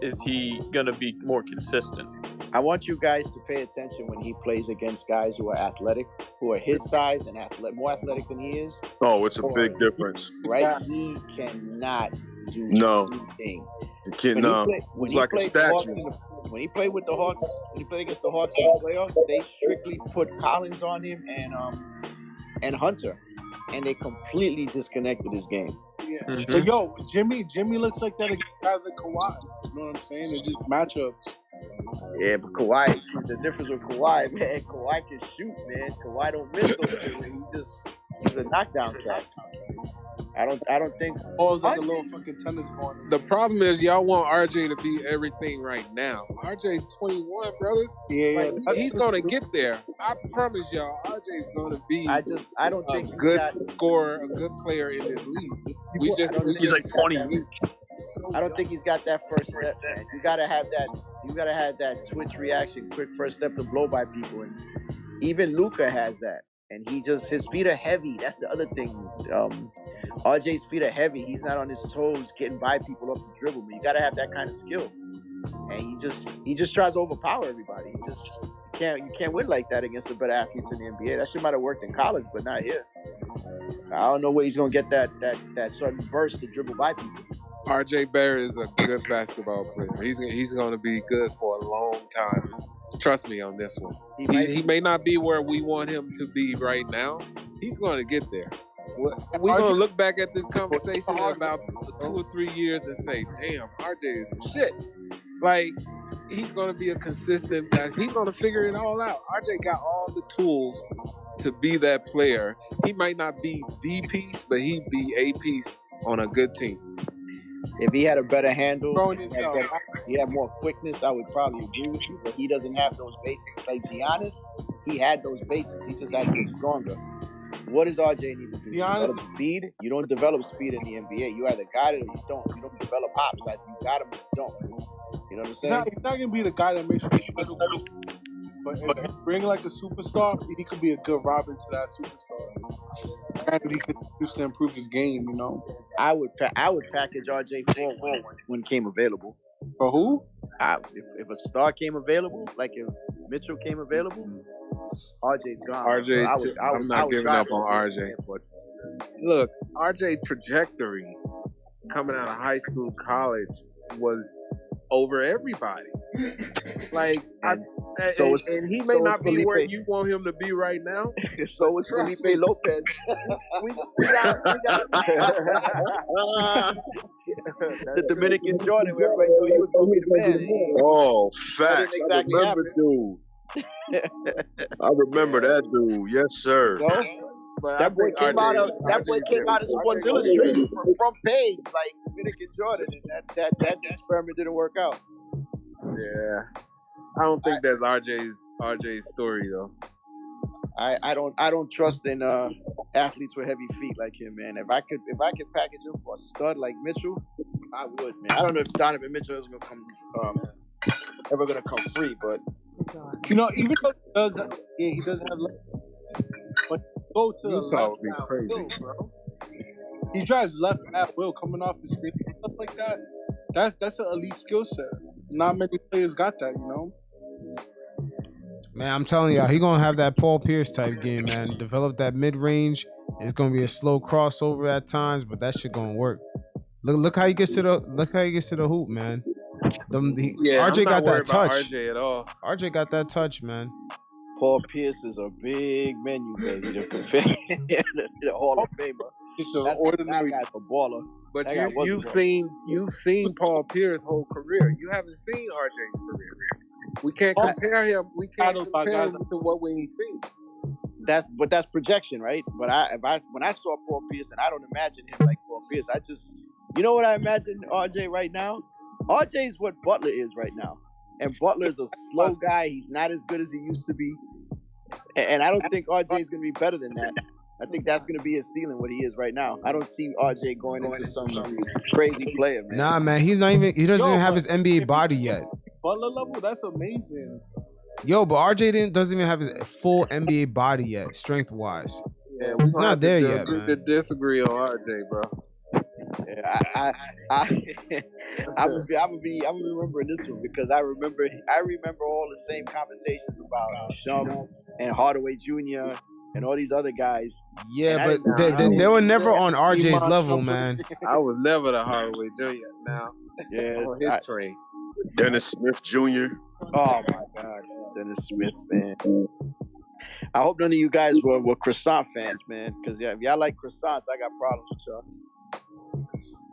is he going to be more consistent? I want you guys to pay attention when he plays against guys who are athletic, who are his size and more athletic than he is. Oh, it's a big difference. Right? He cannot do anything. He cannot. He's like a statue. When he played with the Hawks, when he played against the Hawks in the playoffs, they strictly put Collins on him and Hunter, and they completely disconnected his game. Yeah. Mm-hmm. But yo, Jimmy looks like that against guys like Kawhi. You know what I'm saying? They're just matchups. Yeah, but Kawhi, the difference with Kawhi, man, Kawhi can shoot, man. Kawhi don't miss those. He's a knockdown cat. I don't think. Oh, it's like a little fucking tennis ball. The problem is y'all want RJ to be everything right now. RJ's 21, brothers. Yeah, he's gonna get there. I promise y'all, RJ's gonna be. I don't think a good scorer, a good player in this league. He's like 20. I don't think he's got that first step, man. You gotta have that twitch reaction, quick first step to blow by people, and even Luka has that. And his feet are heavy. That's the other thing. RJ's feet are heavy. He's not on his toes getting by people off the dribble. But you got to have that kind of skill. And he just tries to overpower everybody. You can't win like that against the better athletes in the NBA. That shit might have worked in college, but not here. I don't know where he's gonna get that sudden burst to dribble by people. RJ Barrett is a good basketball player. He's gonna be good for a long time. Trust me on this one. He may not be where we want him to be right now. He's going to get there. We're going to look back at this conversation in about 2 or 3 years and say, damn, RJ is the shit. Like, he's going to be a consistent guy. He's going to figure it all out. RJ got all the tools to be that player. He might not be the piece, but he'd be a piece on a good team. If he had a better handle, he had more quickness, I would probably agree with you. But he doesn't have those basics. Like Giannis, he had those basics. He just had to get stronger. What does RJ need to do? Develop speed? You don't develop speed in the NBA. You either got it or you don't. You don't develop hops. Like you got him or you don't. You know what I'm saying? He's not gonna be the guy that makes you pedal. But if you bring like a superstar, he could be a good Robin to that superstar. And he could use to improve his game, you know. I would package RJ for when it came available. For who? If a star came available, like if Mitchell came available, RJ's gone. I'm not giving up on RJ. But look, RJ trajectory coming out of high school, college was over everybody. Like, and he may not be where you want him to be right now. So was Felipe Lopez. The Dominican Jordan, where everybody knew he was going to be the man. Oh, facts. Exactly I remember, dude. I remember that dude. Yes, sir. So, that boy came out of Sports Illustrated from front page, like Dominican Jordan, and that experiment didn't work out. Yeah, I don't think that's RJ's story though. I don't trust in athletes with heavy feet like him, man. If I could package him for a stud like Mitchell, I would, man. I don't know if Donovan Mitchell is ever gonna come free, but you know, even though he doesn't have left, but go to Utah would be crazy, will, bro. He drives left at will, coming off the screen and stuff like that. That's an elite skill set. Not many players got that, you know. Man, I'm telling y'all, he gonna have that Paul Pierce type game, man. Develop that mid range. It's gonna be a slow crossover at times, but that shit gonna work. Look how he gets to the hoop, man. Yeah, RJ I'm got not worried that about touch. RJ at all. RJ got that touch, man. Paul Pierce is a big menu, baby. The Hall of Famer. Just an That ordinary. guy's a baller. But That guy was a baller. you've seen Paul Pierce's whole career. You haven't seen RJ's career. We can't compare him. We can't compare him to what we've seen. That's projection, right? But when I saw Paul Pierce, and I don't imagine him like Paul Pierce. You know what I imagine RJ right now? RJ is what Butler is right now, and Butler is a slow guy. He's not as good as he used to be, and I don't think RJ is going to be better than that. I think that's going to be his ceiling, what he is right now. I don't see RJ going into some crazy player, man. Nah, man, he doesn't even have his NBA body yet. Butler level, that's amazing. Yo, but RJ doesn't even have his full NBA body yet, strength wise. Yeah, he's not there yet, man. To disagree on RJ, bro. Yeah, I'm gonna be remembering this one because I remember all the same conversations about Shum and Hardaway Jr. and all these other guys. Yeah, but they were never on RJ's level, man. I was never the Hardaway Jr. Now, yeah, on his train. Dennis Smith Jr. Oh my God, Dennis Smith, man. I hope none of you guys were croissant fans, man. Because if y'all like croissants, I got problems with y'all.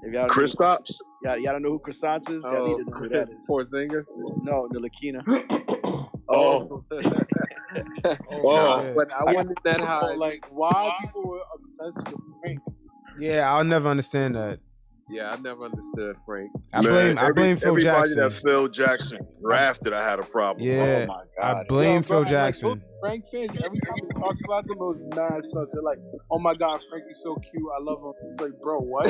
If y'all Kristaps? Y'all don't know who croissants is? Y'all need to know who that is. Porzingis? No, Ntilikina. Oh. Oh, but I wanted that high. Like, why people were obsessed with Frank? Yeah, I'll never understand that. Yeah, I never understood Frank. I blame Phil Jackson. Everybody that Phil Jackson drafted, I had a problem. Yeah, oh my God. I blame Phil Jackson. Like, Frank fans, every time they talk about them, it was mad stuff. They're like, "Oh my God, Frankie's so cute. I love him." It's like, bro, what?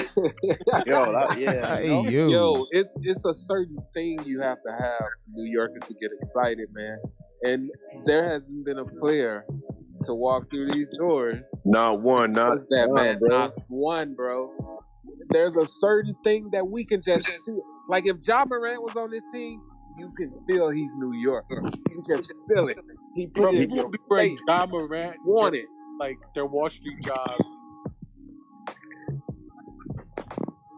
Yo, it's a certain thing you have to have for New Yorkers to get excited, man. And there hasn't been a player to walk through these doors. Not one, not one, bro. There's a certain thing that we can just see. Like if Ja Morant was on this team, you can feel he's New York. You can just feel it. He put it in your face. Ja Morant want it. Like their Wall Street jobs.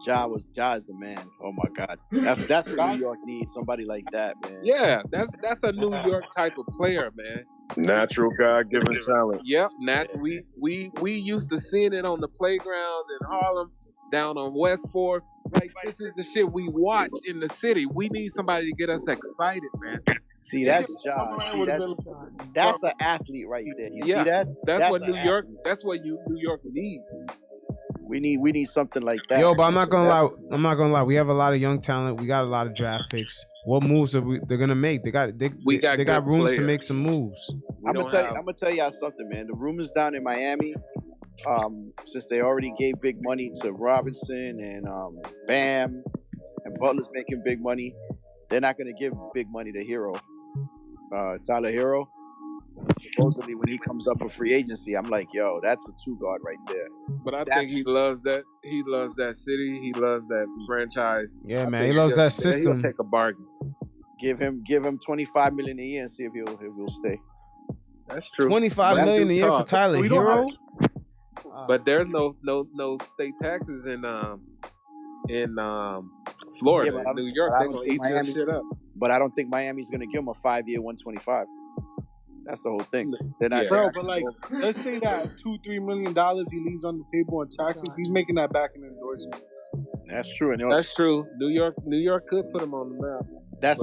Ja is the man. Oh my God, that's what New York needs. Somebody like that, man. Yeah, that's a New York type of player, man. Natural God-given talent. Yep, we used to seeing it on the playgrounds in Harlem, down on West 4th. Like this is the shit we watch in the city. We need somebody to get us excited, man. See, that's Ja. That's an athlete right there. You see that? That's what New York. That's what New York needs. We need something like that. Yo, but I'm not gonna lie. We have a lot of young talent. We got a lot of draft picks. What moves they're gonna make? They got room players. to make some moves. I'm gonna tell y'all something, man. The rumors down in Miami, since they already gave big money to Robinson and Bam, and Butler's making big money, they're not gonna give big money to Hero, Tyler Hero. Supposedly, when he comes up for free agency, I'm like, yo, that's a two guard right there. But I think he loves that. He loves that city. He loves that franchise. Yeah, man, he loves that system. He'll take a bargain. Give him $25 million a year and see if he'll stay. That's true. $25 million a year for Tyler Hero. But there's no state taxes in Florida. In New York, they're gonna eat that shit up. But I don't think Miami's gonna give him a 5-year, $125. That's the whole thing. They're not, bro, but like, let's say that $2-3 million he leaves on the table in taxes, he's making that back in endorsements. That's true. That's true. New York could put him on the map. That's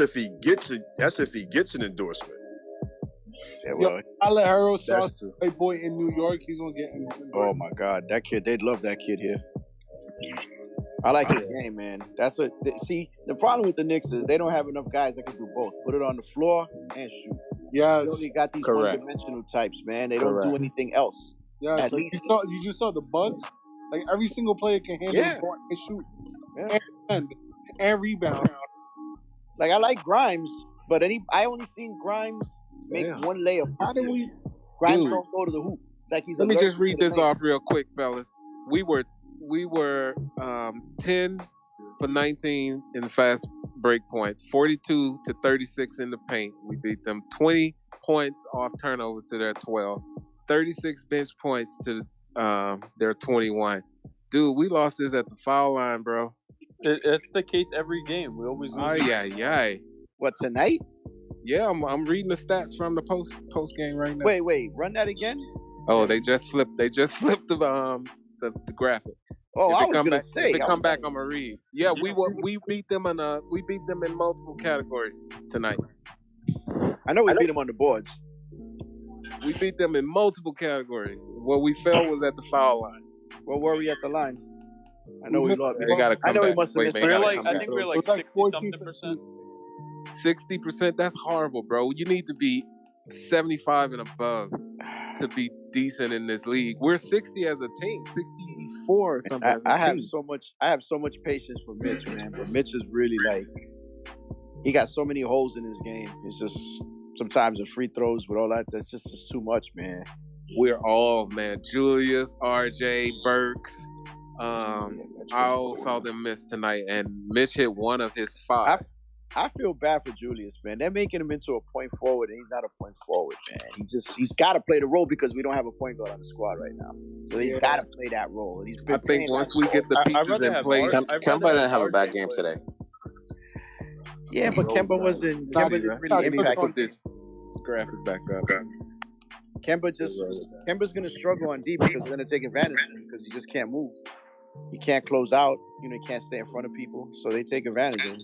if he gets it. That's if he gets an endorsement. Yeah, well, I let Hero Sauce Playboy in New York. He's gonna get an endorsement. Oh my God, that kid! They'd love that kid here. I like his game, man. That's what. See, the problem with the Knicks is they don't have enough guys that can do both. Put it on the floor and shoot. Yeah, they only got these one-dimensional types, man. They don't do anything else. Yeah, so you just saw the Bucks. Like every single player can handle the ball and shoot, and rebound. Like I like Grimes, but I only seen Grimes make one layup. How did we? Grimes don't go to the hoop. It's like he's. Let me just read this off real quick, fellas. We were 10 for 19 in fast break points, 42 to 36 in the paint. We beat them 20 points off turnovers to their 12, 36 bench points to their 21. Dude, we lost this at the foul line, bro. It's the case every game. We always lose. Ay. What, tonight? Yeah, I'm reading the stats from the post game right now. Wait, run that again. Oh, they just flipped the graphic. Oh, if I they was come gonna back, say. if they I come was back, like, I'm gonna read. Yeah, we beat them in multiple categories tonight. I know we beat them on the boards. We beat them in multiple categories. Where we fell was at the foul line. What were we at the line? I know we lost. They gotta come I know back. we must have missed. I think we're like 60-something%. 60%. That's horrible, bro. You need to be 75 and above to be decent in this league. We're 60 as a team, 64 or something. I have so much patience for Mitch, man. But Mitch is really like, he got so many holes in his game. It's just sometimes the free throws with all that. That's just too much, man. We're all, man. Julius, RJ, Burks. I all saw them miss tonight, and Mitch hit one of his 5. I feel bad for Julius, man. They're making him into a point forward, and he's not a point forward, man. He's got to play the role because we don't have a point guard on the squad right now. So he's got to play that role. And he's been I think once we get the pieces in place, Kemba didn't have a bad game today. Yeah, but Kemba wasn't. Kemba didn't really impact. Put this graphic back up. Kemba's gonna struggle on D because they're gonna take advantage of him because he just can't move. He can't close out. He can't stay in front of people, so they take advantage of him.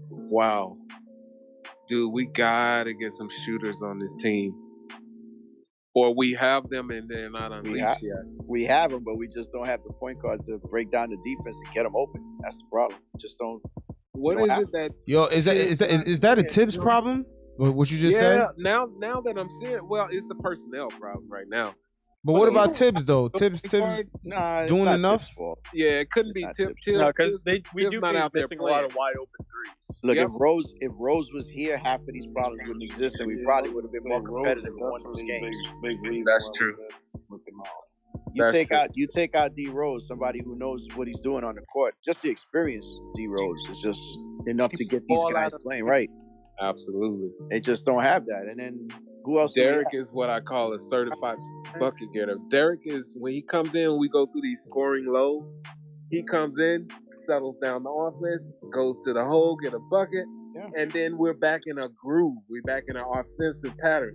Wow. Dude, we gotta get some shooters on this team. Or we have them and they're not unleashed yet. We have them, but we just don't have the point guards to break down the defense and get them open. That's the problem. Just don't. What is it that? Yo, is that a Tibbs problem? What you just said? Yeah. Now that I'm seeing it, well, it's a personnel problem right now. But what about Tibbs though? Tibbs doing enough? Yeah, it couldn't be Tibbs. No, because we do not out missing there a lot of wide open threes. Look, if Rose was here, half of these problems wouldn't exist, and we probably would have been more competitive and won those games. That's true. You take out D Rose, somebody who knows what he's doing on the court. Just the experience, D Rose is just enough to get these guys playing right. Absolutely. They just don't have that. And then who else? Derick is what I call a certified bucket getter. Derick is, when he comes in, we go through these scoring lows. He comes in, settles down the offense, goes to the hole, get a bucket, and then we're back in a groove. We're back in our offensive pattern.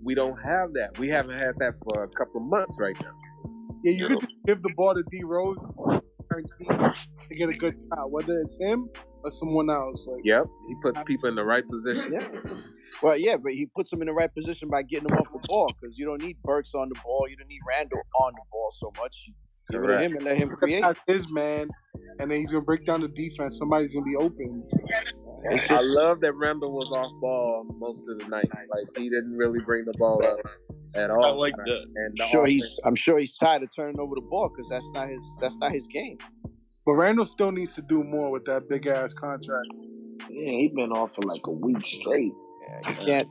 We don't have that. We haven't had that for a couple of months right now. Yeah, you could just give the ball to D Rose to get a good shot, whether it's him or someone else. Yep, he put people in the right position. Yeah. Well, yeah, but he puts them in the right position by getting them off the ball because you don't need Burks on the ball. You don't need Randall on the ball so much. Give it to him and let him create. That's his man, and then he's going to break down the defense. Somebody's going to be open. I love that Randall was off ball most of the night. Like, he didn't really bring the ball up at all. I like that. And I'm sure he's tired of turning over the ball because that's not his game. But Randall still needs to do more with that big ass contract. Yeah, he's been off for like a week straight. Yeah, you can't.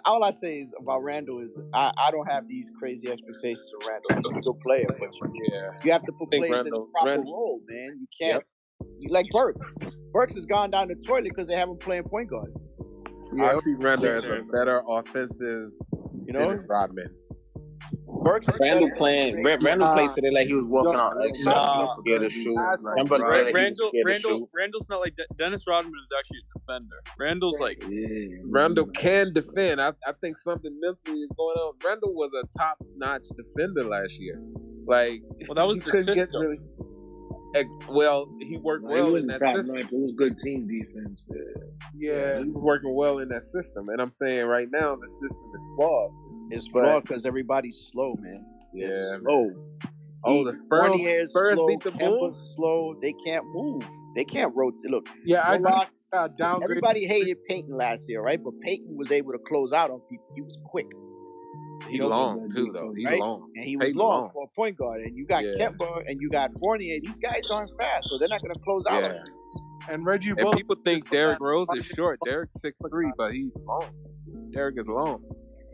All I say is about Randall is I don't have these crazy expectations of Randall. He's a good player, but you have to put players in the proper role, man. You can't. Yep. You like Burks. Burks has gone down the toilet because they have him playing point guard. I see Randall as a better offensive Dennis Rodman. Burks Randall played today like he was walking on eggshells. Scared to shoot. Randall's not like Dennis Rodman is actually a defender. Randall's like Randall can defend. I think something mentally is going on. Randall was a top-notch defender last year. Like, well, that was he couldn't get really. Well, he worked well in that system. It was good team defense. Yeah, he was working well in that system. And I'm saying right now the system is flawed. It's flawed because everybody's slow, man. Yeah, slow. Oh, the Spurs slow, beat the Bulls. Slow. They can't move. They can't rotate. Look, everybody hated Peyton last year, right? But Peyton was able to close out on people. He was quick. He's long too, though. He's long, and he was long for a point guard. And you got Kemba and you got Fournier. These guys aren't fast, so they're not going to close out on you. And Reggie, and people think Derrick Rose is short. Derrick's 6'3", but he's long. Derrick is long.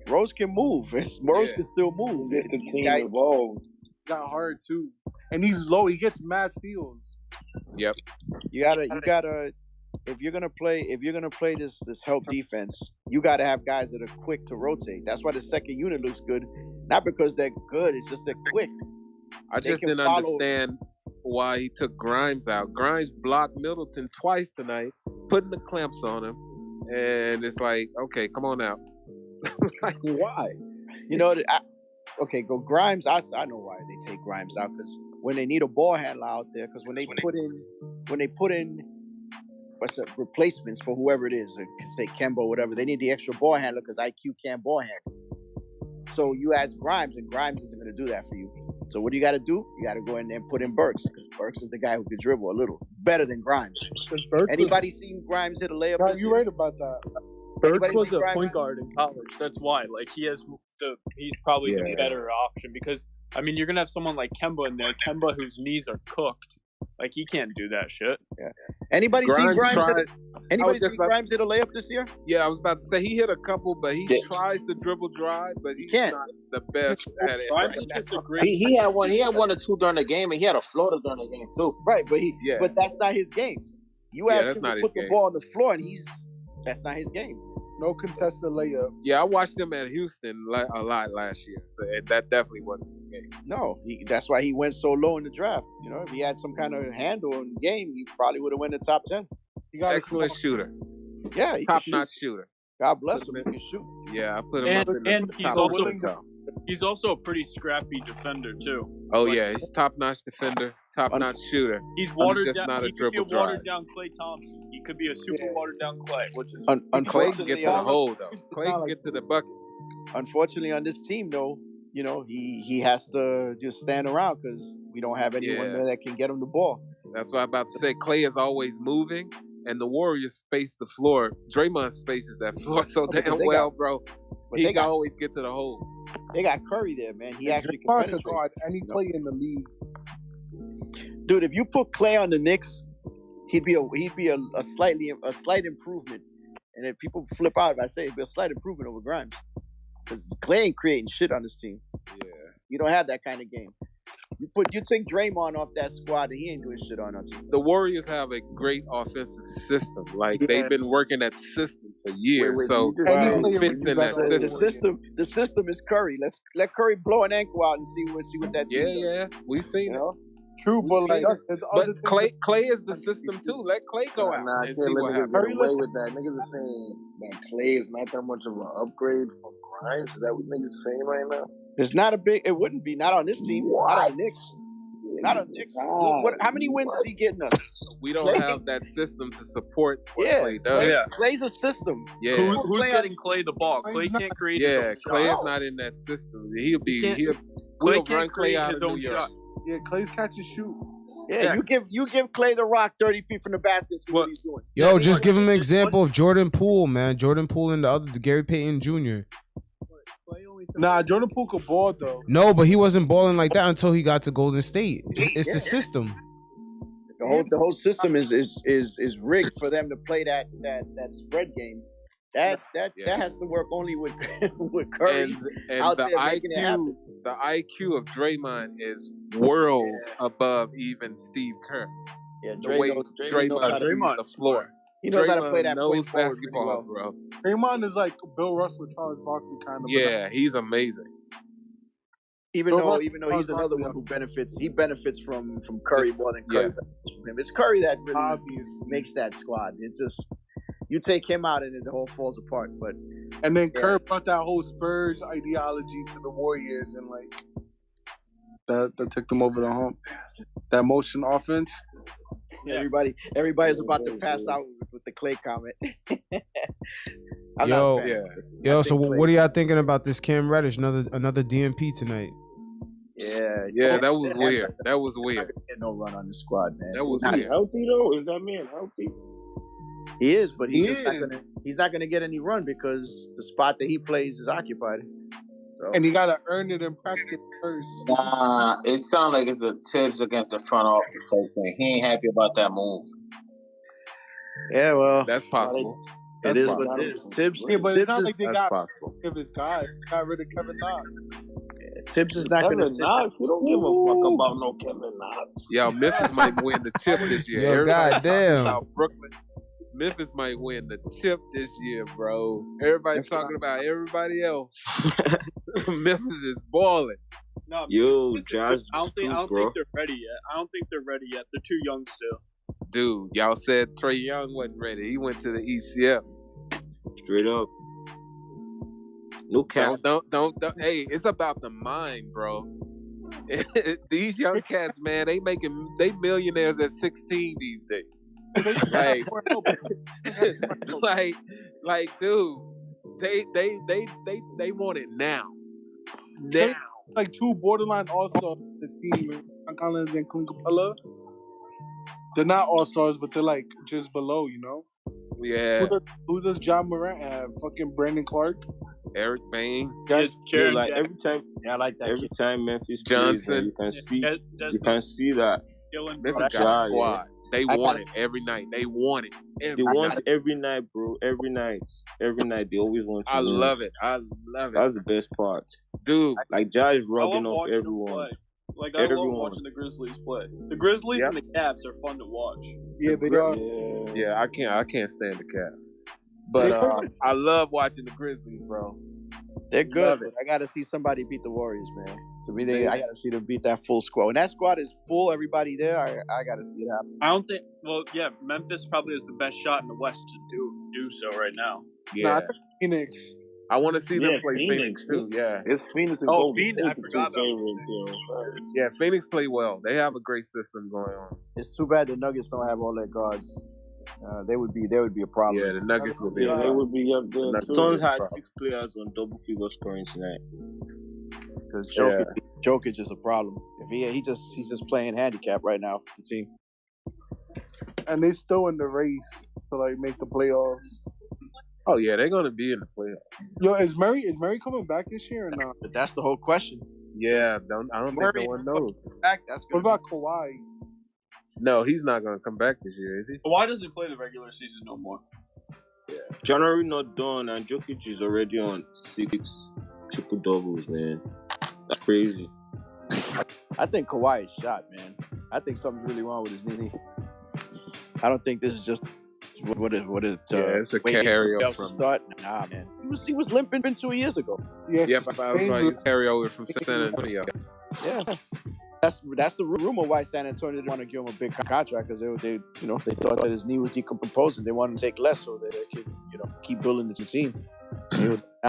Rose can move. Rose can still move. The team evolved. Got hard too, and he's low. He gets mad steals. Yep. You gotta. If you're gonna play this help defense, you gotta have guys that are quick to rotate. That's why the second unit looks good Not because they're good. It's just they're quick. I They just can didn't follow- understand why he took Grimes out. Grimes blocked Middleton twice tonight, putting the clamps on him, and it's like, okay, come on out. Like, why? You know, go Grimes. I know why they take Grimes out, because when they need a ball handler out there, because when they put in replacements for whoever it is, or say Kemba or whatever, they need the extra ball handler because IQ can't ball handle. So you ask Grimes, and Grimes isn't going to do that for you. So what do you got to do? You got to go in there and put in Burks, because Burks is the guy who can dribble a little better than Grimes. Anybody seen Grimes hit a layup? Yeah, you're right about that. Burks was a point guard in college. That's why. Like, he's probably the better option, because I mean, you're gonna have someone like Kemba in there. Kemba, whose knees are cooked. Like, he can't do that shit. Yeah. Anybody see Grimes hit a layup this year? Yeah, I was about to say he hit a couple, but he tries to dribble drive, but he's not the best at it. Grimes is just a great. He had one or two during the game, and he had a floater during the game too. Right, but that's not his game. You ask him to put the ball on the floor, and that's not his game. No contested layup. Yeah, I watched him at Houston a lot last year, so that definitely wasn't his game. No, that's why he went so low in the draft. You know, if he had some kind of handle in the game, he probably would have won the top 10. Excellent shooter. Yeah, top-notch shooter. God bless him. He can shoot. Yeah, I put him up in the top. He's also a pretty scrappy defender too. Oh yeah, he's top-notch defender, top-notch shooter. He's watered just down. Not a he could dribble be a watered down Klay Thompson. He could be a super watered down Klay, which is Clay can get to the hole though. Clay can get to the bucket. Unfortunately, on this team though, you know, he has to just stand around because we don't have anyone there that can get him the ball. That's what I'm about to say. Clay is always moving, and the Warriors space the floor. Draymond spaces that floor so damn well, bro. He can always get to the hole. They got Curry there, man. He actually can penetrate. Guard any player in the league. Dude, if you put Clay on the Knicks, he'd be a slight improvement. And if people flip out, if I say it'd be a slight improvement over Grimes, because Clay ain't creating shit on this team. Yeah, you don't have that kind of game. You take Draymond off that squad, and he ain't doing shit on our team. The Warriors have a great offensive system. Like they've been working that system for years, so it fits in that system. The system is Curry. Let Curry blow an ankle out and see what that team does. Yeah, we've seen it. True, but Clay is the system too. Let Clay go out and see what happens. Get away with that. Niggas are saying that Clay is not that much of an upgrade from Grimes. Is that what niggas are saying right now? It's not a big. It wouldn't be. Not on this team. What? Not on Knicks. Not on Knicks. How many wins is he getting us? We don't have that system to support what Clay does. Clay's a system. Yeah. Who's getting Clay the ball? Clay can't create his own shot. Clay is not in that system. Clay can't create his own shot. Yeah, Clay's catch and shoot. Yeah, you give Clay the rock 30 feet from the basket and see what he's doing. Yo, just give him an example of Jordan Poole, man. Jordan Poole and the Gary Payton Jr. Nah, Jordan Poole could ball though. No, but he wasn't balling like that until he got to Golden State. It's a system. The whole system is rigged for them to play that spread game. That has to work only with Curry and out the there making it happen. The IQ of Draymond is worlds above even Steve Kerr. Yeah, Draymond knows the floor. He knows how to play that knows point basketball, well. bro. Draymond is like Bill Russell, Charles Barkley kind of. Yeah, he's amazing. Even though he's another one who benefits from Curry more than Curry benefits from him. It's Curry that really makes that squad. It's just you take him out and the whole falls apart. And then Kerr brought that whole Spurs ideology to the Warriors, and like that took them over the hump. That motion offense. Yeah. Everybody's about to pass out with the Clay comment. So what are y'all thinking about this Cam Reddish? Another DNP tonight. Yeah, that was weird. That was weird. Get no run on the squad, man. That was weird. Healthy though? Is that man healthy? He is, but he's not gonna get any run because the spot that he plays is occupied. So. And he gotta earn it in practice first. Nah, it sounds like it's a Tibbs against the front office type thing. He ain't happy about that move. Yeah, well, that's possible. It is what it is. Tibbs, but it's not like they got possible. If his guy got rid of Kevin Knox. Tibbs is not going to Knox. You don't give a fuck about no Kevin Knox. Yo, Memphis might win the chip this year. Yo, goddamn. South Brooklyn. Memphis might win the chip this year, bro. Everybody's talking about everybody else. Memphis is balling. No, Yo, this is Jazz, good. I don't think bro. they're ready yet. I don't think they're ready yet. They're too young still. Dude, y'all said Trae Young wasn't ready. He went to the ECF. Straight up. No cap. Don't. Hey, it's about the mind, bro. These young cats, man, they millionaires at 16 these days. Like, dude, they want it now. Like two borderline all-stars in the team, John Collins and Clint Capella. They're not all-stars, but they're like just below, you know? Yeah. Who does John Morant have? Fucking Brandon Clark? Eric Bain. Yes, Yo, like every time, I like that. every time Memphis Johnson. plays, you can see that Memphis got a squad. They want it every night. They want it. They want it every night, bro. Every night. They always want to I win. love it. That's the best part. Dude. Like, Jai is rubbing off everyone. Like, I love watching the Grizzlies play. The Grizzlies and the Cavs are fun to watch. Yeah, they are. Yeah, I can't stand the Cavs. But I love watching the Grizzlies, bro. They're good. But I got to see somebody beat the Warriors, man. To me, I got to see them beat that full squad. When that squad is full, everybody there, I got to see it happen. I don't think. Well, yeah, Memphis probably has the best shot in the West to do so right now. Yeah, Phoenix. I want to see them play Phoenix too. Yeah, It's Phoenix and Phoenix. I forgot about Yeah, Phoenix play well. They have a great system going on. It's too bad the Nuggets don't have all their guards. They would be a problem. Yeah, the Nuggets would be. They would be up there. The Suns had 6 players on double figure scoring tonight. Because Jokic is a problem. If he's just playing handicap right now. The team. And they still in the race to like make the playoffs. Oh yeah, they're gonna be in the playoffs. Yo, is Murray coming back this year or not? But that's the whole question. Yeah, I don't think no one knows. What about Kawhi? No, he's not gonna come back this year, is he? Why doesn't play the regular season no more? Yeah, January not done, and Jokic is already on 6 triple doubles, man. That's crazy. I think Kawhi is shot, man. I think something's really wrong with his knee. I don't think this is just what is it's a carryover from start. Nah, man. He was limping 2 years ago. Yeah, it's carryover from San Antonio. Yeah. That's the rumor why San Antonio didn't want to give him a big contract, because they thought that his knee was decomposing. They wanted to take less so that they could keep building the team.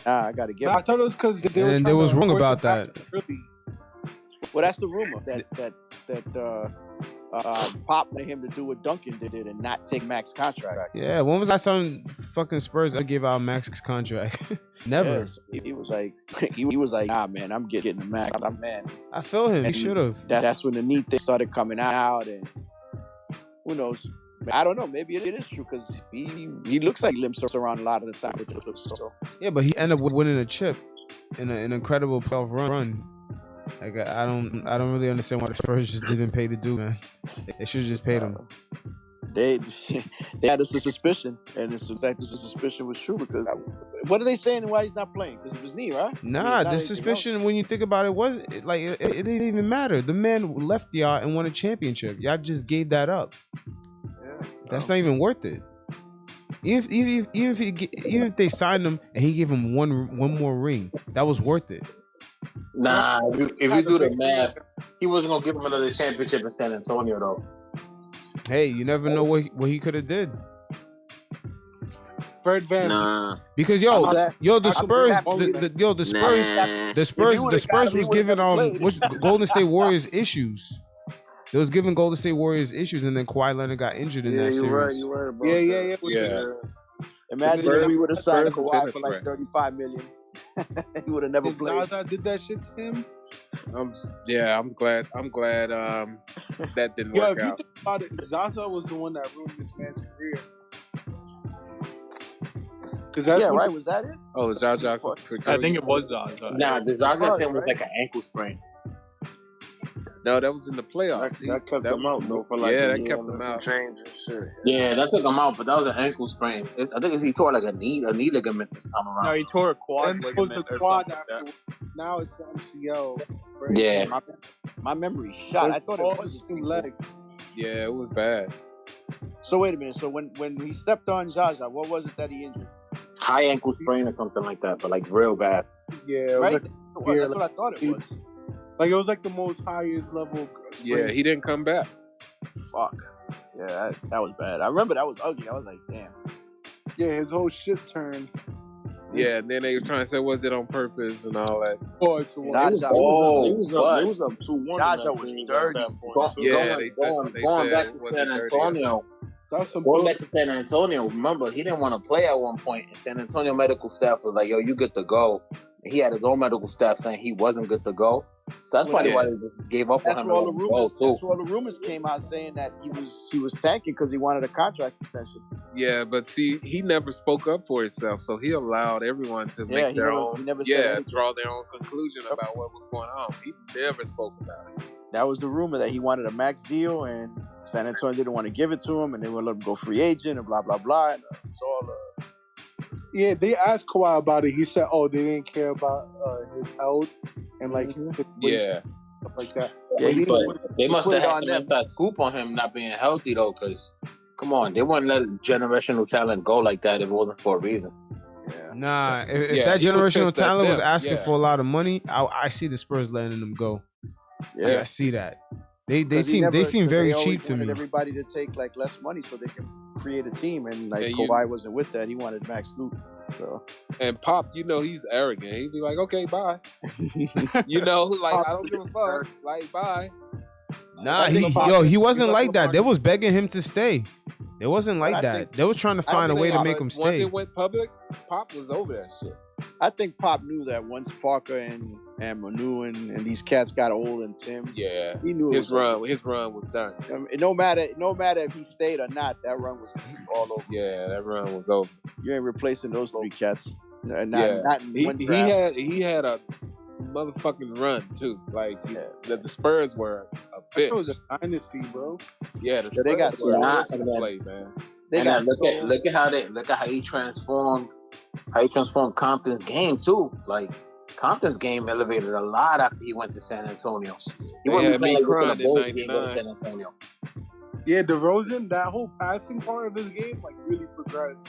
I got to give. I thought it was because they was wrong about that. Well, that's the rumor that Pop wanted him to do what Duncan did and not take Max contract. Yeah, when was that time fucking Spurs gave out Max's contract? Never. Yes, he was like, nah, man, I'm getting the Max. I'm man. I feel him. He should have. That's when the knee thing started coming out, and who knows? I don't know. Maybe it is true, because he looks like limps around a lot of the time. Yeah, but he ended up winning a chip in an incredible playoff run. Like, I don't really understand why the Spurs just didn't pay the dude, man. They should have just paid him. They had a suspicion, and it's like the suspicion was true, because what are they saying why he's not playing? Because of his knee, right? Nah, the suspicion, when you think about it, it didn't even matter. The man left y'all and won a championship. Y'all just gave that up. Yeah, that's not even worth it. Even if they signed him and he gave him one more ring, that was worth it. Nah, if you do the math, he wasn't gonna give him another championship in San Antonio, though. Hey, you never know what he could have did. Fred Van. Nah. Because the Spurs was giving Golden State Warriors issues. They was giving Golden State Warriors issues, and then Kawhi Leonard got injured in that series. You're right, bro. Yeah. Imagine if we would have signed Kawhi for like $35 million. He would have never played. Zaza did that shit to him. I'm glad that didn't work If you out. think about it, Zaza was the one that ruined this man's career. Right? Was that it? Oh, Zaza. I think it was Zaza. Nah, the Zaza thing was like an ankle sprain. No, that was in the playoffs. That kept him out, though. For like that kept him out. Change and shit. Yeah, that took him out, but that was an ankle sprain. I think he tore like a knee ligament this time around. No, he tore a quad ligament. It was the quad like that. Now it's the MCL. Yeah. My memory's shot. I thought it was his leg. Yeah, it was bad. So wait a minute. So when he stepped on Zaza, what was it that he injured? High ankle sprain or something like that, but like real bad. Yeah, right. was. Yeah, That's what I thought it was. Like it was like the most highest level. Yeah, he didn't come back. Fuck. Yeah, that was bad. I remember that was ugly. I was like, damn. Yeah, his whole shit turned. Yeah, and then they were trying to say, was it on purpose and all that. Oh, it's They was up 2-1. Jaja was dirty. Yeah, they said Going back to was San it dirty? Antonio. Going back to San Antonio, remember, he didn't want to play at one point, and San Antonio medical staff was like, yo, you good to go. And he had his own medical staff saying he wasn't good to go. So that's probably why they just gave up on him. That's where all the rumors came out saying that he was tanking because he wanted a contract extension. Yeah, but see, he never spoke up for himself, so he allowed everyone to make their own, draw their own conclusion about what was going on. He never spoke about it. That was the rumor that he wanted a max deal, and San Antonio didn't want to give it to him, and they would let him go free agent and blah blah blah. And it's all. Yeah, they asked Kawhi about it. He said, "Oh, they didn't care about his health and like stuff like that." Yeah, but they must have had some inside scoop on him not being healthy though, because come on, they wouldn't let generational talent go like that if it wasn't for a reason. Yeah. Nah, if that generational talent was asking for a lot of money, I see the Spurs letting them go. Yeah, I see that. They seem very cheap to me. Everybody to take like less money so they can create a team, and like Kawhi wasn't with that. He wanted max loot. So. And Pop, he's arrogant. He'd be like, "Okay, bye." I don't give a fuck. Like, bye. Nah, he wasn't like that. They was begging him to stay. It wasn't like that. They was trying to find a way to make him stay. Once it went public, Pop was over that shit. I think Pop knew that once Parker and Manu and these cats got old and Tim. Yeah, he knew his run was done. No matter if he stayed or not, that run was all over. Yeah, that run was over. You ain't replacing those three cats. He had a motherfucking run too. Like the Spurs were a bitch. That was a dynasty, bro. Yeah, the Spurs they got play, man. Look at how he transformed. How he transformed Compton's game too. Like Compton's game elevated a lot after he went to San Antonio. He wasn't playing like the Bulls game to San Antonio. Yeah, DeRozan, that whole passing part of his game like really progressed.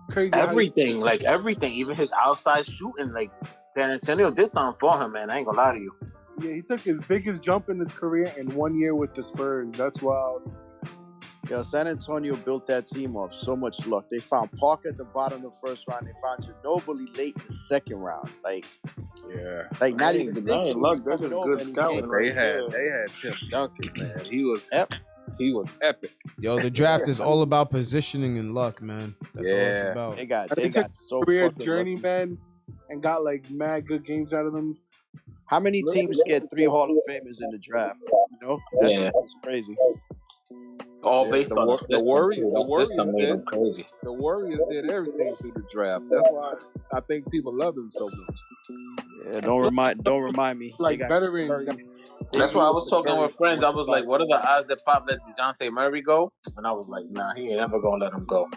Crazy. Everything, even his outside shooting, like San Antonio did something for him, man. I ain't gonna lie to you. Yeah, he took his biggest jump in his career in 1 year with the Spurs. That's wild. Yo, San Antonio built that team off so much luck. They found Parker at the bottom of the first round. They found Ginobili late in the second round. Not even thinking luck. That's just good scouting. They had Tim Duncan, man. He was epic. Yo, the draft is all about positioning and luck, man. That's all it's about. They got so career fucking journeyman and got like mad good games out of them. How many teams get 3 Hall of Famers in the draft? That's crazy. All based on the Warriors. The Warriors did everything through the draft. That's why I think people love them so much. Yeah, don't remind me. Like veterans. That's why I was talking with friends. I was like, "What are the odds that Pop let DeJounte Murray go?" And I was like, "Nah, he ain't ever gonna let him go."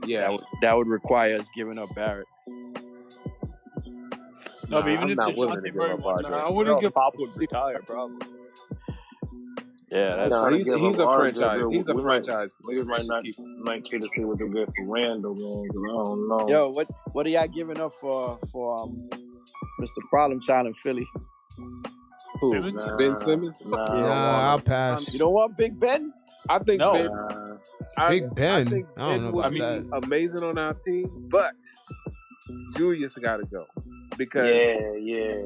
Yeah, that would require us giving up Barrett. No, but even if DeJounte Murray won, I wouldn't give Pop would retire probably. Yeah, he's a franchise. He's a franchise. Niggas might care to see what they get for Randall, man. Because I don't know. Yo, what are y'all giving up for Mr. Problem Child in Philly? Who? Ben Simmons? Nah, I'll pass. You don't want Big Ben? I think Big Ben. I think Ben would be amazing on our team, but Julius got to go. Because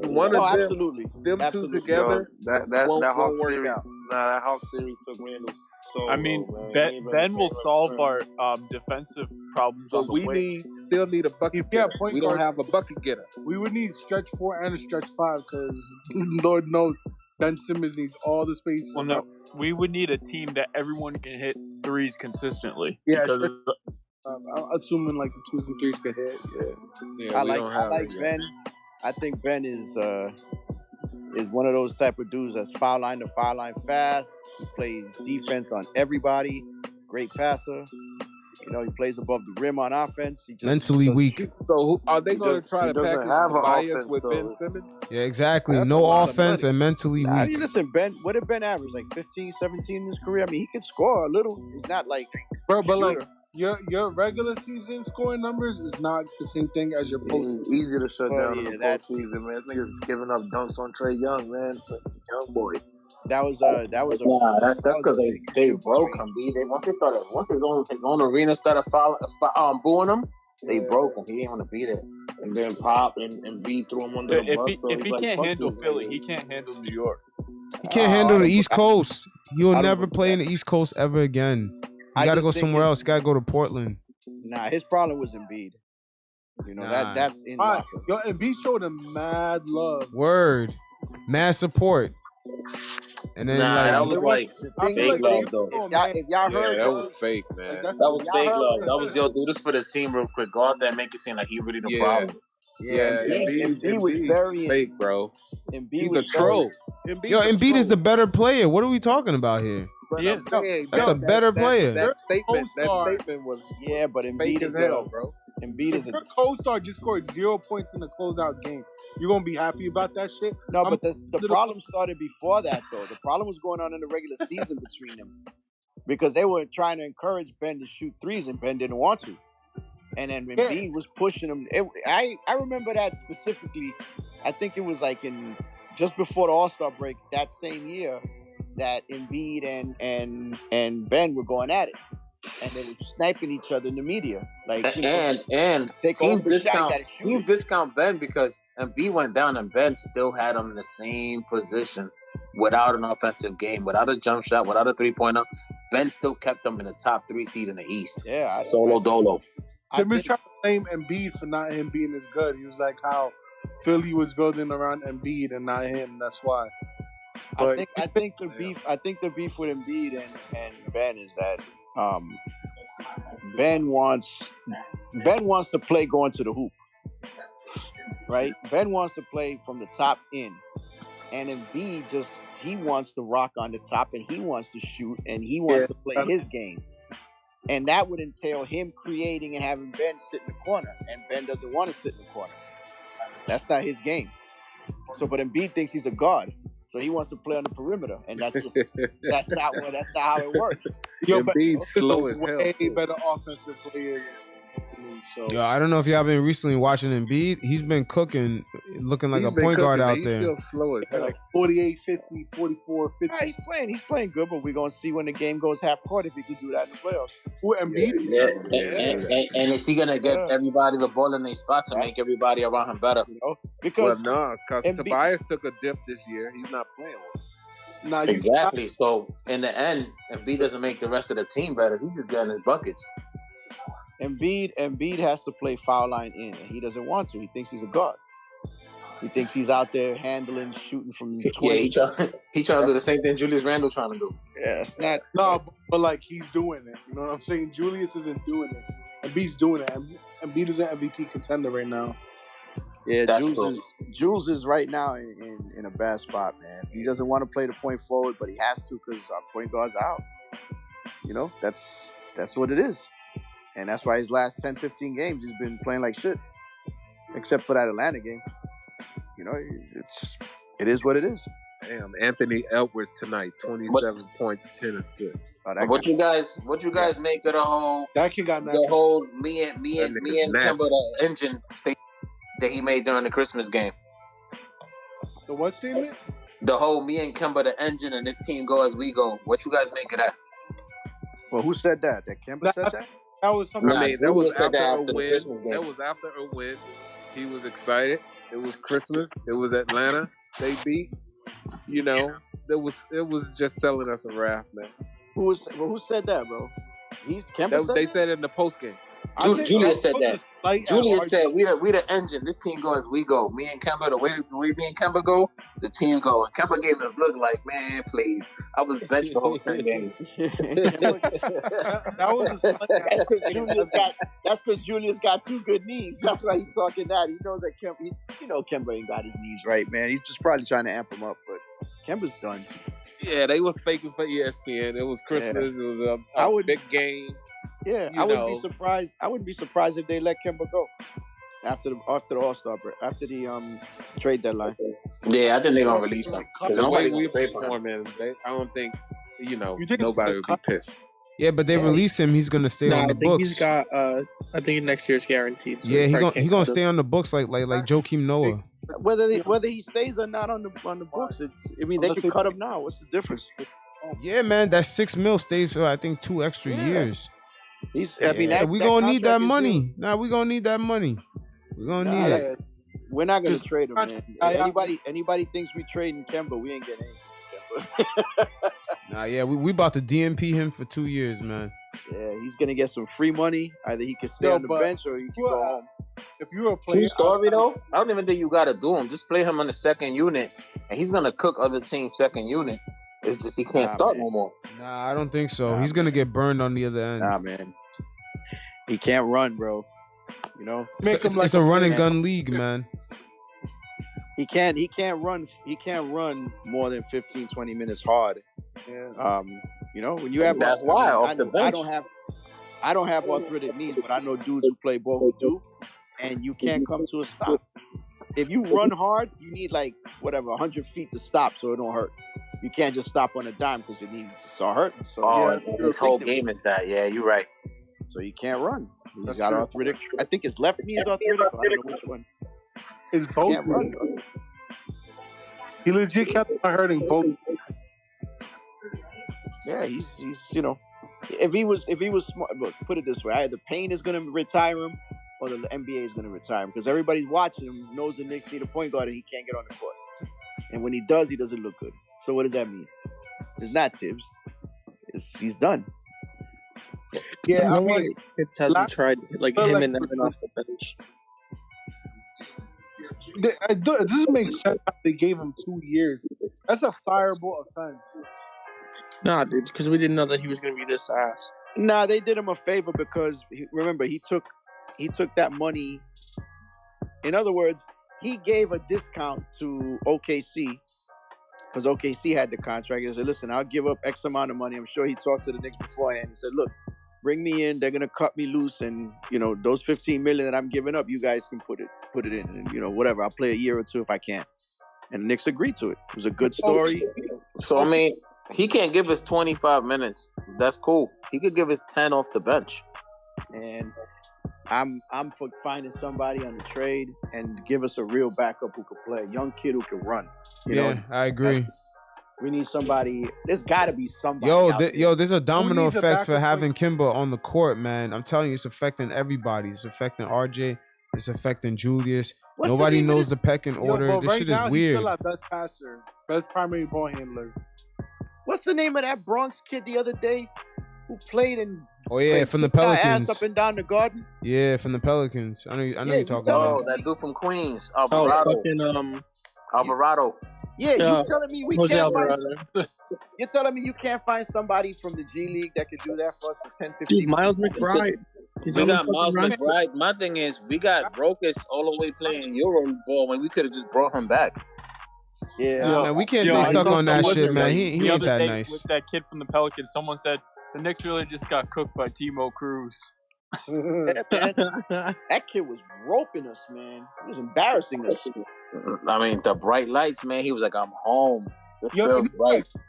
one of them, absolutely. Them two together, that Hawk work series. out. Nah, that Hawk series took Randall so I mean, low, man. Ben will solve our defensive problems. But we still need a bucket getter. We don't have a bucket getter. We would need stretch 4 and a stretch 5 because Lord knows Ben Simmons needs all the space. Well, no, we would need a team that everyone can hit threes consistently. Yeah, assuming like the 2s and 3s can hit. Yeah, I like Ben. I think Ben is one of those type of dudes that's foul line to foul line fast. He plays defense on everybody. Great passer. He plays above the rim on offense. Mentally weak. So are they going to try to package Tobias with Ben Simmons? Yeah, exactly. No offense and mentally weak. Listen, Ben, what did Ben average? Like 15, 17 in his career? I mean, he can score a little. He's not like... Bro, but like... your regular season scoring numbers is not the same thing as your It's postseason. easy to shut down in yeah, the that postseason, man. This nigga's giving up dunks on Trey Young, man. Young boy. was Nah, that's that was a because big they issue broke between. him, B. Once his own arena started booing him, they broke him. He didn't want to be there. And then Pop and B threw him under the bus. So If he's he like, can't fuck handle these Philly, niggas. he can't handle New York. He can't I handle the don't- East Coast. You'll I don't never believe play in that. the East Coast ever again. You I got to just go think somewhere it- else. You got to go to Portland. Nah, his problem was Embiid. You know Nah. that's in All right, locker. yo, and B showed him mad love. Word. Mad support. And then Nah, that was like The I thing feel fake is, like love, they though. were if y'all Yeah, heard that those, was fake, man. like, That was y'all fake heard love. those- That was, yo, do this for the team real quick. Go out there and make it seem like he really the Yeah. problem. Yeah, Embiid was Embiid's very fake, bro. Embiid He's was a troll. Yo, Embiid is the better player. What are we talking about here? But He I'm is. saying That's a better player. That statement Co-star. was Yeah, but fake Embiid as is hell, bro. Embiid If is a your co-star just scored 0 points in the closeout game, you gonna be happy about that shit? no, I'm- but the problem started before that though. The problem was going on in the regular season between them because they were trying to encourage Ben to shoot threes and Ben didn't want to, and then Embiid was pushing him. I remember that specifically. I think it was like in just before the All-Star break that same year that Embiid and Ben were going at it, and they were sniping each other in the media. Like you know, And take teams over the shot, you discount gotta shoot teams it. discount Ben because Embiid went down and Ben still had him in the same position without an offensive game, without a jump shot, without a 3-pointer. Ben still kept them in the top 3 seed in the East. Yeah, Solo dolo. Tim is trying to blame Embiid for not him being as good. He was like how Philly was building around Embiid and not him. That's why. But I think the beef with Embiid and Ben is that Ben wants to play going to the hoop, right? Ben wants to play from the top in, and Embiid he wants to rock on the top and he wants to shoot and he wants to play his game, and that would entail him creating and having Ben sit in the corner, and Ben doesn't want to sit in the corner. That's not his game. So, but Embiid thinks he's a guard. So he wants to play on the perimeter, and that's not how it works. Yo, Embiid's slow as hell. Way too. better offensive player than me. So Yo, I don't know if y'all been recently watching Embiid. He's been cooking, looking like He's a been point guard cooking, out man. there. He's still slow as hell. like 48, 50, 44, 50. Yeah, he's playing good, but we're gonna see when the game goes half court if he can do that in the playoffs. Who Embiid? And is he gonna get everybody the ball in their spot to make everybody around him better? You know, because because Embiid- Tobias took a dip this year. He's not playing well. Nah, Exactly. So in the end, Embiid doesn't make the rest of the team better. He's just getting his buckets. Embiid has to play foul line in, and he doesn't want to. He thinks he's a guard. He thinks he's out there handling, shooting from 20. Yeah, he trying to do the same thing Julius Randle trying to do. Yeah, it's not. No, but like he's doing it. You know what I'm saying? Julius isn't doing it. Embiid's doing it. Embiid is an MVP contender right now. Yeah, That's Jules is right now in a bad spot, man. He doesn't want to play the point forward, but he has to because our point guard's out. You know, that's what it is. And that's why his last 10, 15 games, he's been playing like shit. Except for that Atlanta game. You know, it is what it is. Damn, Anthony Edwards tonight, 27 points, 10 assists. What you guys make of the whole That kid got me and Kemba the engine statement that he made during the Christmas game? The what statement? The whole me and Kemba the engine and this team go as we go. What you guys make of that? Well, who said that? That Kemba said that? That was something. I mean, that was said after that a after the win. Christmas game. That was after a win. He was excited. It was Christmas. It was Atlanta. They beat. You know, it was just selling us a raft, man. Who said that, bro? Kemba said They that? said in the post game. Julius said that. Like, Julius said, "We the engine. This team go as we go. Me and Kemba, the way me and Kemba go, the team go." And Kemba gave us look like, man, please. I was benched the whole 10 games. that was That's because Julius got 2 good knees. That's why he's talking that. He knows that Kemba ain't got his knees right, man. He's just probably trying to amp him up, but Kemba's done. Yeah, they was faking for ESPN. It was Christmas. Yeah. It was a big game. Yeah, I wouldn't be surprised. I wouldn't be surprised if they let Kemba go after the All-Star break, after the trade deadline. Yeah, I think they're gonna release him because The way nobody we gonna pay for him. performing, I don't think You think nobody would be pissed. Yeah, but they release him. He's gonna stay on the I think books. he's got. I think next year's guaranteed. So yeah, he gonna stay on the books like Joakim Noah. Whether he stays or not on the books, they could cut him now. What's the difference? Yeah, man, that $6 million stays for I think 2 extra years. We gonna need that money. We gonna need that money. We gonna need it. We're not gonna trade him, man. Anybody thinks we trading Kemba, we ain't getting anything. We about to DMP him for 2 years, man. Yeah, he's gonna get some free money. Either he can stay on the bench or he can go home. If you were a player, true story though, I don't even think you gotta do him. Just play him on the second unit, and he's gonna cook other teams' second unit. It's just he can't start no more. Nah, I don't think so. He's gonna get burned on the other end. Nah, man. He can't run, bro. You know, it's a run and gun league, man. He can't run. He can't run more than 15, 20 minutes hard. Yeah. You know, when you have that's why off the bench. I don't have arthritic knees, but I know dudes who play ball who do, and you can't come to a stop. If you run hard, you need 100 feet to stop so it don't hurt. You can't just stop on a dime because your knees start hurting. So this whole game is that. Yeah, you're right. So you can't run. He's got arthritic. I think his left knee is arthritic. I don't know which one. His both. Can't run. He legit kept on hurting both. Yeah, he's if he was smart. Look, put it this way: either Payne is going to retire him, or the NBA is going to retire him because everybody's watching him, knows the Knicks need a point guard, and he can't get on the court. And when he does, he doesn't look good. So what does that mean? It's not Tibbs. He's done. Yeah, I mean, it hasn't tried him and Evan off the bench. It doesn't make sense how they gave him 2 years. That's a fireable offense. Nah, dude, because we didn't know that he was going to be this ass. Nah, they did him a favor because remember he took that money. In other words, he gave a discount to OKC because OKC had the contract. He said, "Listen, I'll give up X amount of money." I'm sure he talked to the Knicks beforehand. He said, "Look, bring me in. They're gonna cut me loose, and those $15 million that I'm giving up, you guys can put it in, and whatever. I'll play a year or two if I can." And the Knicks agreed to it. It was a good story. So I mean, he can't give us 25 minutes. That's cool. He could give us 10 off the bench. And I'm for finding somebody on the trade and give us a real backup who could play, a young kid who can run. I agree. We need somebody. There's got to be somebody. There's a domino effect for having Kemba on the court, man. I'm telling you, it's affecting everybody. It's affecting RJ. It's affecting Julius. Nobody knows the pecking order. This shit is weird. He's still our best passer, best primary ball handler. What's the name of that Bronx kid the other day who played in? Oh yeah, from the Pelicans. Ass up and down the Garden. Yeah, from the Pelicans. I know you're talking about. Oh, that dude from Queens, Alvarado. Alvarado. Yeah, you telling me we can't find? You're telling me you can't find somebody from the G League that could do that for us for 10, 15 Dude, Miles McBride. We got Miles McBride. My thing is, we got Rokas all the way playing Euro ball when we could have just brought him back. Yeah, man, we can't stay stuck on that shit, man. He ain't that nice. With that kid from the Pelicans, someone said the Knicks really just got cooked by Timo Cruz. That kid was roping us, man. He was embarrassing us. I mean, the bright lights, man. He was like, "I'm home." Yo,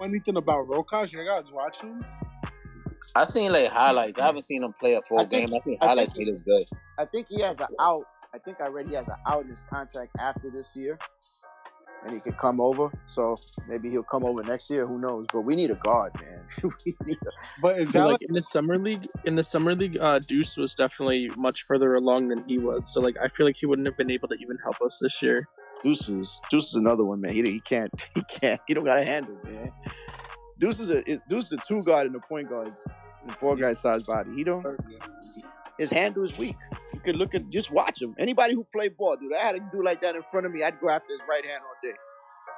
anything about Rokas? You guys watch him? I seen highlights. I haven't seen him play a full game. I seen highlights. He looks good. I think he has an out. I think I read he has an out in his contract after this year, and he could come over. So maybe he'll come over next year. Who knows? But we need a guard, man. But is that in the summer league? In the summer league, Deuce was definitely much further along than he was. So I feel like he wouldn't have been able to even help us this year. Deuce is another one, man. He can't. He don't got a handle, man. Deuce is a 2 guard and a point guard, and 4 guy size body. He don't. His handle is weak. You can just watch him. Anybody who play ball, dude. I had a dude like that in front of me. I'd go after his right hand all day.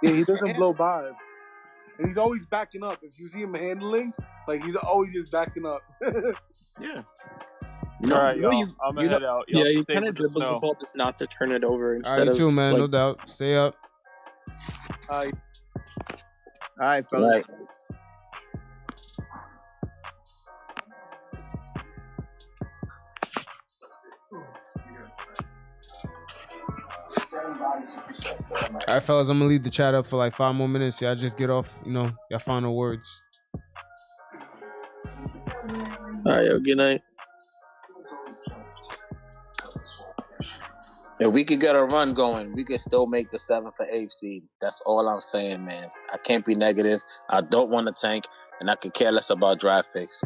Yeah, he doesn't blow by him, and he's always backing up. If you see him handling, he's always just backing up. Yeah. All right, I'm gonna head out. Yeah, he kind of dribbles the ball just not to turn it over instead All right, you too, man. No doubt. Stay up. All right, fellas. All right, fellas, I'm gonna leave the chat up for 5 more minutes. Y'all just get off, y'all final words. All right, yo, good night. If we could get a run going, we could still make the 7th or 8th seed. That's all I'm saying, man. I can't be negative. I don't want to tank, and I could care less about draft picks.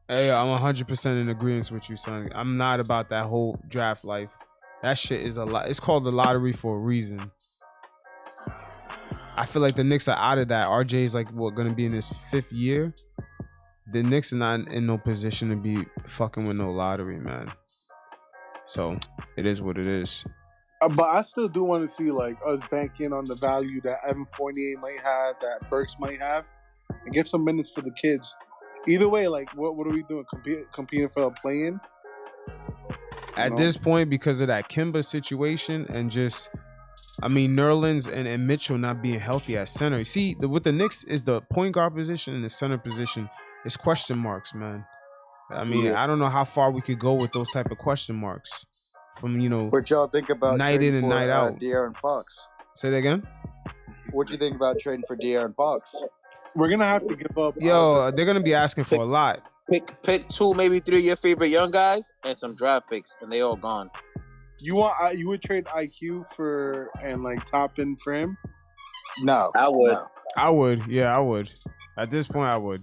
Hey, I'm 100% in agreement with you, son. I'm not about that whole draft life. That shit is a lot. It's called the lottery for a reason. I feel like the Knicks are out of that. RJ is like going to be in his 5th year. The Knicks are not in no position to be fucking with no lottery, man. So it is what it is. But I still do want to see like us banking on the value that Evan Fournier might have, that Burks might have, and get some minutes for the kids. Either way, like what are we doing? Competing for a play-in? At this point, because of that Kemba situation and just, I mean, Nerlens and Mitchell not being healthy at center. You see, with the Knicks is the point guard position and the center position. It's question marks, man. I mean, I don't know how far we could go with those type of question marks from, what y'all think about night in and night out. De'Aaron Fox? Say that again? What do you think about trading for De'Aaron Fox? We're going to have to give up. Yo, they're going to be asking for a lot. Pick 2, maybe 3 of your favorite young guys and some draft picks, and they all gone. You would trade IQ for and like Toppin for him? No, I would. No. I would. Yeah, I would. At this point, I would.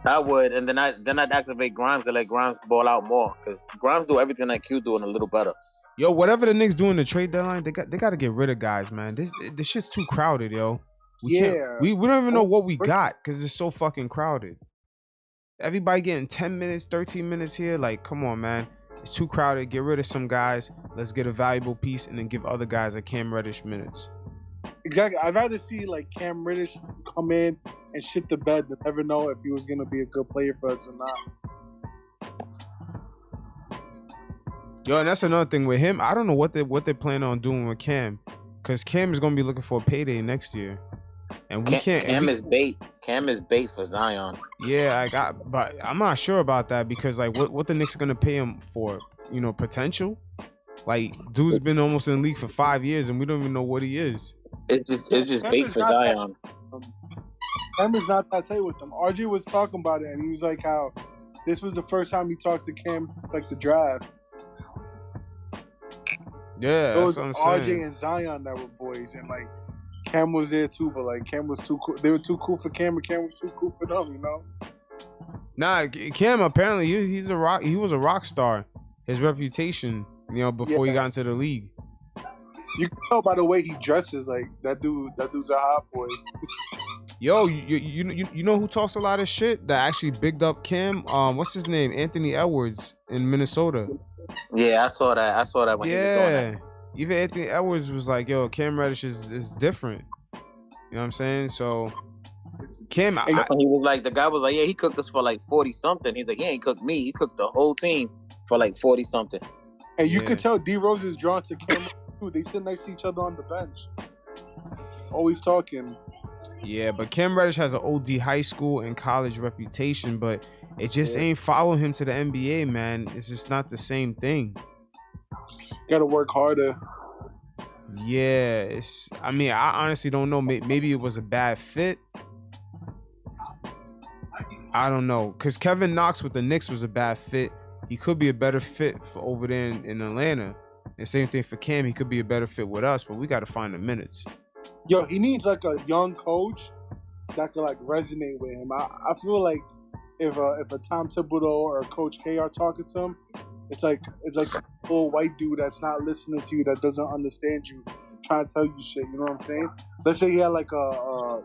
I would, and then I'd activate Grimes and let Grimes ball out more because Grimes do everything IQ do and a little better. Yo, whatever the Knicks do in the trade deadline, they got to get rid of guys, man. This shit's too crowded, yo. We don't even know what we got because it's so fucking crowded. Everybody getting 10 minutes, 13 minutes here. Like, come on, man. It's too crowded. Get rid of some guys. Let's get a valuable piece and then give other guys a Cam Reddish minutes. Exactly. I'd rather see like Cam Reddish come in and shit the bed than ever know if he was going to be a good player for us or not. Yo, and that's another thing with him. I don't know what they plan on doing with Cam, because Cam is going to be looking for a payday next year. And we can't. Cam is bait. Cam is bait for Zion. Yeah, but I'm not sure about that because like what the Knicks are gonna pay him for, potential. Like dude's been almost in the league for 5 years and we don't even know what he is. It's just bait for Zion. Cam is not that tight with him. RJ was talking about it and he was like how this was the first time he talked to Cam like the draft. Yeah, that's what I'm saying. RJ and Zion that were boys and like. Cam was there too, but like Cam was too cool. They were too cool for Cam, and Cam was too cool for them, Nah, Cam apparently he's a rock. He was a rock star. His reputation, before he got into the league. You can tell by the way he dresses. Like that dude's a hot boy. Yo, you know who talks a lot of shit that actually bigged up Cam? What's his name? Anthony Edwards in Minnesota. Yeah, I saw that when he was doing that. Even Anthony Edwards was like, yo, Cam Reddish is different. You know what I'm saying? So, Cam... he was like, the guy was like, yeah, he cooked us for like 40-something. He's like, he ain't cooked me. He cooked the whole team for like 40-something. And you could tell D Rose is drawn to Cam too. They sit next to each other on the bench. Always talking. Yeah, but Cam Reddish has an OD high school and college reputation, but it just ain't following him to the NBA, man. It's just not the same thing. Gotta work harder. Yeah, I honestly don't know. Maybe it was a bad fit. I don't know. Because Kevin Knox with the Knicks was a bad fit. He could be a better fit for over there in Atlanta. And same thing for Cam. He could be a better fit with us, but we got to find the minutes. Yo, he needs like a young coach that could like resonate with him. I feel like if a Tom Thibodeau or a Coach K are talking to him, it's like a old white dude that's not listening to you, that doesn't understand you, trying to tell you shit. You know what I'm saying? Let's say he had like I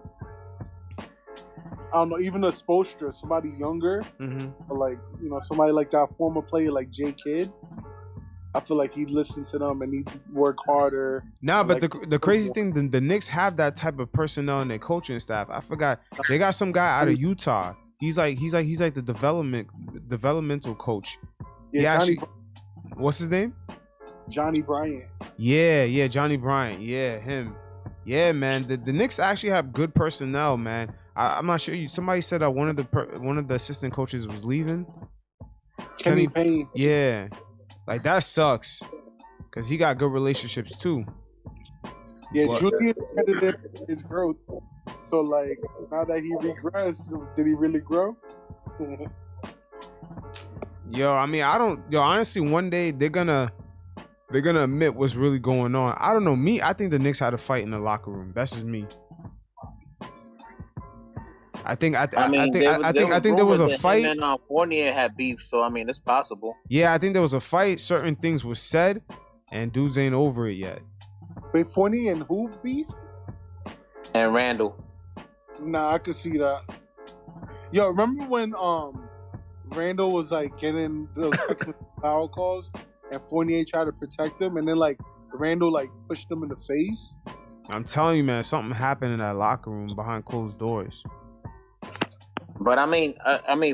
don't know, even a Spoelstra, somebody younger, or like somebody like that former player like J Kidd. I feel like he'd listen to them and he'd work harder. Nah, but the crazy thing, the Knicks have that type of personnel in their coaching staff. I forgot they got some guy out of Utah. He's like the developmental coach. Yeah, what's his name? Johnny Bryant. Yeah, Johnny Bryant. Yeah, him. Yeah, man. The Knicks actually have good personnel, man. I'm not sure. Somebody said that one of the assistant coaches was leaving. Kenny Payne. Yeah, like that sucks, cause he got good relationships too. Yeah, Julian credited his growth. So like now that he regressed, did he really grow? Yo, I mean, I don't. Yo, honestly, one day they're gonna admit what's really going on. I don't know. Me, I think the Knicks had a fight in the locker room. That's just me. I think there was a fight. Him and Fournier had beef, so I mean, it's possible. Yeah, I think there was a fight. Certain things were said, and dudes ain't over it yet. Wait, Fournier and who beef? And Randall. Nah, I could see that. Yo, remember when Randall was like getting those foul calls, and Fournier tried to protect him, and then like Randall like pushed him in the face? I'm telling you, man, something happened in that locker room behind closed doors. But I mean,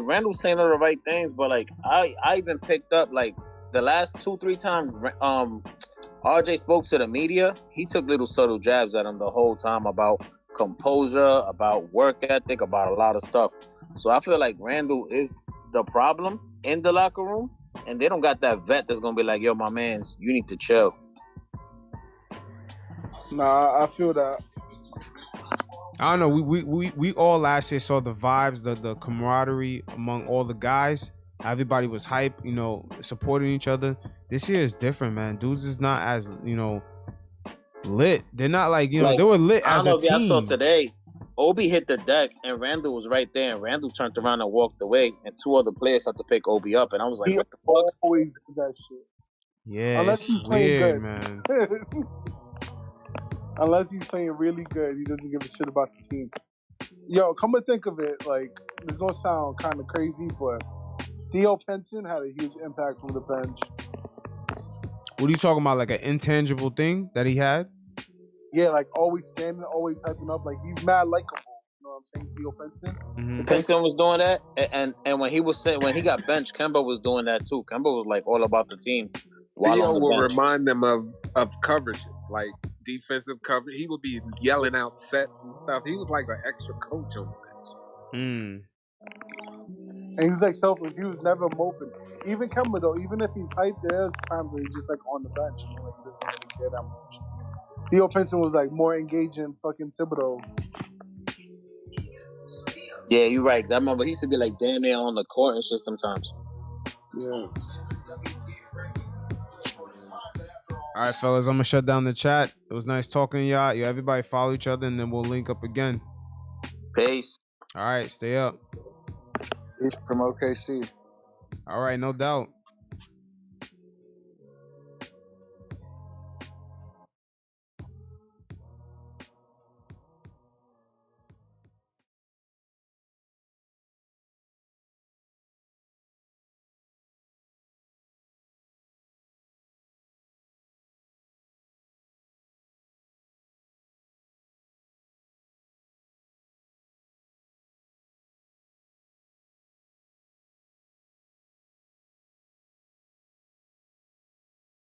Randall's saying all the right things, but like I even picked up like the last 2-3 times RJ spoke to the media, he took little subtle jabs at him the whole time about composure, about work ethic, about a lot of stuff. So I feel like Randall is the problem in the locker room, and they don't got that vet that's gonna be like, yo, my man, you need to chill. Nah, I feel that. I don't know. We all last year saw the vibes, the camaraderie among all the guys. Everybody was hype, you know, supporting each other. This year is different, man. Dudes is not as, you know, lit. They're not like, you know, they were lit as a team. I don't know if y'all saw today. Obi hit the deck and Randall was right there, and Randall turned around and walked away, and 2 other players had to pick Obi up, and I was like, he what the fuck? Always does that shit. Yeah, unless he's weird, playing good, man. Unless he's playing really good, he doesn't give a shit about the team. Yo, come to think of it, like, it's gonna sound kind of crazy, but Theo Pinson had a huge impact from the bench. What are you talking about? Like an intangible thing that he had? Yeah, like always standing, always hyping up. Like he's mad likable. You know what I'm saying? Theo Pinson. Mm-hmm. Pinson was doing that, and when he got benched, Kemba was doing that too. Kemba was like all about the team. Theo will remind them of coverages, like defensive coverage. He would be yelling out sets and stuff. He was like an extra coach on the bench. And he was like selfless. He was never moping. Even Kemba though, even if he's hyped, there's times where he's just like on the bench and like doesn't really care that much. Theo Pinson was like more engaged in fucking Thibodeau. Yeah, you're right. That remember he used to be like damn near on the court and shit sometimes. Yeah. All right, fellas, I'm gonna shut down the chat. It was nice talking to y'all. You everybody follow each other, and then we'll link up again. Peace. All right, stay up. From OKC. All right, no doubt.